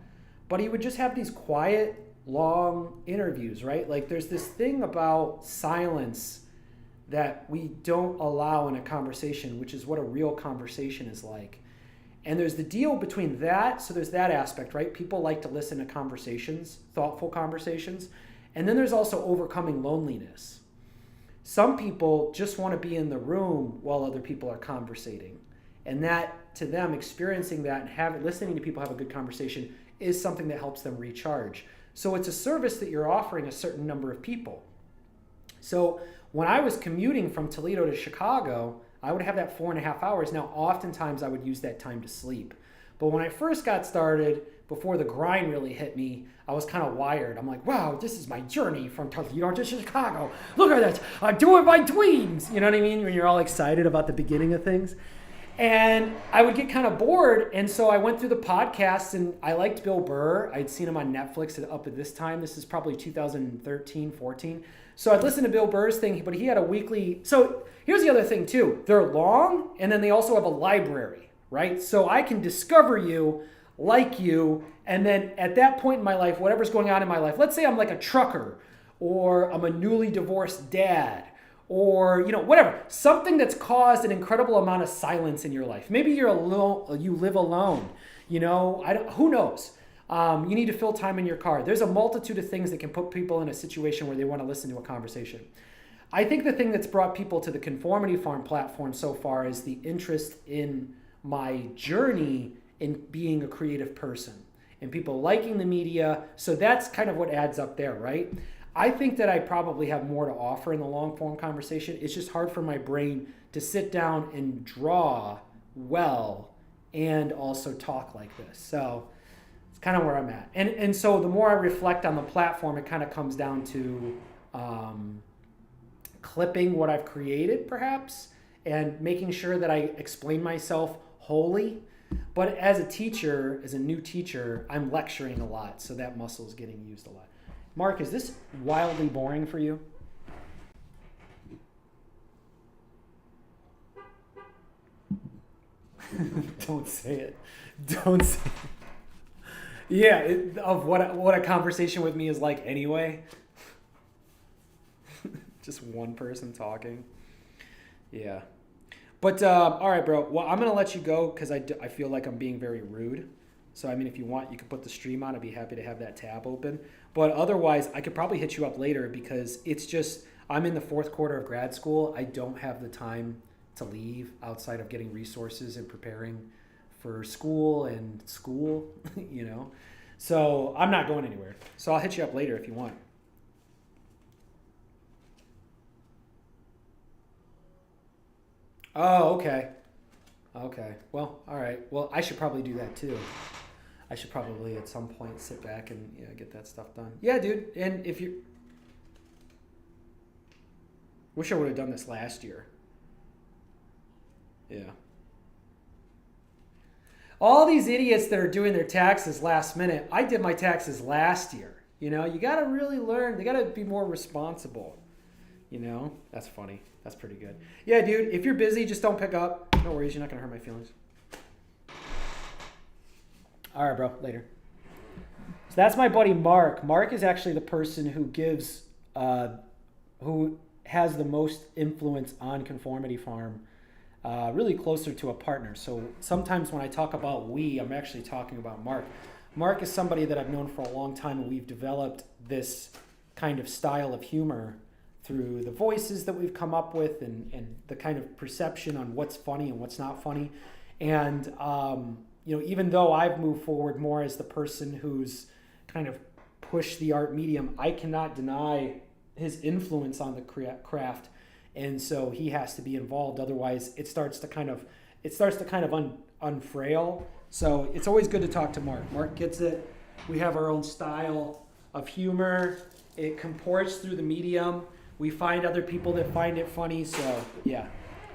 But he would just have these quiet, long interviews, right? There's this thing about silence that we don't allow in a conversation, which is what a real conversation is like. And there's the deal between that, so there's that aspect, right? People like to listen to conversations, thoughtful conversations. And then there's also overcoming loneliness. Some people just want to be in the room while other people are conversating. And that, to them, experiencing that and listening to people have a good conversation is something that helps them recharge. So it's a service that you're offering a certain number of people. So when I was commuting from Toledo to Chicago, I would have that 4.5 hours. Now, oftentimes I would use that time to sleep. But when I first got started, before the grind really hit me, I was kind of wired. I'm like, wow, this is my journey from Toledo to Chicago. Look at this. I'm doing my dreams. You know what I mean? When you're all excited about the beginning of things. And I would get kind of bored, and so I went through the podcasts, and I liked Bill Burr. I'd seen him on Netflix up at this time. This is probably 2013, 14. So I'd listen to Bill Burr's thing, but he had a weekly... So here's the other thing, too. They're long, and then they also have a library, right? So I can discover you, like you, and then at that point in my life, whatever's going on in my life, let's say I'm like a trucker, or I'm a newly divorced dad, or whatever, something that's caused an incredible amount of silence in your life. Maybe you're alone, you live alone. Who knows? You need to fill time in your car. There's a multitude of things that can put people in a situation where they want to listen to a conversation. I think the thing that's brought people to the Conformity Farm platform so far is the interest in my journey in being a creative person and people liking the media. So that's kind of what adds up there, right? I think that I probably have more to offer in the long form conversation. It's just hard for my brain to sit down and draw well and also talk like this. So it's kind of where I'm at. And so the more I reflect on the platform, it kind of comes down to clipping what I've created, perhaps, and making sure that I explain myself wholly. But as a teacher, as a new teacher, I'm lecturing a lot, so that muscle is getting used a lot. Mark, is this wildly boring for you? Don't say it. Don't say it. Yeah, of what a conversation with me is like anyway. Just one person talking. Yeah. But, all right, bro. Well, I'm going to let you go because I feel like I'm being very rude. So, I mean, if you want, you can put the stream on. I'd be happy to have that tab open. But otherwise, I could probably hit you up later because it's just, I'm in the fourth quarter of grad school. I don't have the time to leave outside of getting resources and preparing for school, you know. So, I'm not going anywhere. So, I'll hit you up later if you want. Oh, okay. Okay. Well, all right. Well, I should probably do that too. I should probably at some point sit back and get that stuff done. Yeah, dude. And if you... Wish I would have done this last year. Yeah. All these idiots that are doing their taxes last minute, I did my taxes last year. You know, you got to really learn. You got to be more responsible. You know, that's funny. That's pretty good. Yeah, dude, if you're busy, just don't pick up. No worries, you're not going to hurt my feelings. All right, bro, later. So that's my buddy Mark. Mark is actually the person who gives, who has the most influence on Conformity Farm, really closer to a partner. So sometimes when I talk about we, I'm actually talking about Mark. Mark is somebody that I've known for a long time, and we've developed this kind of style of humor through the voices that we've come up with and the kind of perception on what's funny and what's not funny. And, you know, even though I've moved forward more as the person who's kind of pushed the art medium, I cannot deny his influence on the craft. And so he has to be involved. Otherwise, it starts to kind of unfrail. So it's always good to talk to Mark. Mark gets it. We have our own style of humor. It comports through the medium. We find other people that find it funny, so yeah.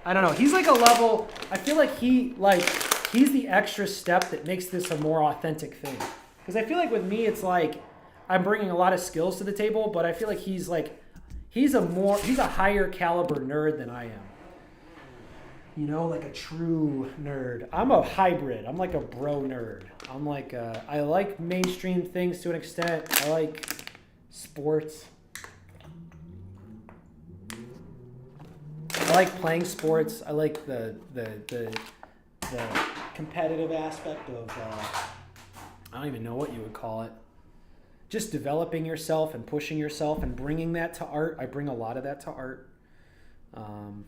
I don't know. He's like a level, I feel like he's the extra step that makes this a more authentic thing. Because I feel like with me, it's like I'm bringing a lot of skills to the table, but I feel like he's a higher caliber nerd than I am. You know, like a true nerd. I'm a hybrid. I'm like a bro nerd. I like mainstream things to an extent. I like sports. I like playing sports. I like the competitive aspect of, I don't even know what you would call it. Just developing yourself and pushing yourself and bringing that to art. I bring a lot of that to art.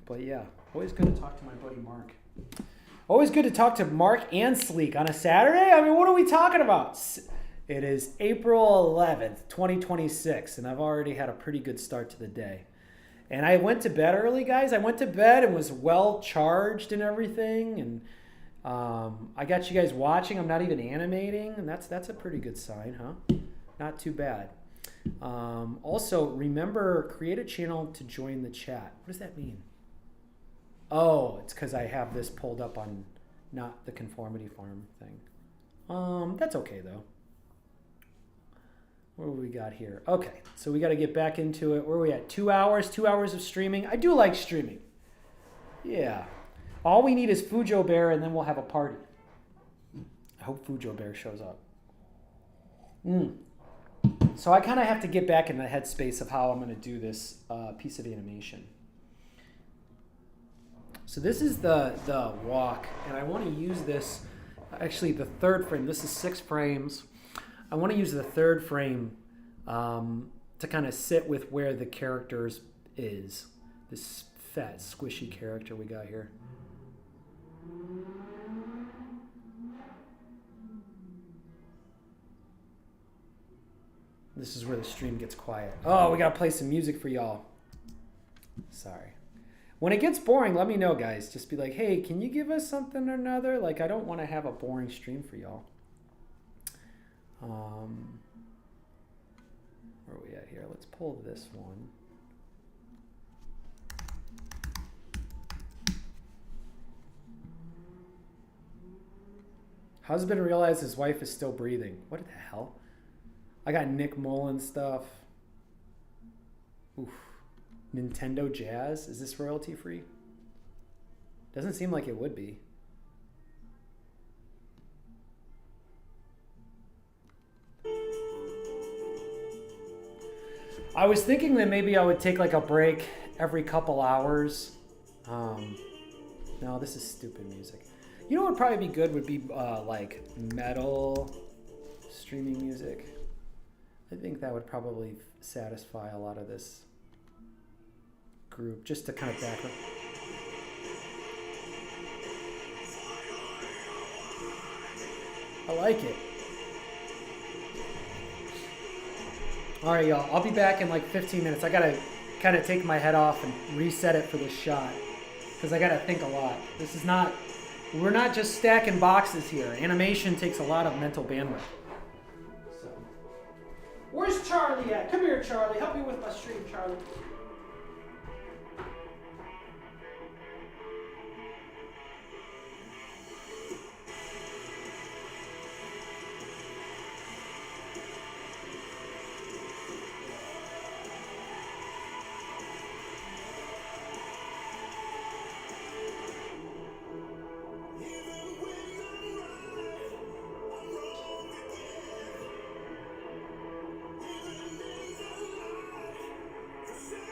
But yeah, always good to talk to my buddy Mark. Always good to talk to Mark and Sleek on a Saturday. I mean, what are we talking about? It is April 11th, 2026, and I've already had a pretty good start to the day. And I went to bed early, guys. I went to bed and was well charged and everything. And I got you guys watching. I'm not even animating, and that's a pretty good sign, huh? Not too bad. Also, remember, create a channel to join the chat. What does that mean? Oh, it's because I have this pulled up on not the Conformity Farm thing. That's okay, though. What do we got here? Okay, so we got to get back into it. Where are we at? 2 hours? 2 hours of streaming? I do like streaming. Yeah. All we need is Fujo Bear, and then we'll have a party. I hope Fujo Bear shows up. So I kind of have to get back in the headspace of how I'm going to do this piece of animation. So this is the walk, and I want to use this, actually the third frame. This is 6 frames. I want to use the third frame to kind of sit with where the characters is. This fat, squishy character we got here. This is where the stream gets quiet. Oh, we gotta play some music for y'all. Sorry. When it gets boring, let me know, guys. Just be like, hey, can you give us something or another? Like, I don't want to have a boring stream for y'all. Where are we at here? Let's pull this one. Husband realized his wife is still breathing. What the hell? I got Nick Mullen stuff. Oof. Nintendo Jazz. Is this royalty free? Doesn't seem like it would be. I was thinking that maybe I would take like a break every couple hours. No, this is stupid music. You know what would probably be good would be like metal streaming music. I think that would probably satisfy a lot of this group, just to kind of back up. I like it. All right, y'all. I'll be back in like 15 minutes. I gotta kind of take my head off and reset it for this shot because I gotta think a lot. This is not. We're not just stacking boxes here. Animation takes a lot of mental bandwidth. So, where's Charlie at? Come here, Charlie. Help me with my stream, Charlie. The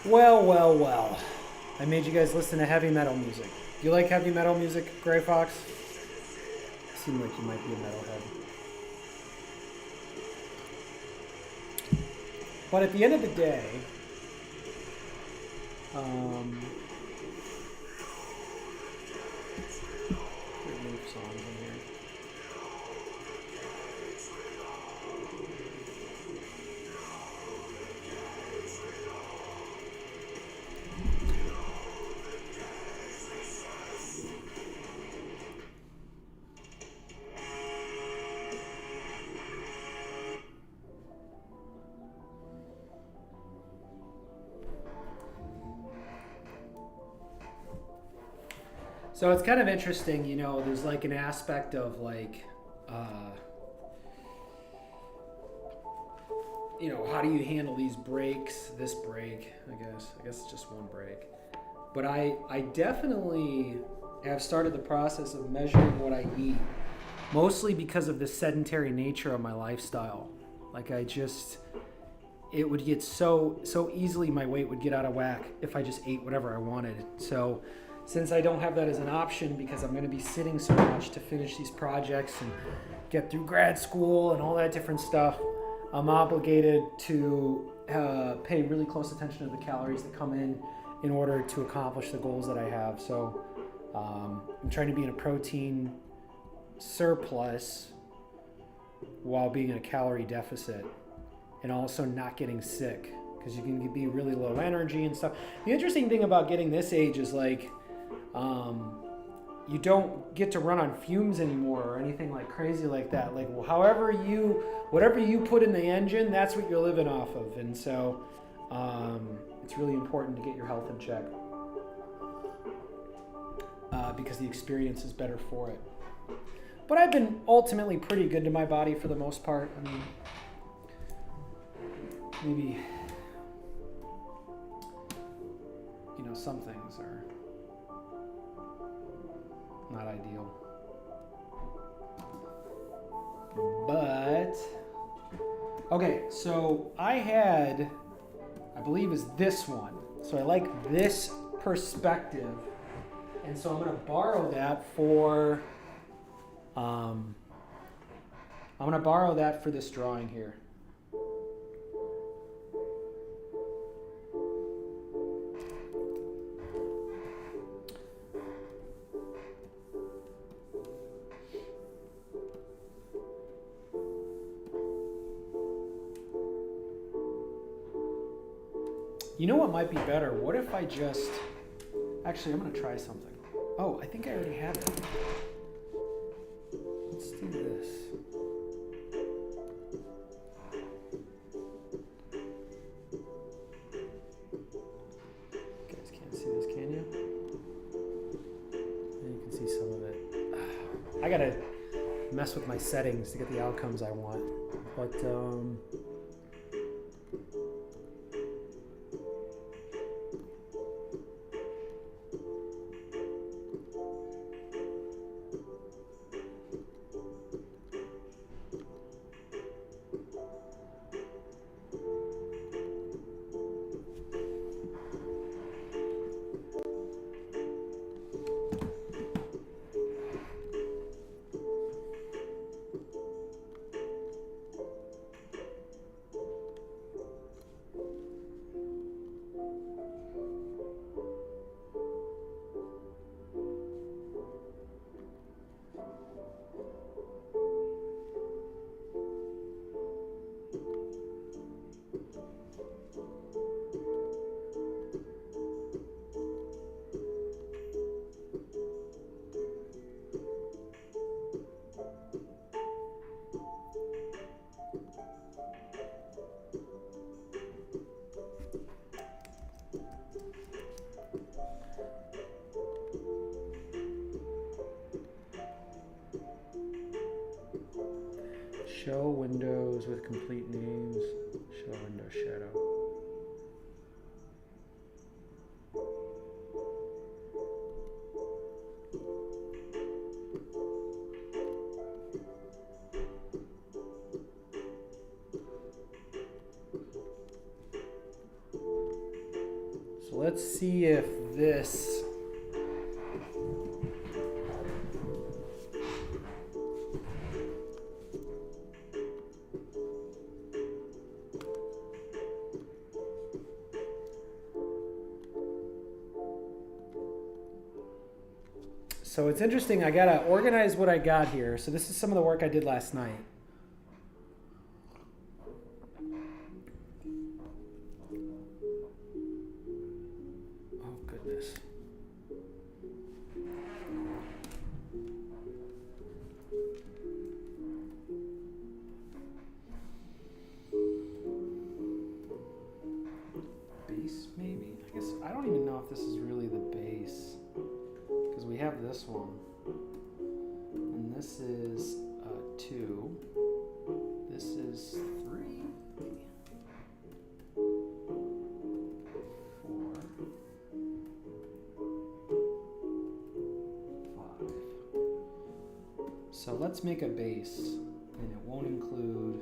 Well, well, well. I made you guys listen to heavy metal music. Do you like heavy metal music, Gray Fox? Seem like you might be a metalhead. But at the end of the day, remove songs in here. So it's kind of interesting, you know, there's like an aspect of like, you know, how do you handle these breaks? This break, I guess it's just one break. But I definitely have started the process of measuring what I eat, mostly because of the sedentary nature of my lifestyle. Like it would get so easily, my weight would get out of whack if I just ate whatever I wanted. So since I don't have that as an option because I'm going to be sitting so much to finish these projects and get through grad school and all that different stuff, I'm obligated to pay really close attention to the calories that come in order to accomplish the goals that I have. So I'm trying to be in a protein surplus while being in a calorie deficit and also not getting sick, because you can be really low energy and stuff. The interesting thing about getting this age is like, you don't get to run on fumes anymore or anything like crazy like that. Like, well, whatever you put in the engine, that's what you're living off of. And so it's really important to get your health in check because the experience is better for it. But I've been ultimately pretty good to my body for the most part. I mean, maybe, you know, some things are not ideal. But, okay, so I believe is this one. So I like this perspective. And so I'm going to borrow that for, this drawing here. You know what might be better? What if I just... Actually, I'm going to try something. Oh, I think I already have it. Let's do this. You guys can't see this, can you? And you can see some of it. I got to mess with my settings to get the outcomes I want. But, show windows with complete names. Show window shadow. So let's see if this... So it's interesting, I gotta organize what I got here. So this is some of the work I did last night. Oh goodness. Base maybe? I guess, I don't even know if this is really the base. Because we have this one, and this is 2, this is 3, 4, 5. So let's make a base, and it won't include...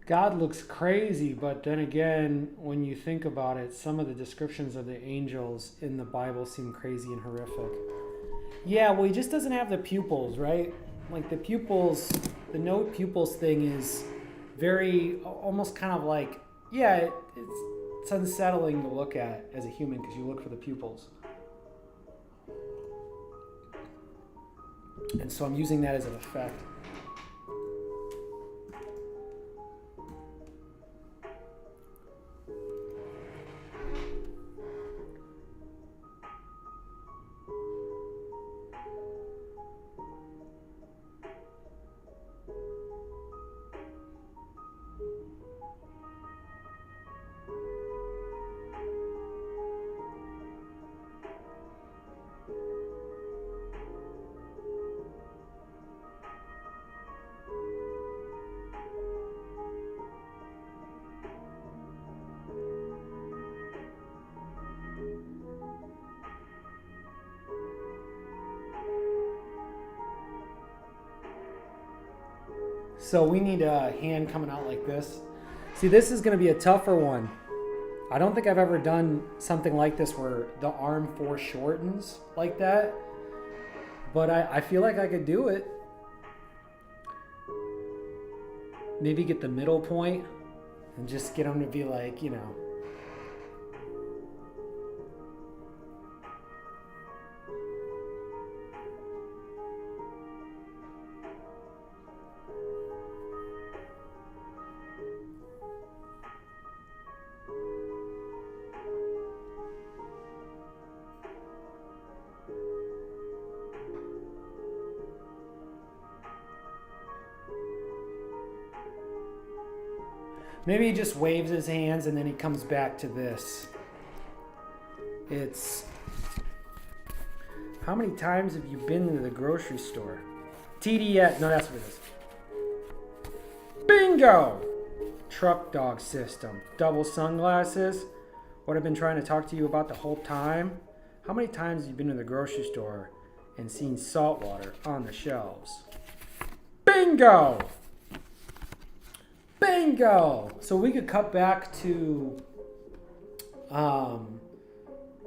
God looks crazy, but then again, when you think about it, some of the descriptions of the angels in the Bible seem crazy and horrific. Yeah, well, he just doesn't have the pupils, right? Like the pupils, the no pupils thing is very, almost kind of like, yeah, it's unsettling to look at as a human because you look for the pupils. And so I'm using that as an effect. So we need a hand coming out like this. See, this is going to be a tougher one. I don't think I've ever done something like this where the arm foreshortens like that. But I feel like I could do it. Maybe get the middle point and just get them to be like, you know. Maybe he just waves his hands and then he comes back to this. It's, how many times have you been to the grocery store? TDS, no, that's what it is. Bingo! Truck dog system. Double sunglasses. What I've been trying to talk to you about the whole time. How many times have you been to the grocery store and seen salt water on the shelves? Bingo! Bingo! So we could cut back to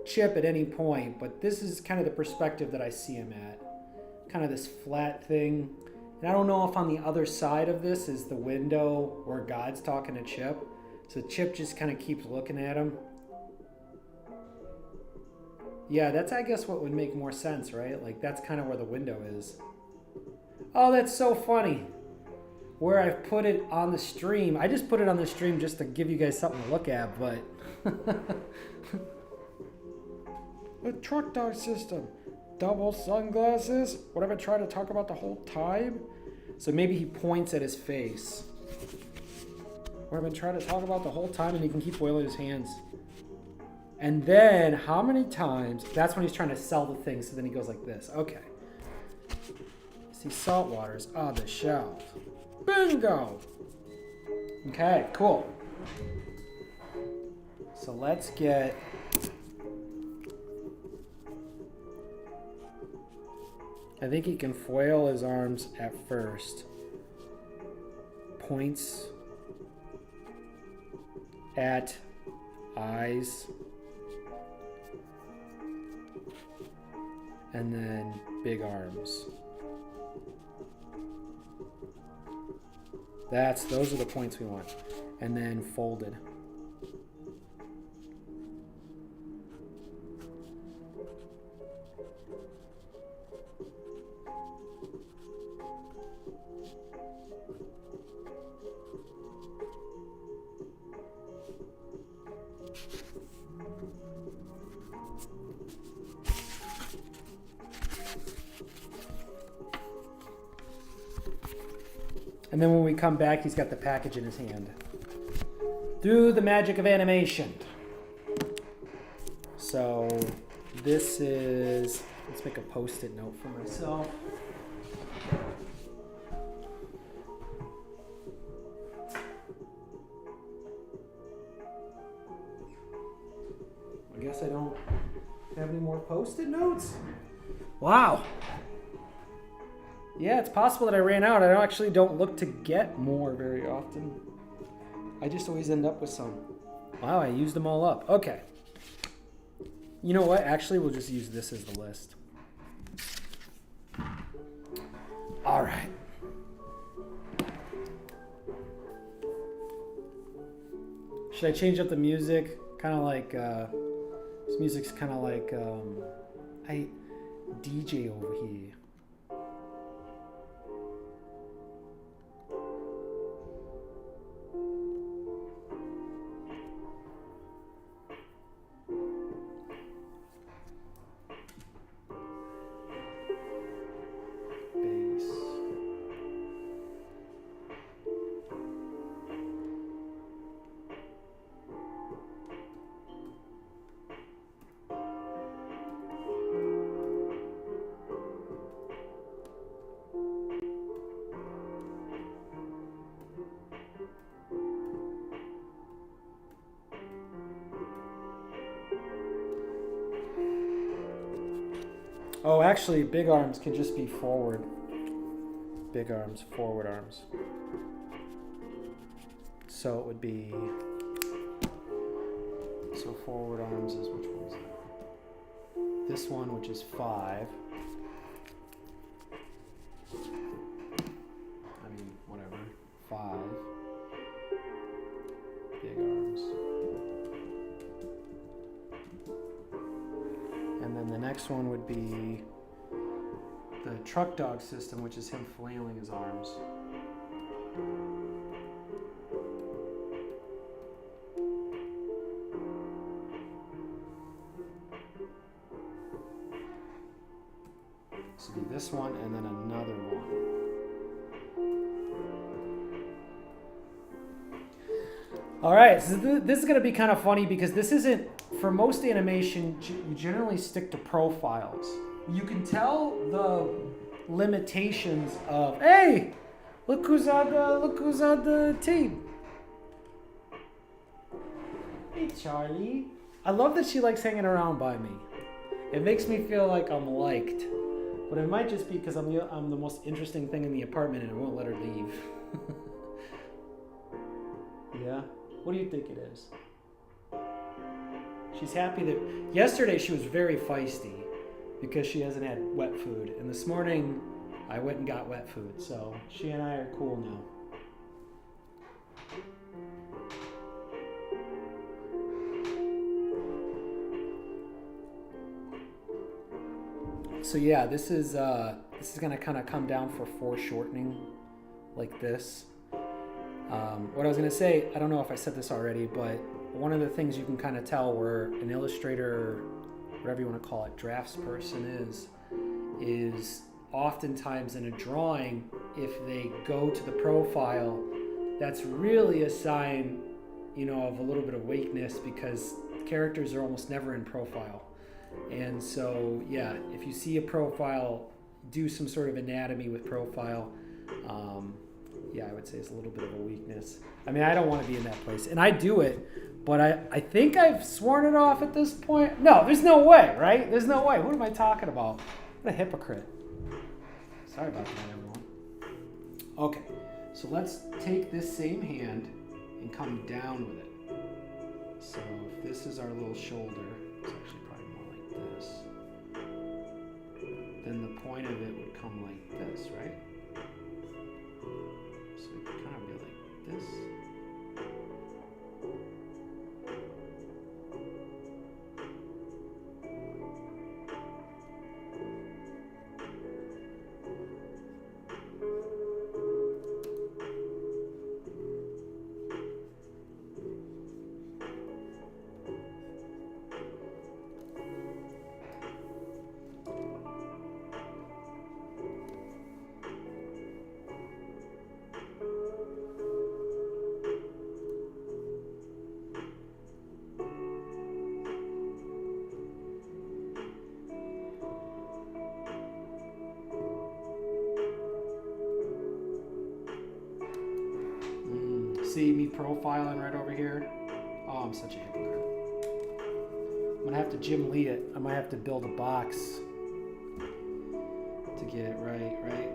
Chip at any point, but this is kind of the perspective that I see him at. Kind of this flat thing. And I don't know if on the other side of this is the window where God's talking to Chip. So Chip just kind of keeps looking at him. Yeah, that's, I guess, what would make more sense, right? Like, that's kind of where the window is. Oh, that's so funny. Where I've put it on the stream. I just put it on the stream just to give you guys something to look at, but... The truck dog system. Double sunglasses. What have I tried to talk about the whole time? So maybe he points at his face. What I've been trying to talk about the whole time, and he can keep oiling his hands. And then, how many times... That's when he's trying to sell the thing, so then he goes like this. Okay. See, salt water's on the shelf. Bingo! Okay, cool. So let's get... I think he can flail his arms at first. Points at eyes. And then big arms. Those are the points we want. And then folded. And then when we come back, he's got the package in his hand. Through the magic of animation. So this is, let's make a post-it note for myself. I guess I don't have any more post-it notes. Wow. Yeah, it's possible that I ran out. I actually don't look to get more very often. I just always end up with some. Wow, I used them all up. Okay. You know what? Actually, we'll just use this as the list. All right. Should I change up the music? Kind of like, this music's kind of like, I DJ over here. Oh, actually, big arms can just be forward. Big arms, forward arms. So it would be... So forward arms is, which one is it? This one, which is 5. I mean, whatever. 5. Big arms. And then the next one would be the truck dog system, which is him flailing his arms. So be this one and then another one. All right, so this is going to be kind of funny because this isn't, for most animation, you generally stick to profiles. You can tell the limitations of, hey, Look who's on the team. Hey, Charlie. I love that she likes hanging around by me. It makes me feel like I'm liked. But it might just be because I'm the most interesting thing in the apartment and I won't let her leave. Yeah? What do you think it is? She's happy that... Yesterday she was very feisty because she hasn't had wet food. And this morning I went and got wet food. So she and I are cool now. So yeah, this is gonna kind of come down for foreshortening, like this. What I was gonna say, I don't know if I said this already, but one of the things you can kind of tell where an illustrator, whatever you want to call it, draftsperson is oftentimes in a drawing, if they go to the profile, that's really a sign, of a little bit of weakness because characters are almost never in profile. And so, yeah, if you see a profile, do some sort of anatomy with profile. Yeah, I would say it's a little bit of a weakness. I mean, I don't want to be in that place. And I do it, but I think I've sworn it off at this point. No, there's no way, right? There's no way. What am I talking about? What a hypocrite. Sorry about that, everyone. Okay, so let's take this same hand and come down with it. So if this is our little shoulder, it's actually probably more like this. Then the point of it would come like this, right? So it could kind of be like this. See me profiling right over here? Oh, I'm such a hypocrite. I'm gonna have to Jim Lee it. I might have to build a box to get it right?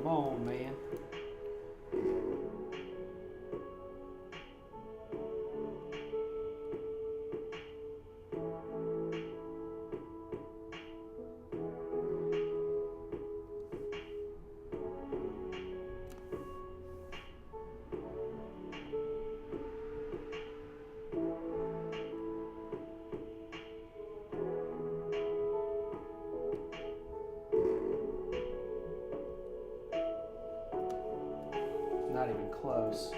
Come on, man. Not even close.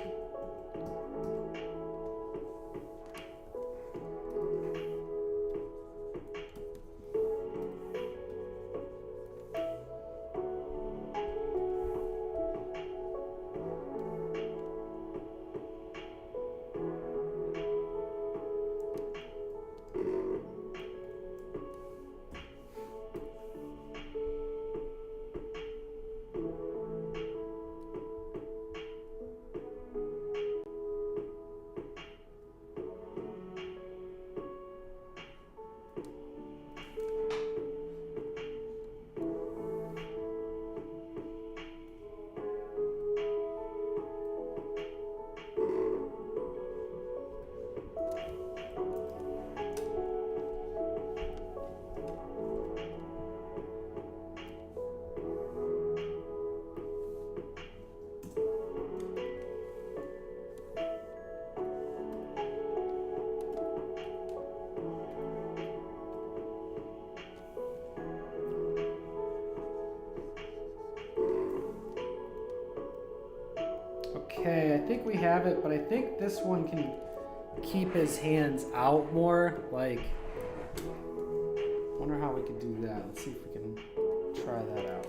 Okay, I think we have it, but I think this one can keep his hands out more. Like, wonder how we could do that. Let's see if we can try that out.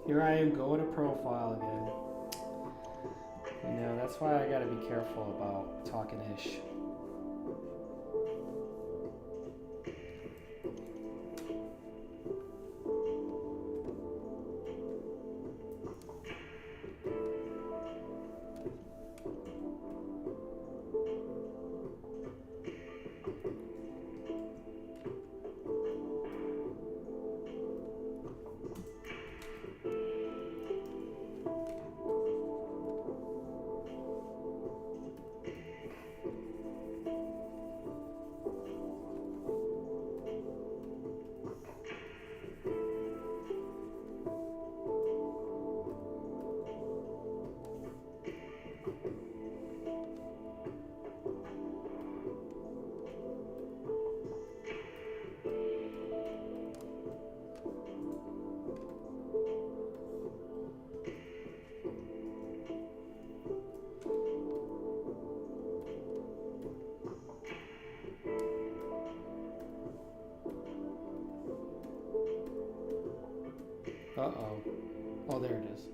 Here I am going to profile again. You know, that's why I gotta be careful about talking ish. Uh-oh. Oh, there it is.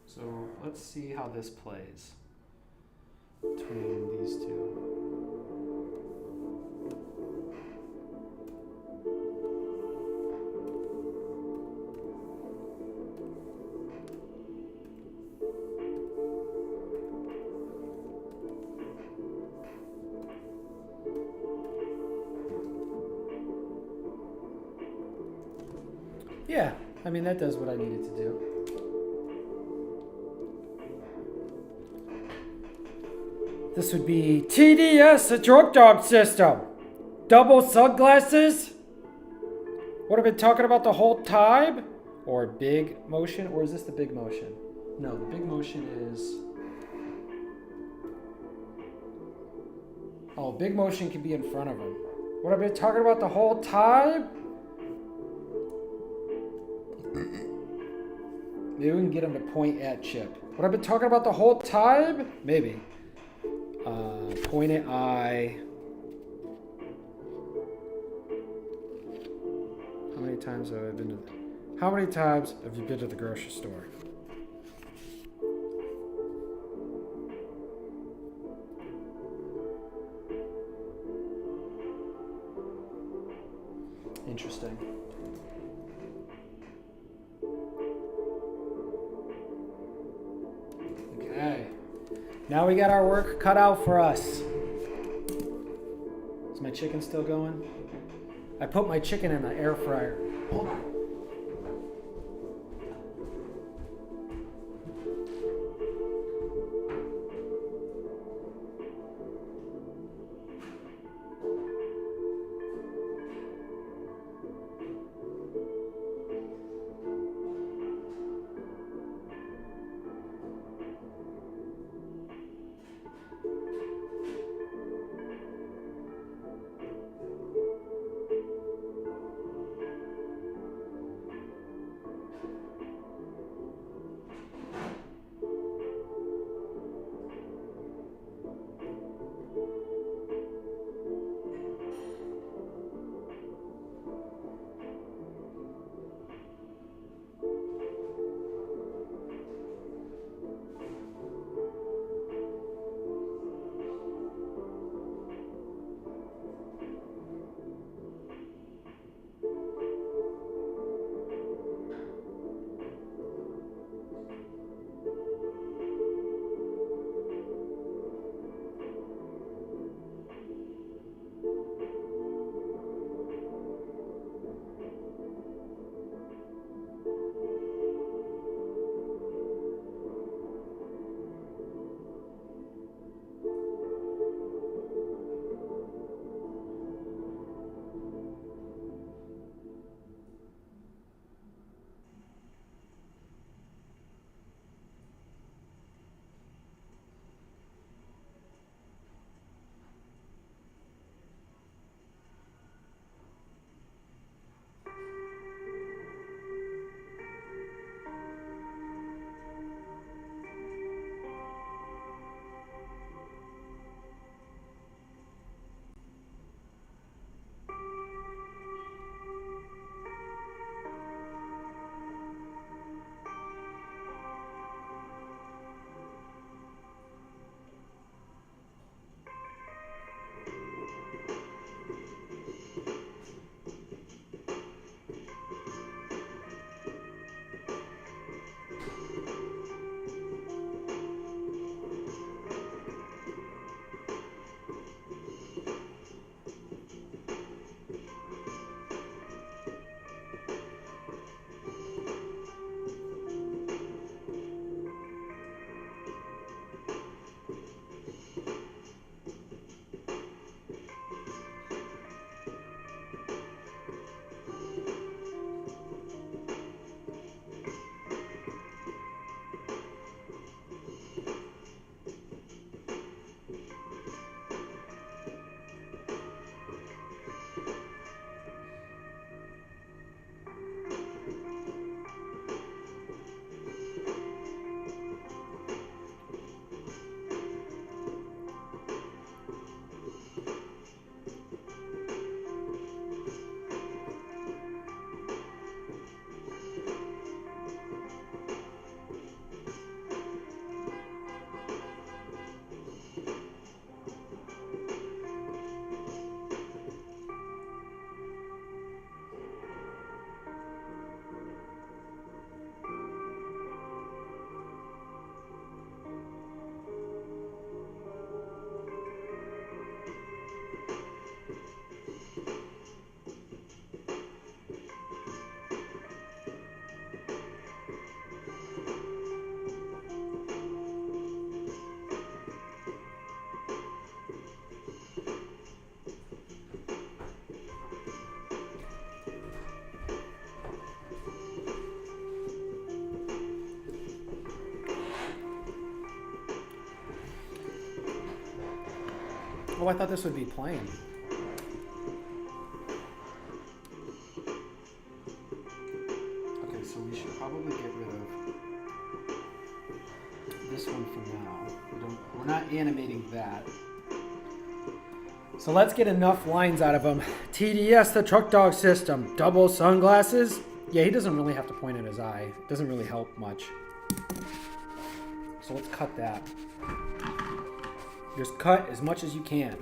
So let's see how this plays between these two. Yeah, I mean, that does what I needed to do. This would be TDS, a drug dog system. Double sunglasses? What have I been talking about the whole time? Or big motion? Or is this the big motion? No, the big motion is... Oh, big motion can be in front of him. What have I been talking about the whole time? Maybe we can get him to point at Chip. What I've been talking about the whole time? Maybe. Point at I. How many times have I been to... How many times have you been to the grocery store? Interesting. Okay. Now we got our work cut out for us. Is my chicken still going? I put my chicken in the air fryer. Hold on. Oh, I thought this would be plain. Okay, so we should probably get rid of this one for now. We're not animating that. So let's get enough lines out of him. TDS, the truck dog system. Double sunglasses. Yeah, he doesn't really have to point at his eye. It doesn't really help much. So let's cut that. Just cut as much as you can.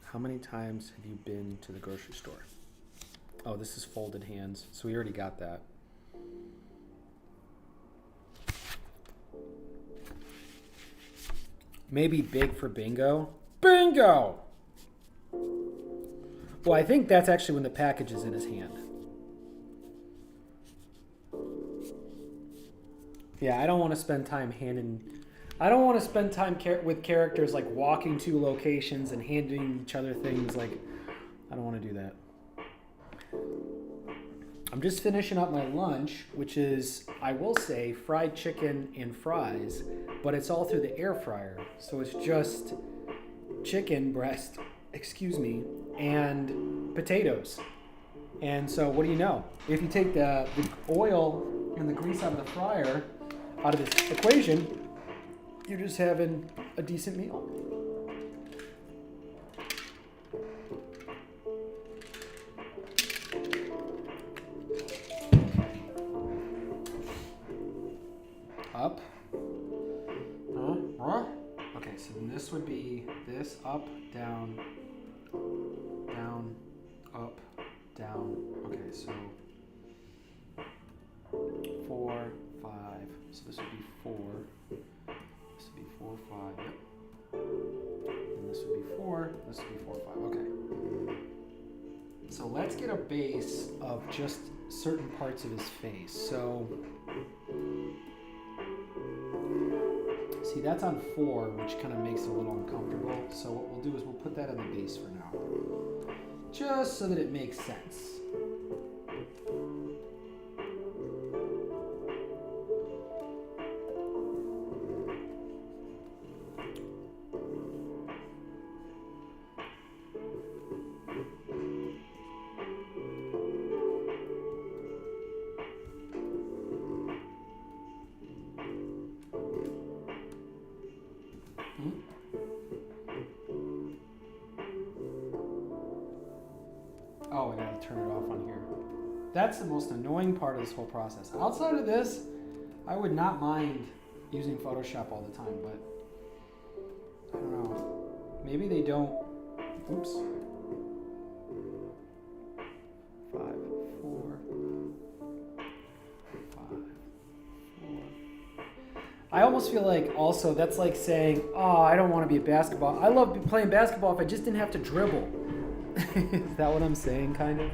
How many times have you been to the grocery store? Oh, this is folded hands, so we already got that. Maybe big for bingo. Bingo! Well, I think that's actually when the package is in his hand. Yeah, I don't want to spend time I don't want to spend time with characters like walking to locations and handing each other things. Like, I don't want to do that. I'm just finishing up my lunch, which is, I will say, fried chicken and fries, but it's all through the air fryer. So it's just chicken breast, and potatoes. And so what do you know? If you take the oil and the grease out of the fryer, out of this equation, you're just having a decent meal. Up. Okay, so then this would be this, up, down, down, up, down. Okay, so 4, 5. So this would be 4. This would be 4, 5. Yep. And this would be 4. This would be 4, 5. Okay. So let's get a base of just certain parts of his face. So see, that's on 4, which kind of makes it a little uncomfortable. So what we'll do is we'll put that on the base for now, just so that it makes sense. Oh, I gotta turn it off on here. That's the most annoying part of this whole process. Outside of this, I would not mind using Photoshop all the time, but I don't know. Maybe they don't. Oops. 5, 4, 5, 4. I almost feel like also that's like saying, oh, I don't want to be a basketball. I love playing basketball if I just didn't have to dribble. Is that what I'm saying, kind of?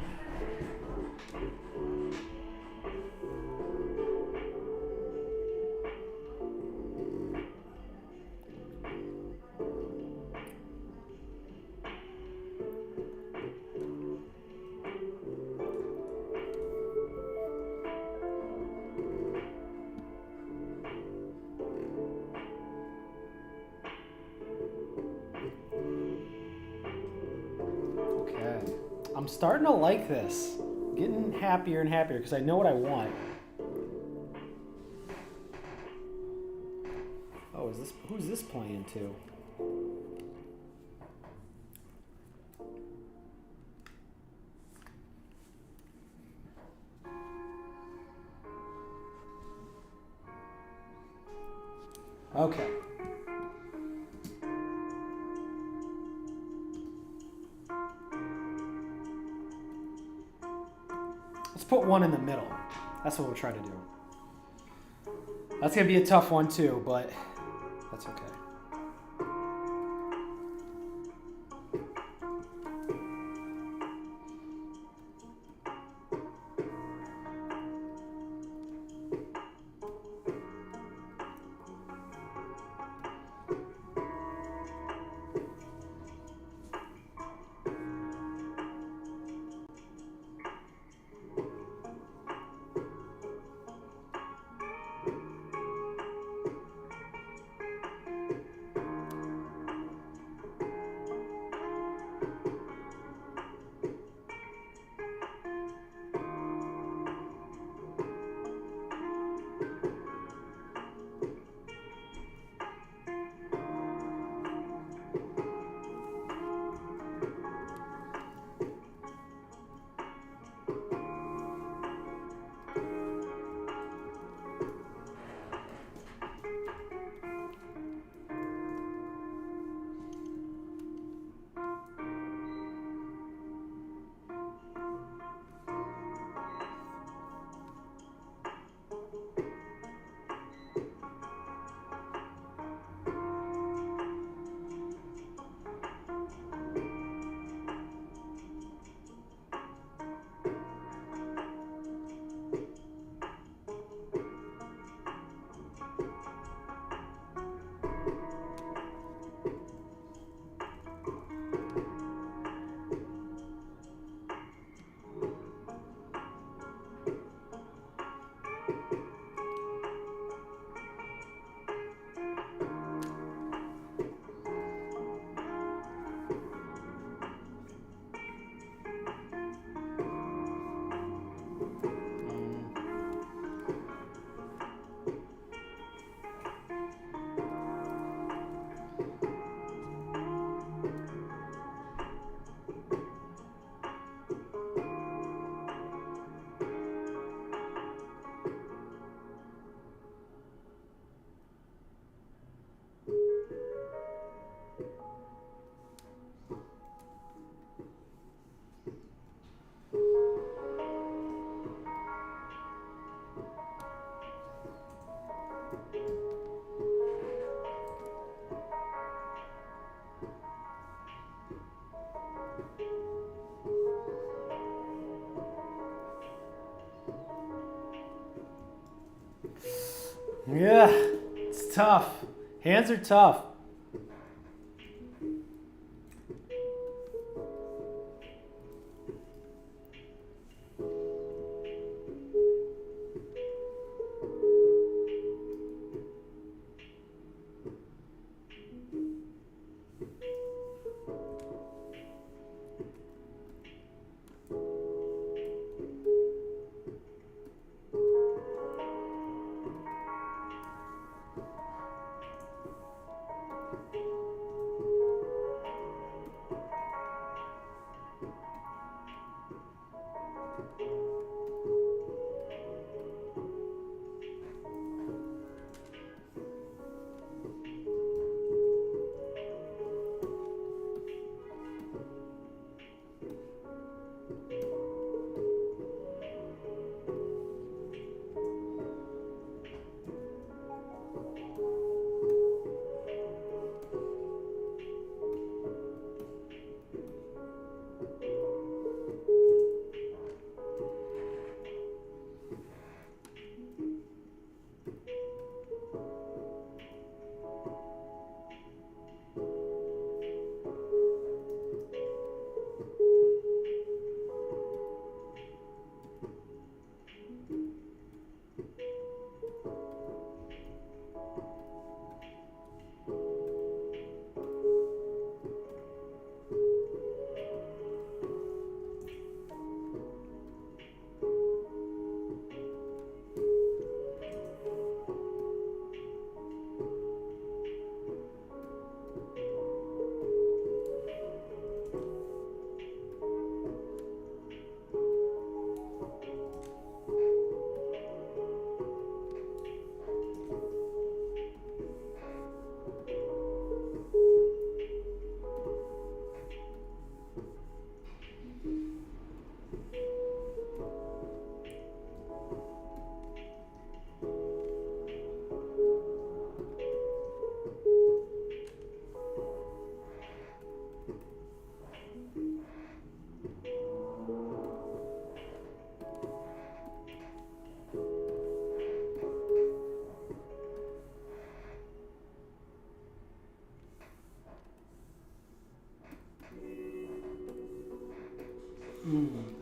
I'm starting to like this. Getting happier and happier because I know what I want. Oh, who's this playing to? Okay. Let's put one in the middle. That's what we'll try to do. That's going to be a tough one too, but that's okay. Yeah, it's tough. Hands are tough.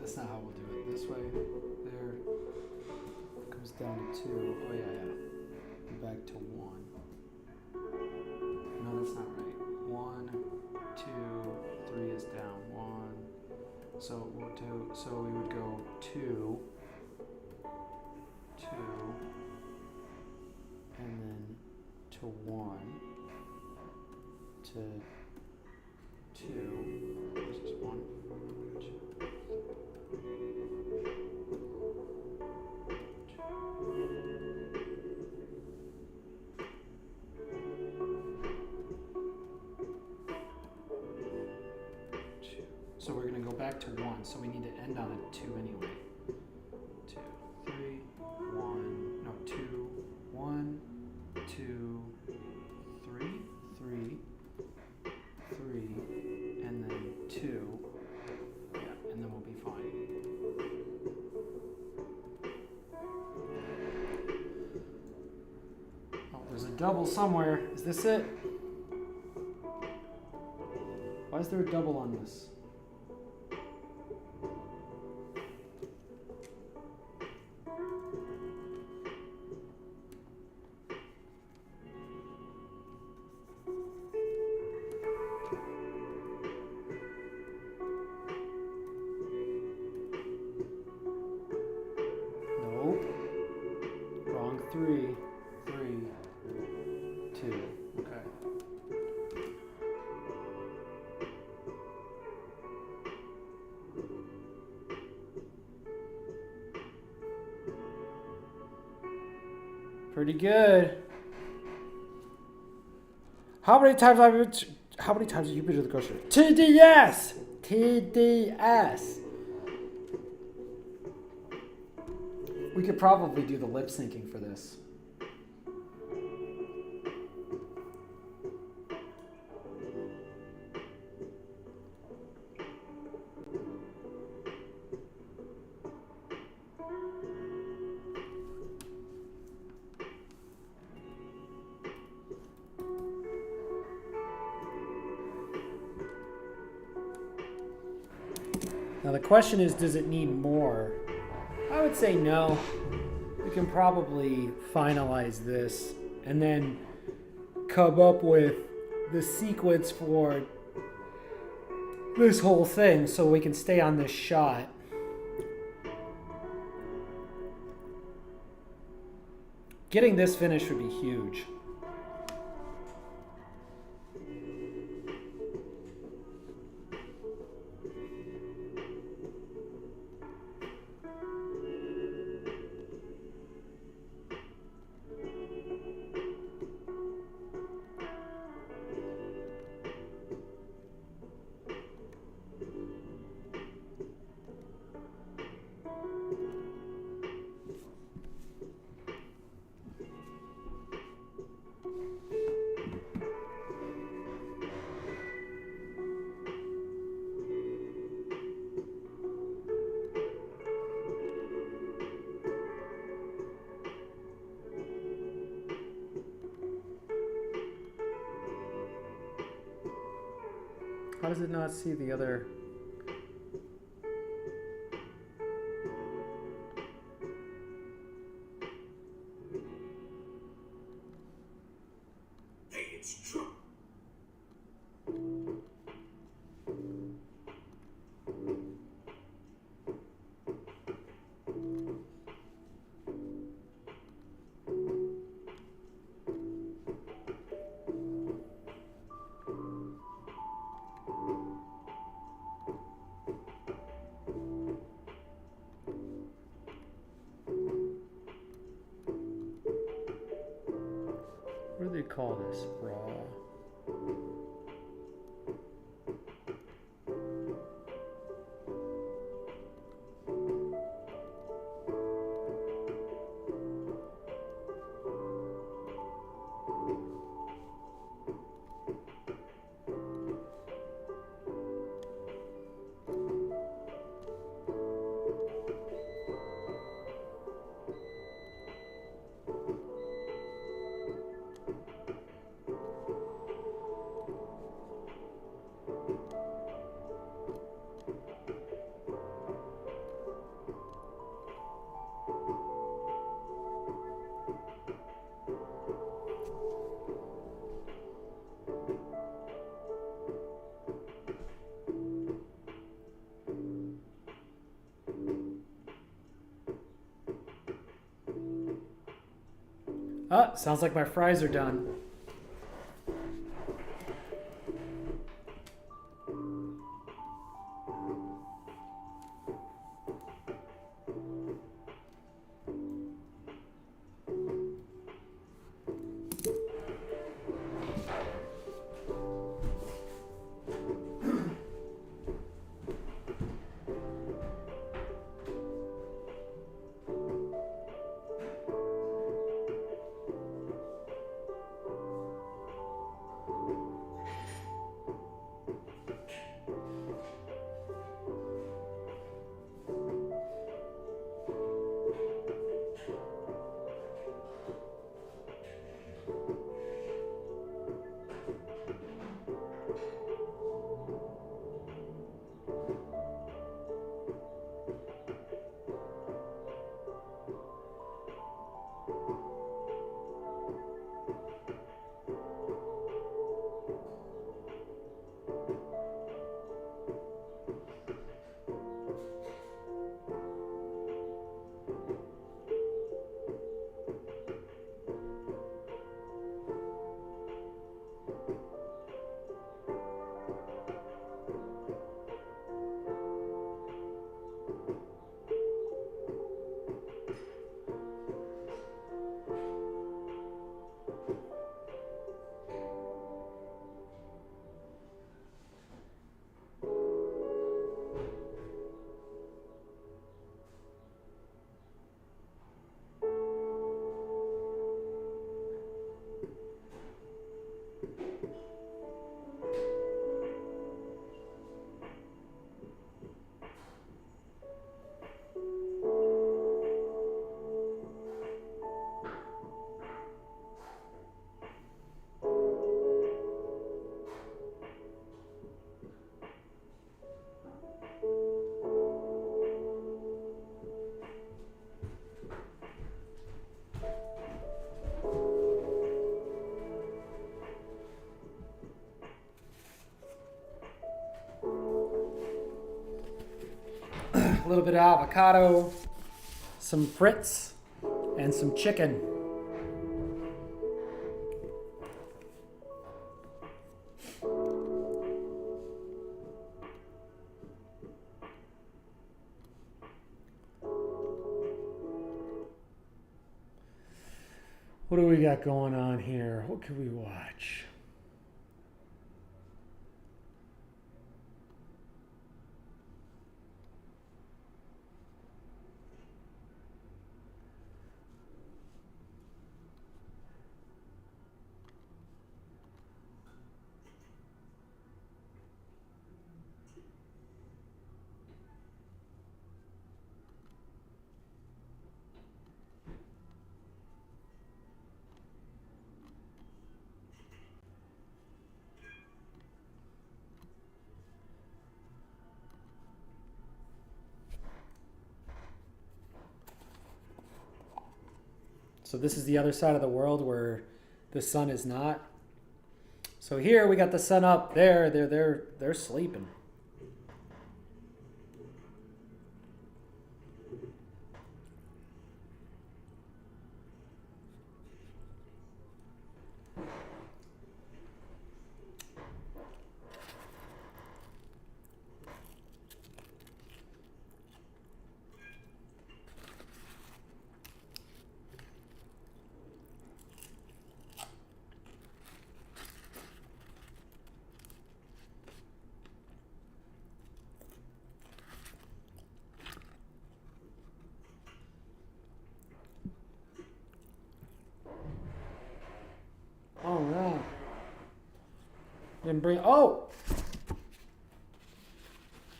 That's not how we'll do it. This way, there, comes down to 2. Oh, yeah. Back to 1. No, that's not right. 1, 2, 3 is down. 1. So we'll do. So we would go 2, 2, and then to 1, to 2. This is 1, 2. So we're going to go back to 1, so we need to end on a 2 anyway. 2, 3, 1, no, 2, 1, 2, 3, 3, 3, and then 2. Yeah, and then we'll be fine. Oh, there's a double somewhere. Is this it? Why is there a double on this? Nope. Wrong 3, 3, 2. Okay. Pretty good. How many times have you been to the grocery? TDS! TDS! We could probably do the lip syncing for this. question is, does it need more? I would say no. We can probably finalize this and then come up with the sequence for this whole thing so we can stay on this shot. Getting this finished would be huge. How does it not see the other? Hey, it's true. What do they call this? Raw. Ah, sounds like my fries are done. little bit of avocado, some frites, and some chicken. What do we got going on here? What can we watch? So this is the other side of the world where the sun is not. So here we got the sun up there. They're sleeping. Oh no. Didn't bring. Oh!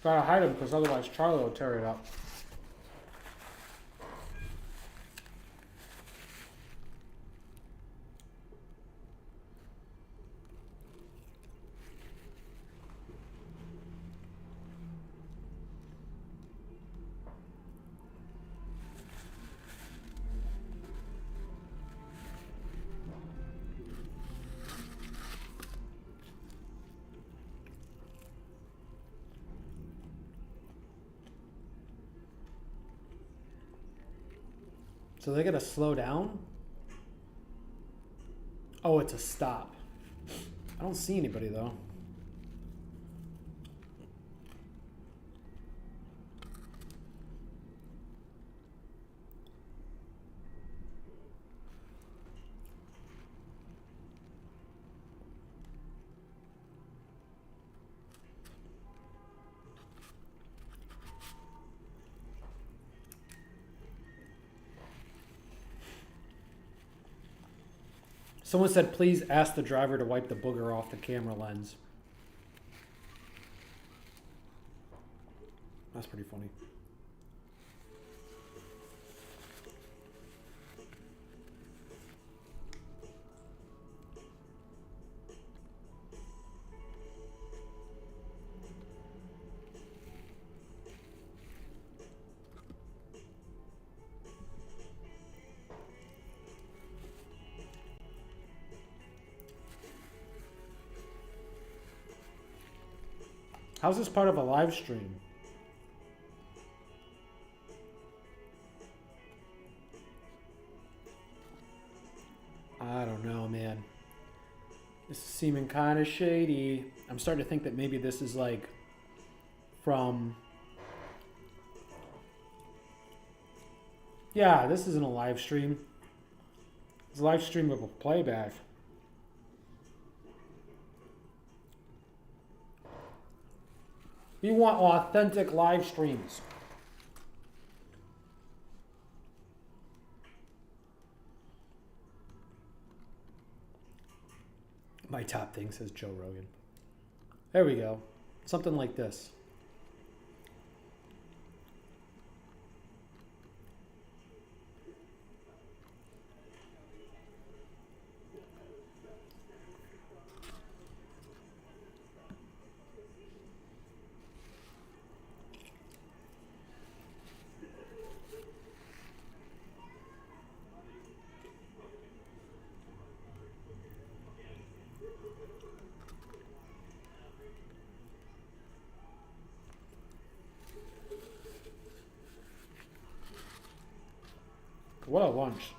Gotta hide him because otherwise Charlie will tear it up. So they gotta slow down? Oh, it's a stop. I don't see anybody though. Someone said, please ask the driver to wipe the booger off the camera lens. That's pretty funny. How's this part of a live stream? I don't know, man. This is seeming kind of shady. I'm starting to think that maybe this is like from... Yeah, this isn't a live stream. It's a live stream of a playback. We want authentic live streams. My top thing, says Joe Rogan. There we go. Something like this. What a lunch.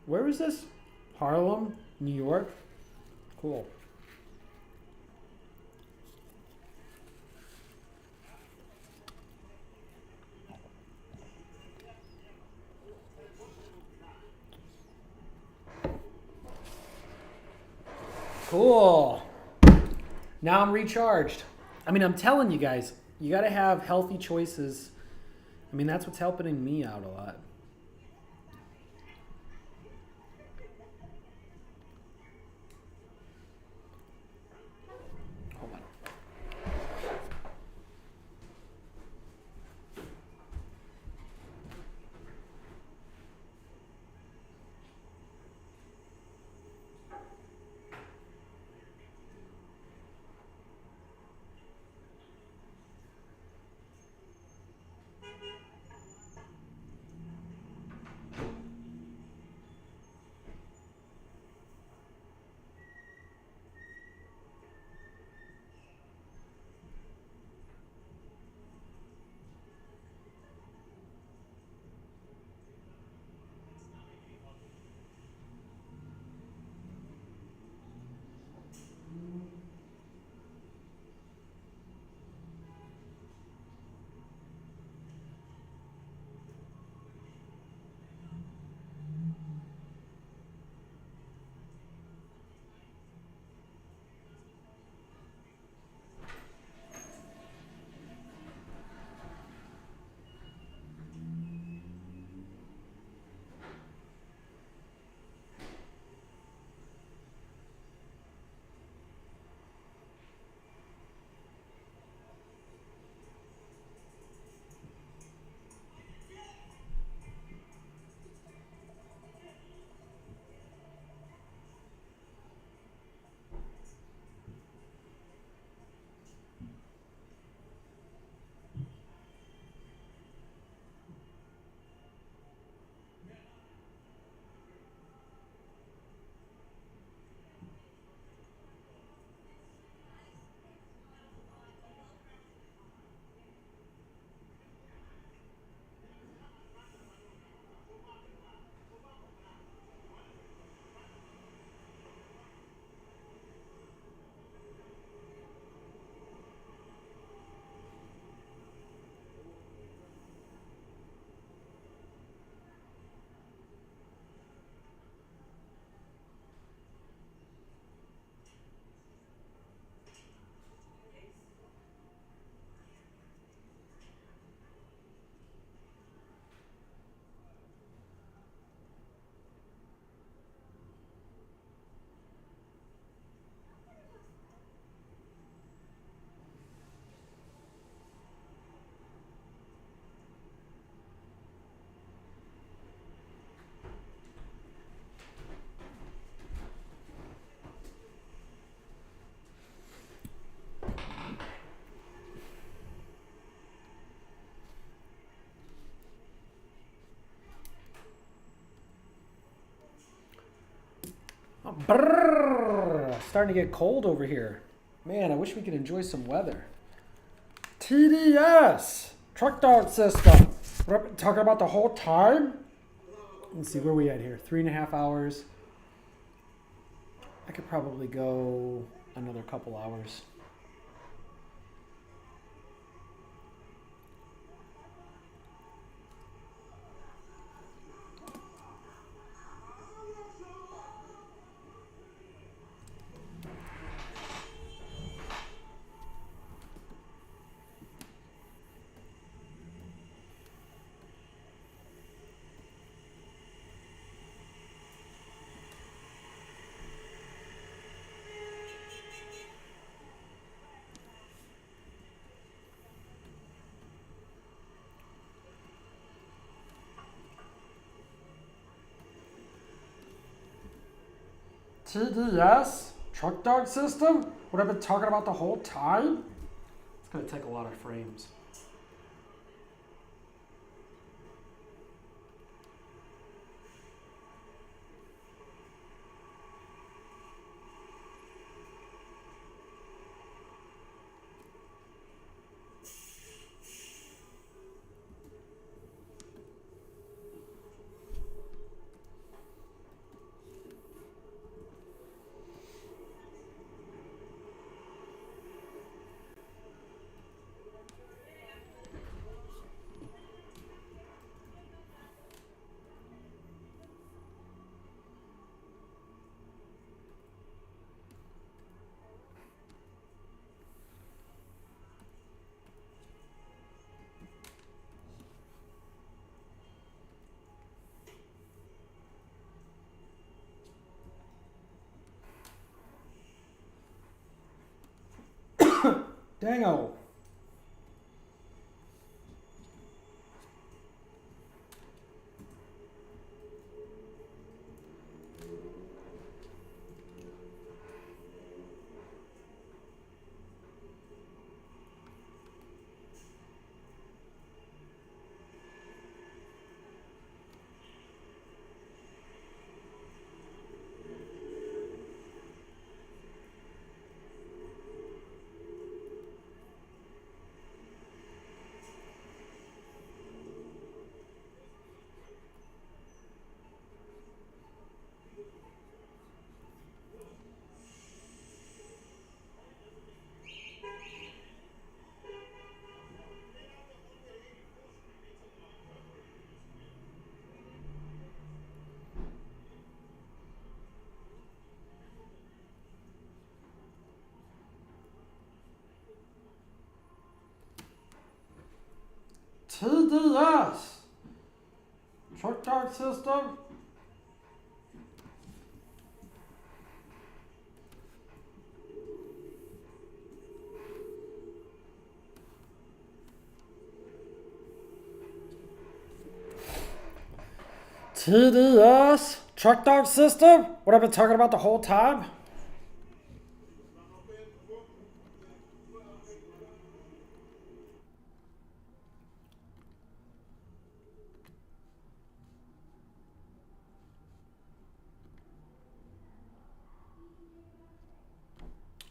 Where is this? Harlem, New York? Cool. Cool. Now I'm recharged. I mean, I'm telling you guys, you got to have healthy choices. I mean, that's what's helping me out a lot. Hold on. Oh, brrr, starting to get cold over here. Man, I wish we could enjoy some weather. TDS, truck dog system. What, talking about the whole time? Let's see, where are we at here? 3.5 hours. I could probably go another couple hours. TDS? Truck dog system? What I've been talking about the whole time? It's going to take a lot of frames. Dango. TDS. Truck dog system. TDS. Truck dog system. What I've been talking about the whole time.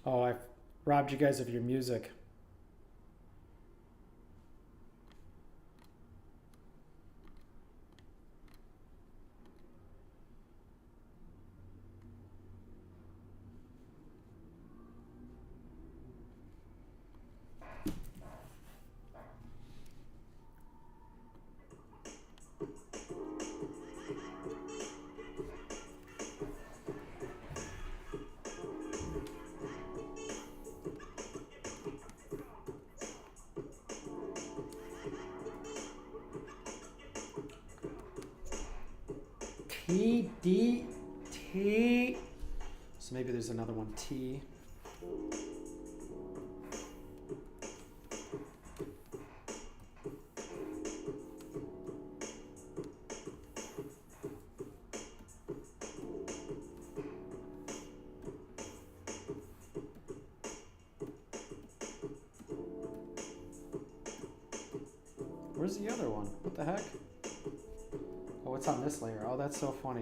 Oh, I've robbed you guys of your music. T. So maybe there's another one, T. Where's the other one? What the heck? Oh, it's on this layer. Oh, that's so funny.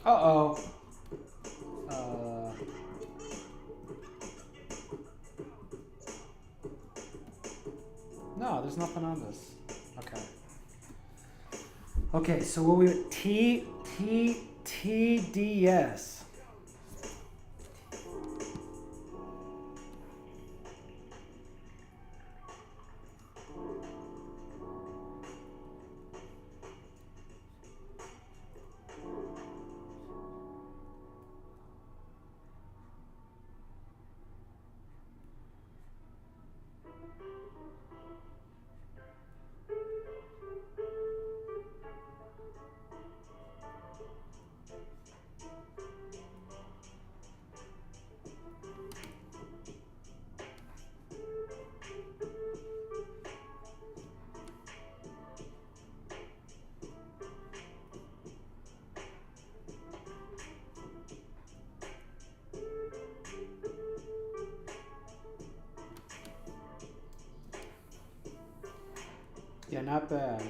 Uh-oh. No, there's nothing on this. Okay. Okay, so what we TDS. Yeah, not bad.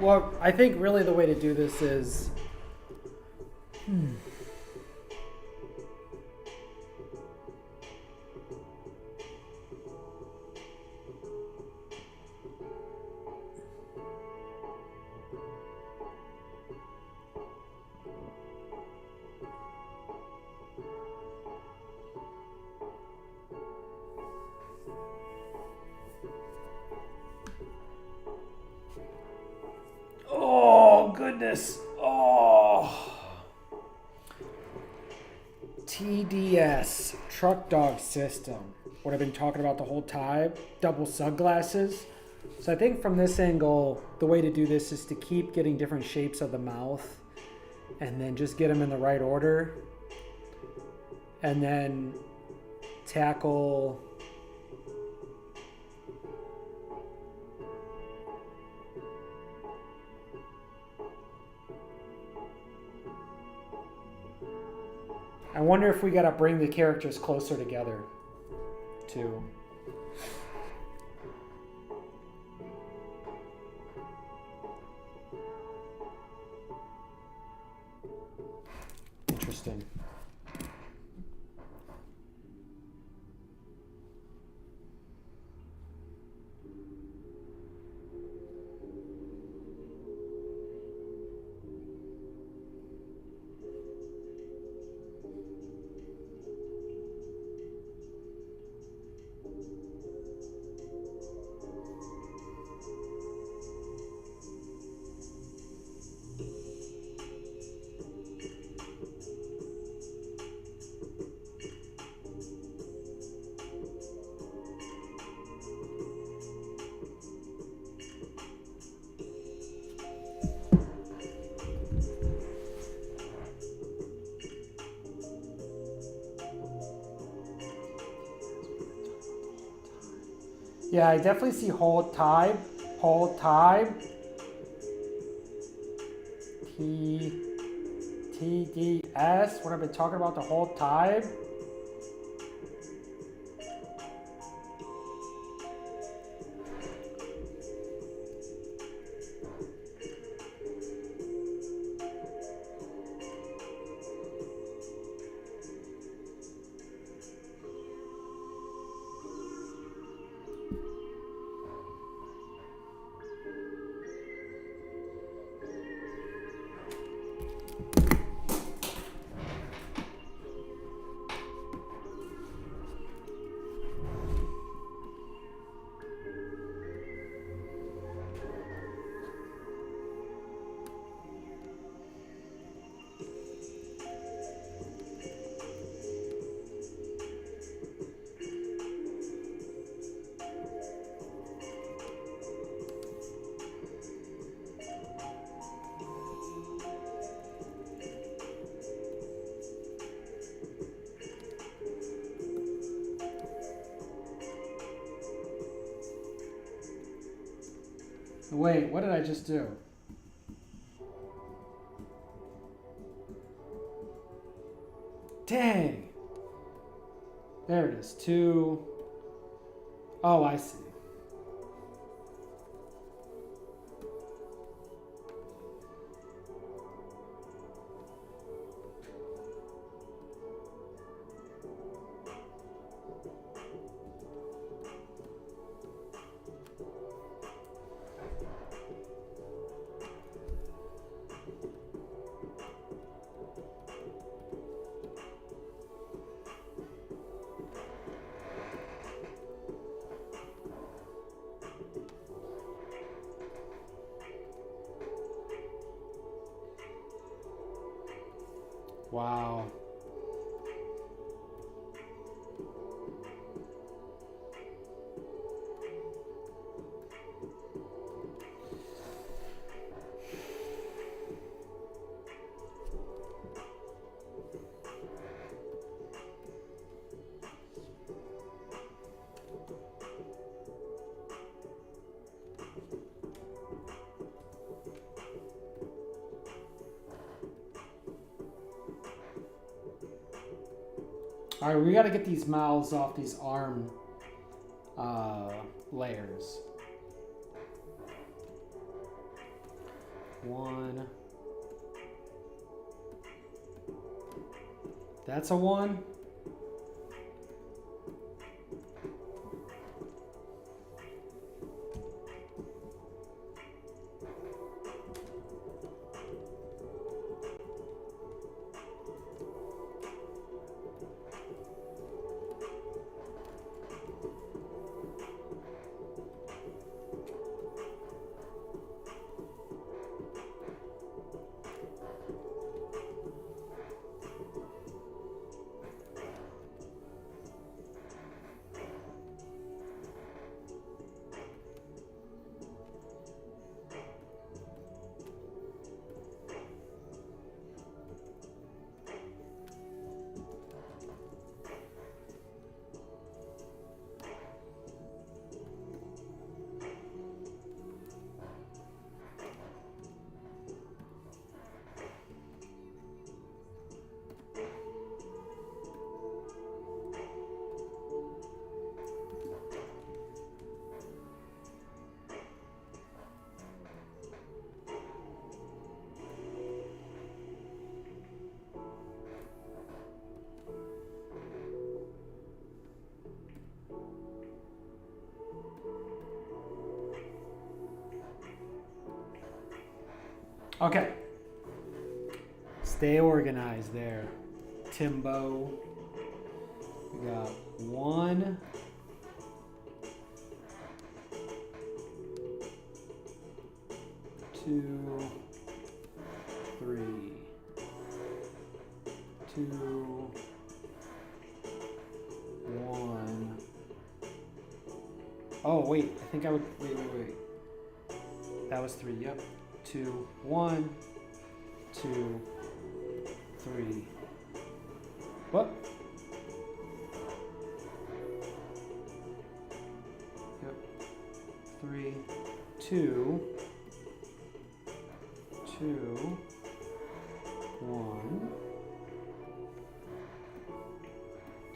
Well, I think really the way to do this is... Oh, goodness. Oh. TDS, truck dog system. What I've been talking about the whole time. Double sunglasses. So I think from this angle, the way to do this is to keep getting different shapes of the mouth and then just get them in the right order. And then tackle... I wonder if we gotta bring the characters closer together, too. Interesting. Yeah, I definitely see hold time. Hold time. TDS, what I've been talking about the whole time. Wait, what did I just do? Dang. There it is. 2. Oh, I see. Wow. All right, we got to get these mouths off these arm layers. 1. That's a 1. Okay. Stay organized there, Timbo. We got 1, 2, 3, 2, 1. Oh wait, I think I would wait. That was 3. Yep. 2, 1, 2, 3. What? Yep. 3, 2, 2, 1,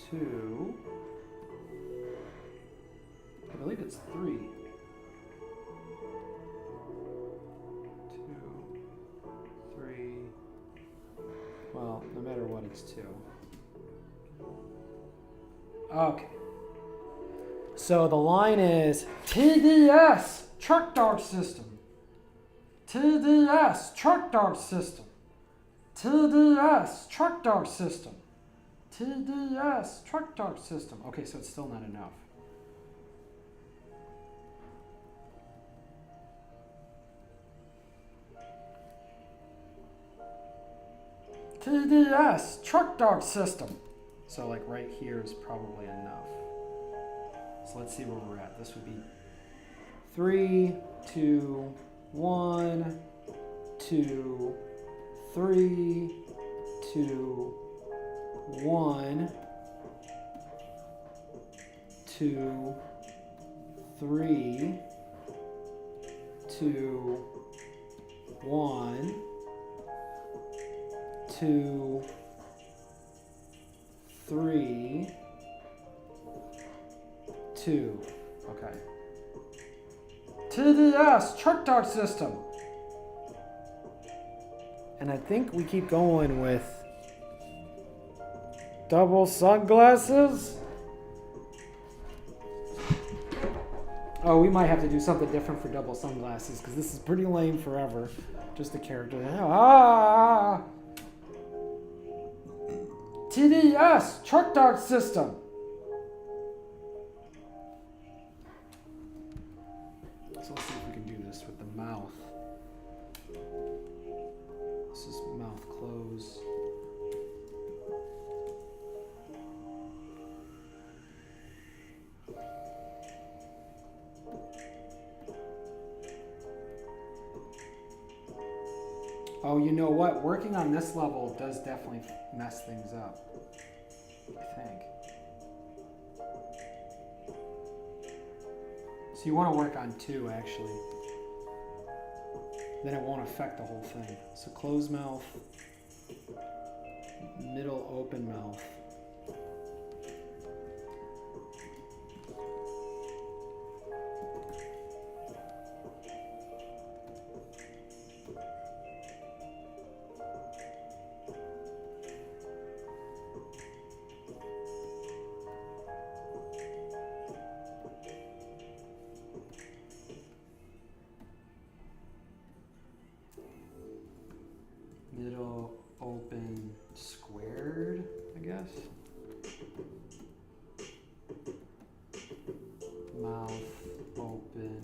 2. I believe it's 3. 3. Well, no matter what, it's 2. Okay. So the line is TDS truck dog system. TDS truck dog system. TDS truck dog system. TDS truck dog system. Okay, so it's still not enough. TDS truck dog system. So like right here is probably enough. So let's see where we're at. This would be 3, 2, 1, 2, 3, 2, 1, 2, 3, 2, 1, 2, 3, 2. Okay. TDS truck dog system. And I think we keep going with double sunglasses. Oh, we might have to do something different for double sunglasses because this is pretty lame forever. Just a character. Ah! TDS truck dog system. So let's see if we can do this with the mouth. This is mouth close. Oh, you know what? Working on this level does definitely mess things up, I think. So you want to work on 2, actually. Then it won't affect the whole thing. So closed mouth, middle open mouth. open squared, I guess. Mouth open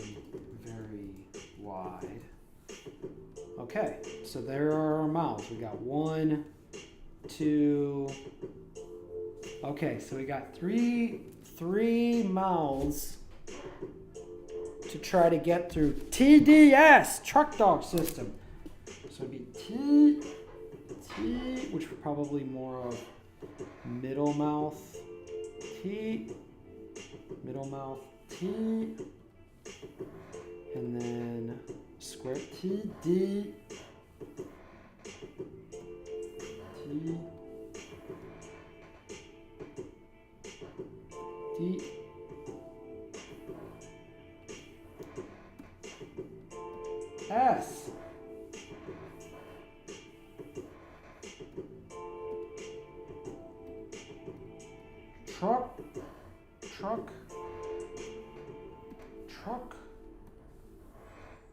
very wide. Okay, so there are our mouths. We got 1, 2. Okay, so we got three mouths to try to get through TDS, truck dog system. So it'd be T, which would probably more of middle mouth, T, middle mouth, T, and then square T, D, T, D, S. Truck,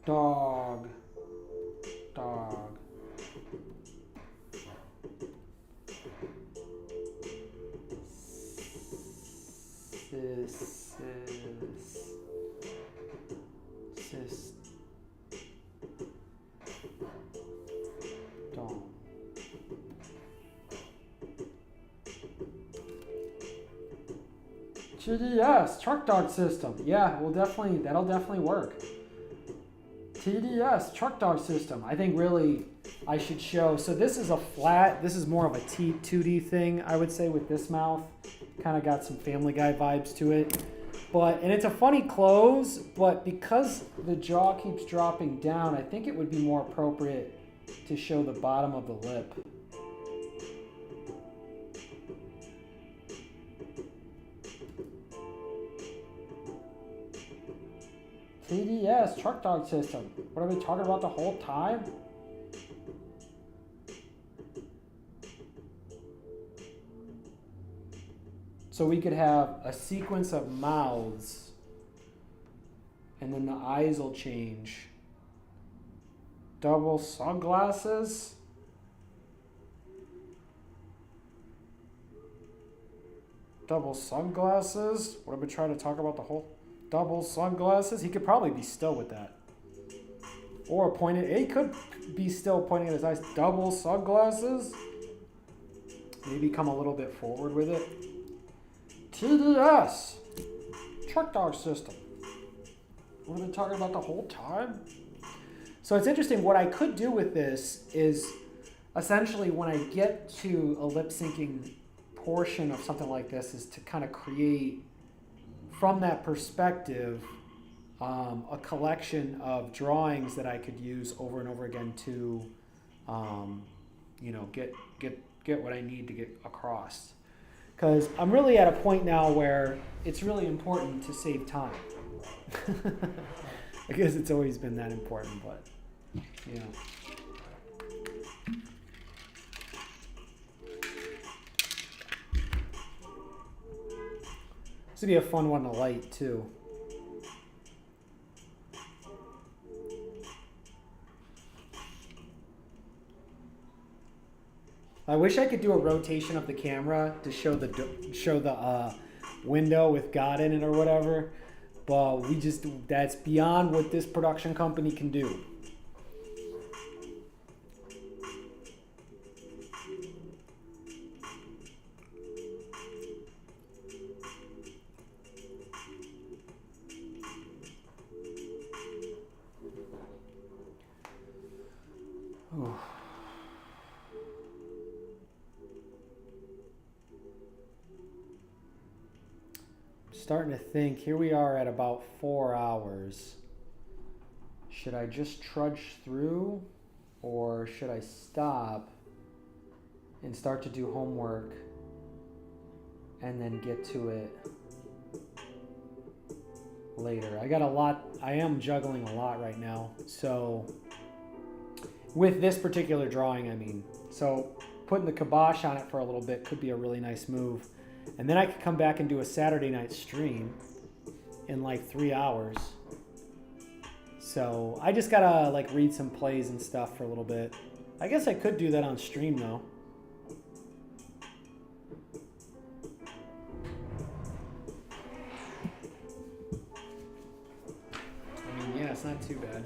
dog, dom. TDS, truck dog system. Yeah, that'll definitely work. TDS, truck dog system. I think really I should show. So this is a flat, this is more of a 2D thing, I would say, with this mouth. Kind of got some Family Guy vibes to it. And it's a funny close, but because the jaw keeps dropping down, I think it would be more appropriate to show the bottom of the lip. TDS, truck dog system. What are we talking about the whole time? So we could have a sequence of mouths, and then the eyes will change. Double sunglasses. Double sunglasses. What are we trying to talk about the whole... Double sunglasses. He could probably be still with that. Or pointed. He could be still pointing at his eyes. Double sunglasses. Maybe come a little bit forward with it. TDS. Truck dog system. What have we been talking about the whole time? So it's interesting. What I could do with this is essentially when I get to a lip syncing portion of something like this is to kind of create from that perspective, a collection of drawings that I could use over and over again to, get what I need to get across. Because I'm really at a point now where it's really important to save time. I guess it's always been that important, but, you know. This would be a fun one to light, too. I wish I could do a rotation of the camera to show the window with God in it or whatever, but that's beyond what this production company can do. Starting to think, here we are at about 4 hours. Should I just trudge through, or should I stop and start to do homework and then get to it later? I am juggling a lot right now. So with this particular drawing, I mean, so putting the kibosh on it for a little bit could be a really nice move. And then I could come back and do a Saturday night stream in like 3 hours. So I just gotta like read some plays and stuff for a little bit. I guess I could do that on stream though. I mean, yeah, it's not too bad.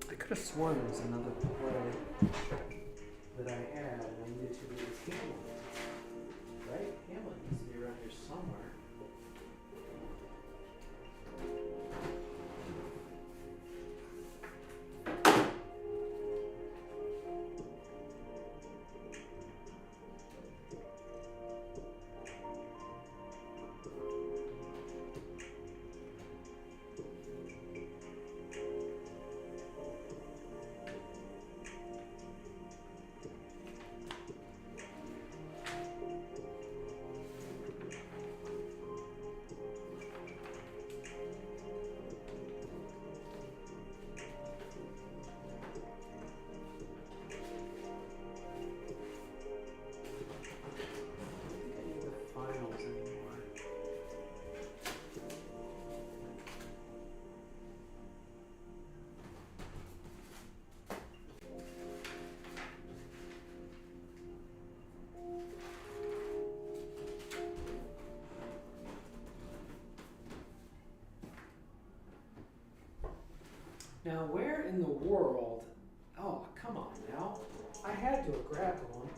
I could have sworn there was another play that I had and I needed to release Hamlet. Right? Hamlet needs to be around here somewhere. Now, where in the world? Oh, come on now. I had to have grabbed one.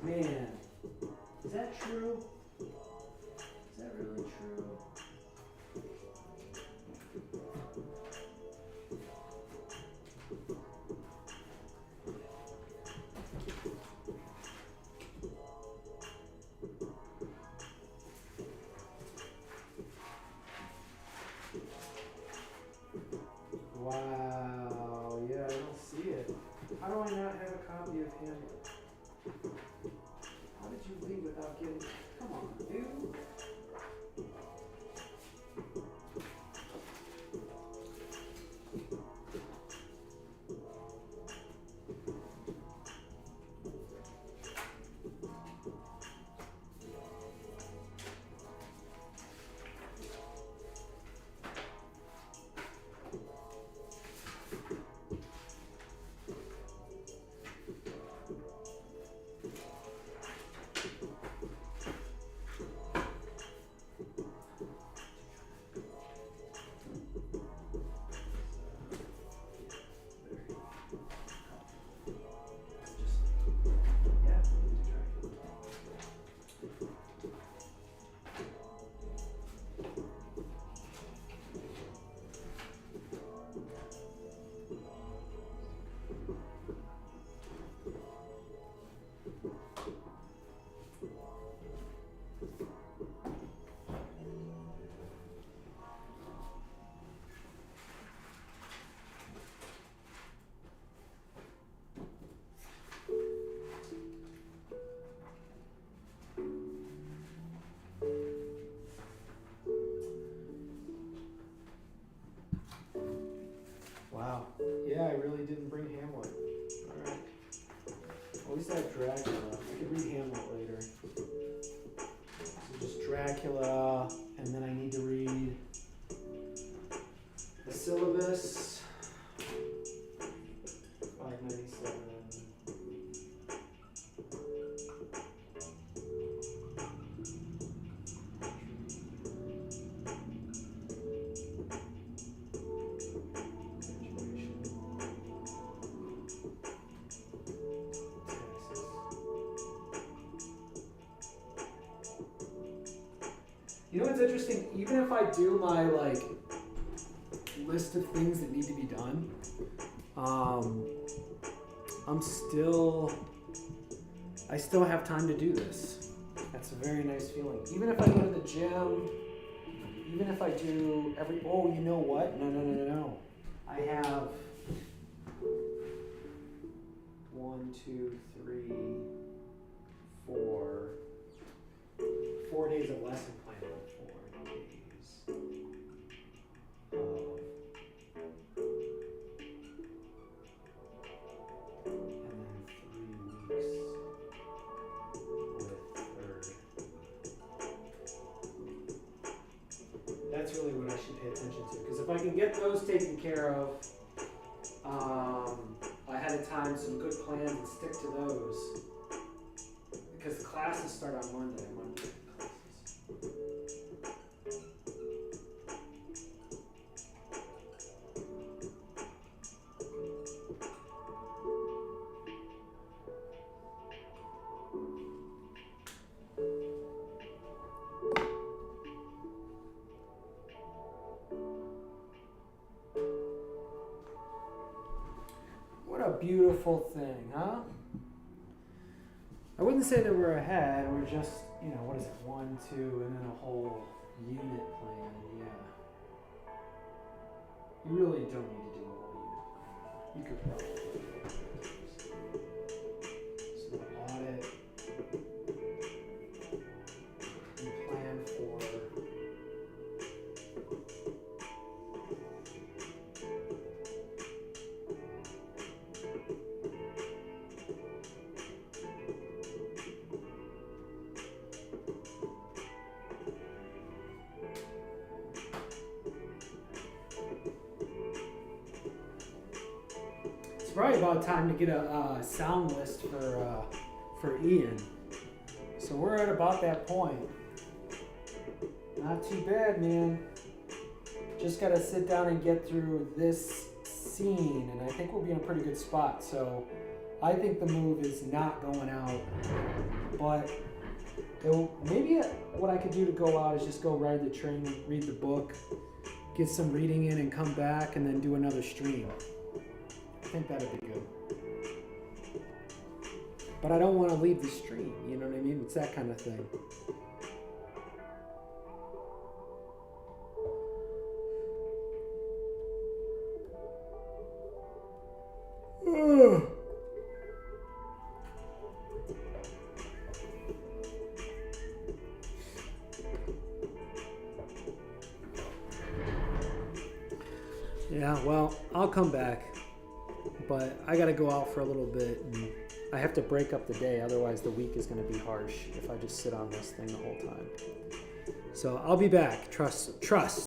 Man, is that true? Is that really true? Wow, yeah, I don't see it. How do I not have a copy of Hamlet? How did you leave without getting? Come on, dude. Wow. Yeah, I really didn't bring Hamlet. Alright. At least I have Dracula. I could read Hamlet later. So just Dracula, and then I need to read the syllabus. 597. You know what's interesting? Even if I do my like list of things that need to be done, I still have time to do this. That's a very nice feeling. Even if I go to the gym, even if I do oh, you know what? No. I have 1, 2, 3, 4 days of lesson plan on 4 days. And then 3 weeks with third. That's really what I should pay attention to, because if I can get those taken care of ahead of time, some good plans, and stick to those, because the classes start on Monday classes. What a beautiful thing, huh? I wouldn't say that we're ahead. We're just, what is it? 1, 2, and then a whole unit plan. Yeah. You really don't need to do a whole unit plan. You could probably do so audit and plan for. Probably about time to get a sound list for Ian. So we're at about that point. Not too bad, man. Just gotta sit down and get through this scene, and I think we'll be in a pretty good spot. So I think the move is not going out but maybe what I could do to go out is just go ride the train and read the book, get some reading in and come back and then do another stream. I think that'd be good. But I don't want to leave the stream, you know what I mean? It's that kind of thing. Yeah, well, I'll come back, but I gotta go out for a little bit, and I have to break up the day, otherwise the week is gonna be harsh if I just sit on this thing the whole time. So I'll be back, trust.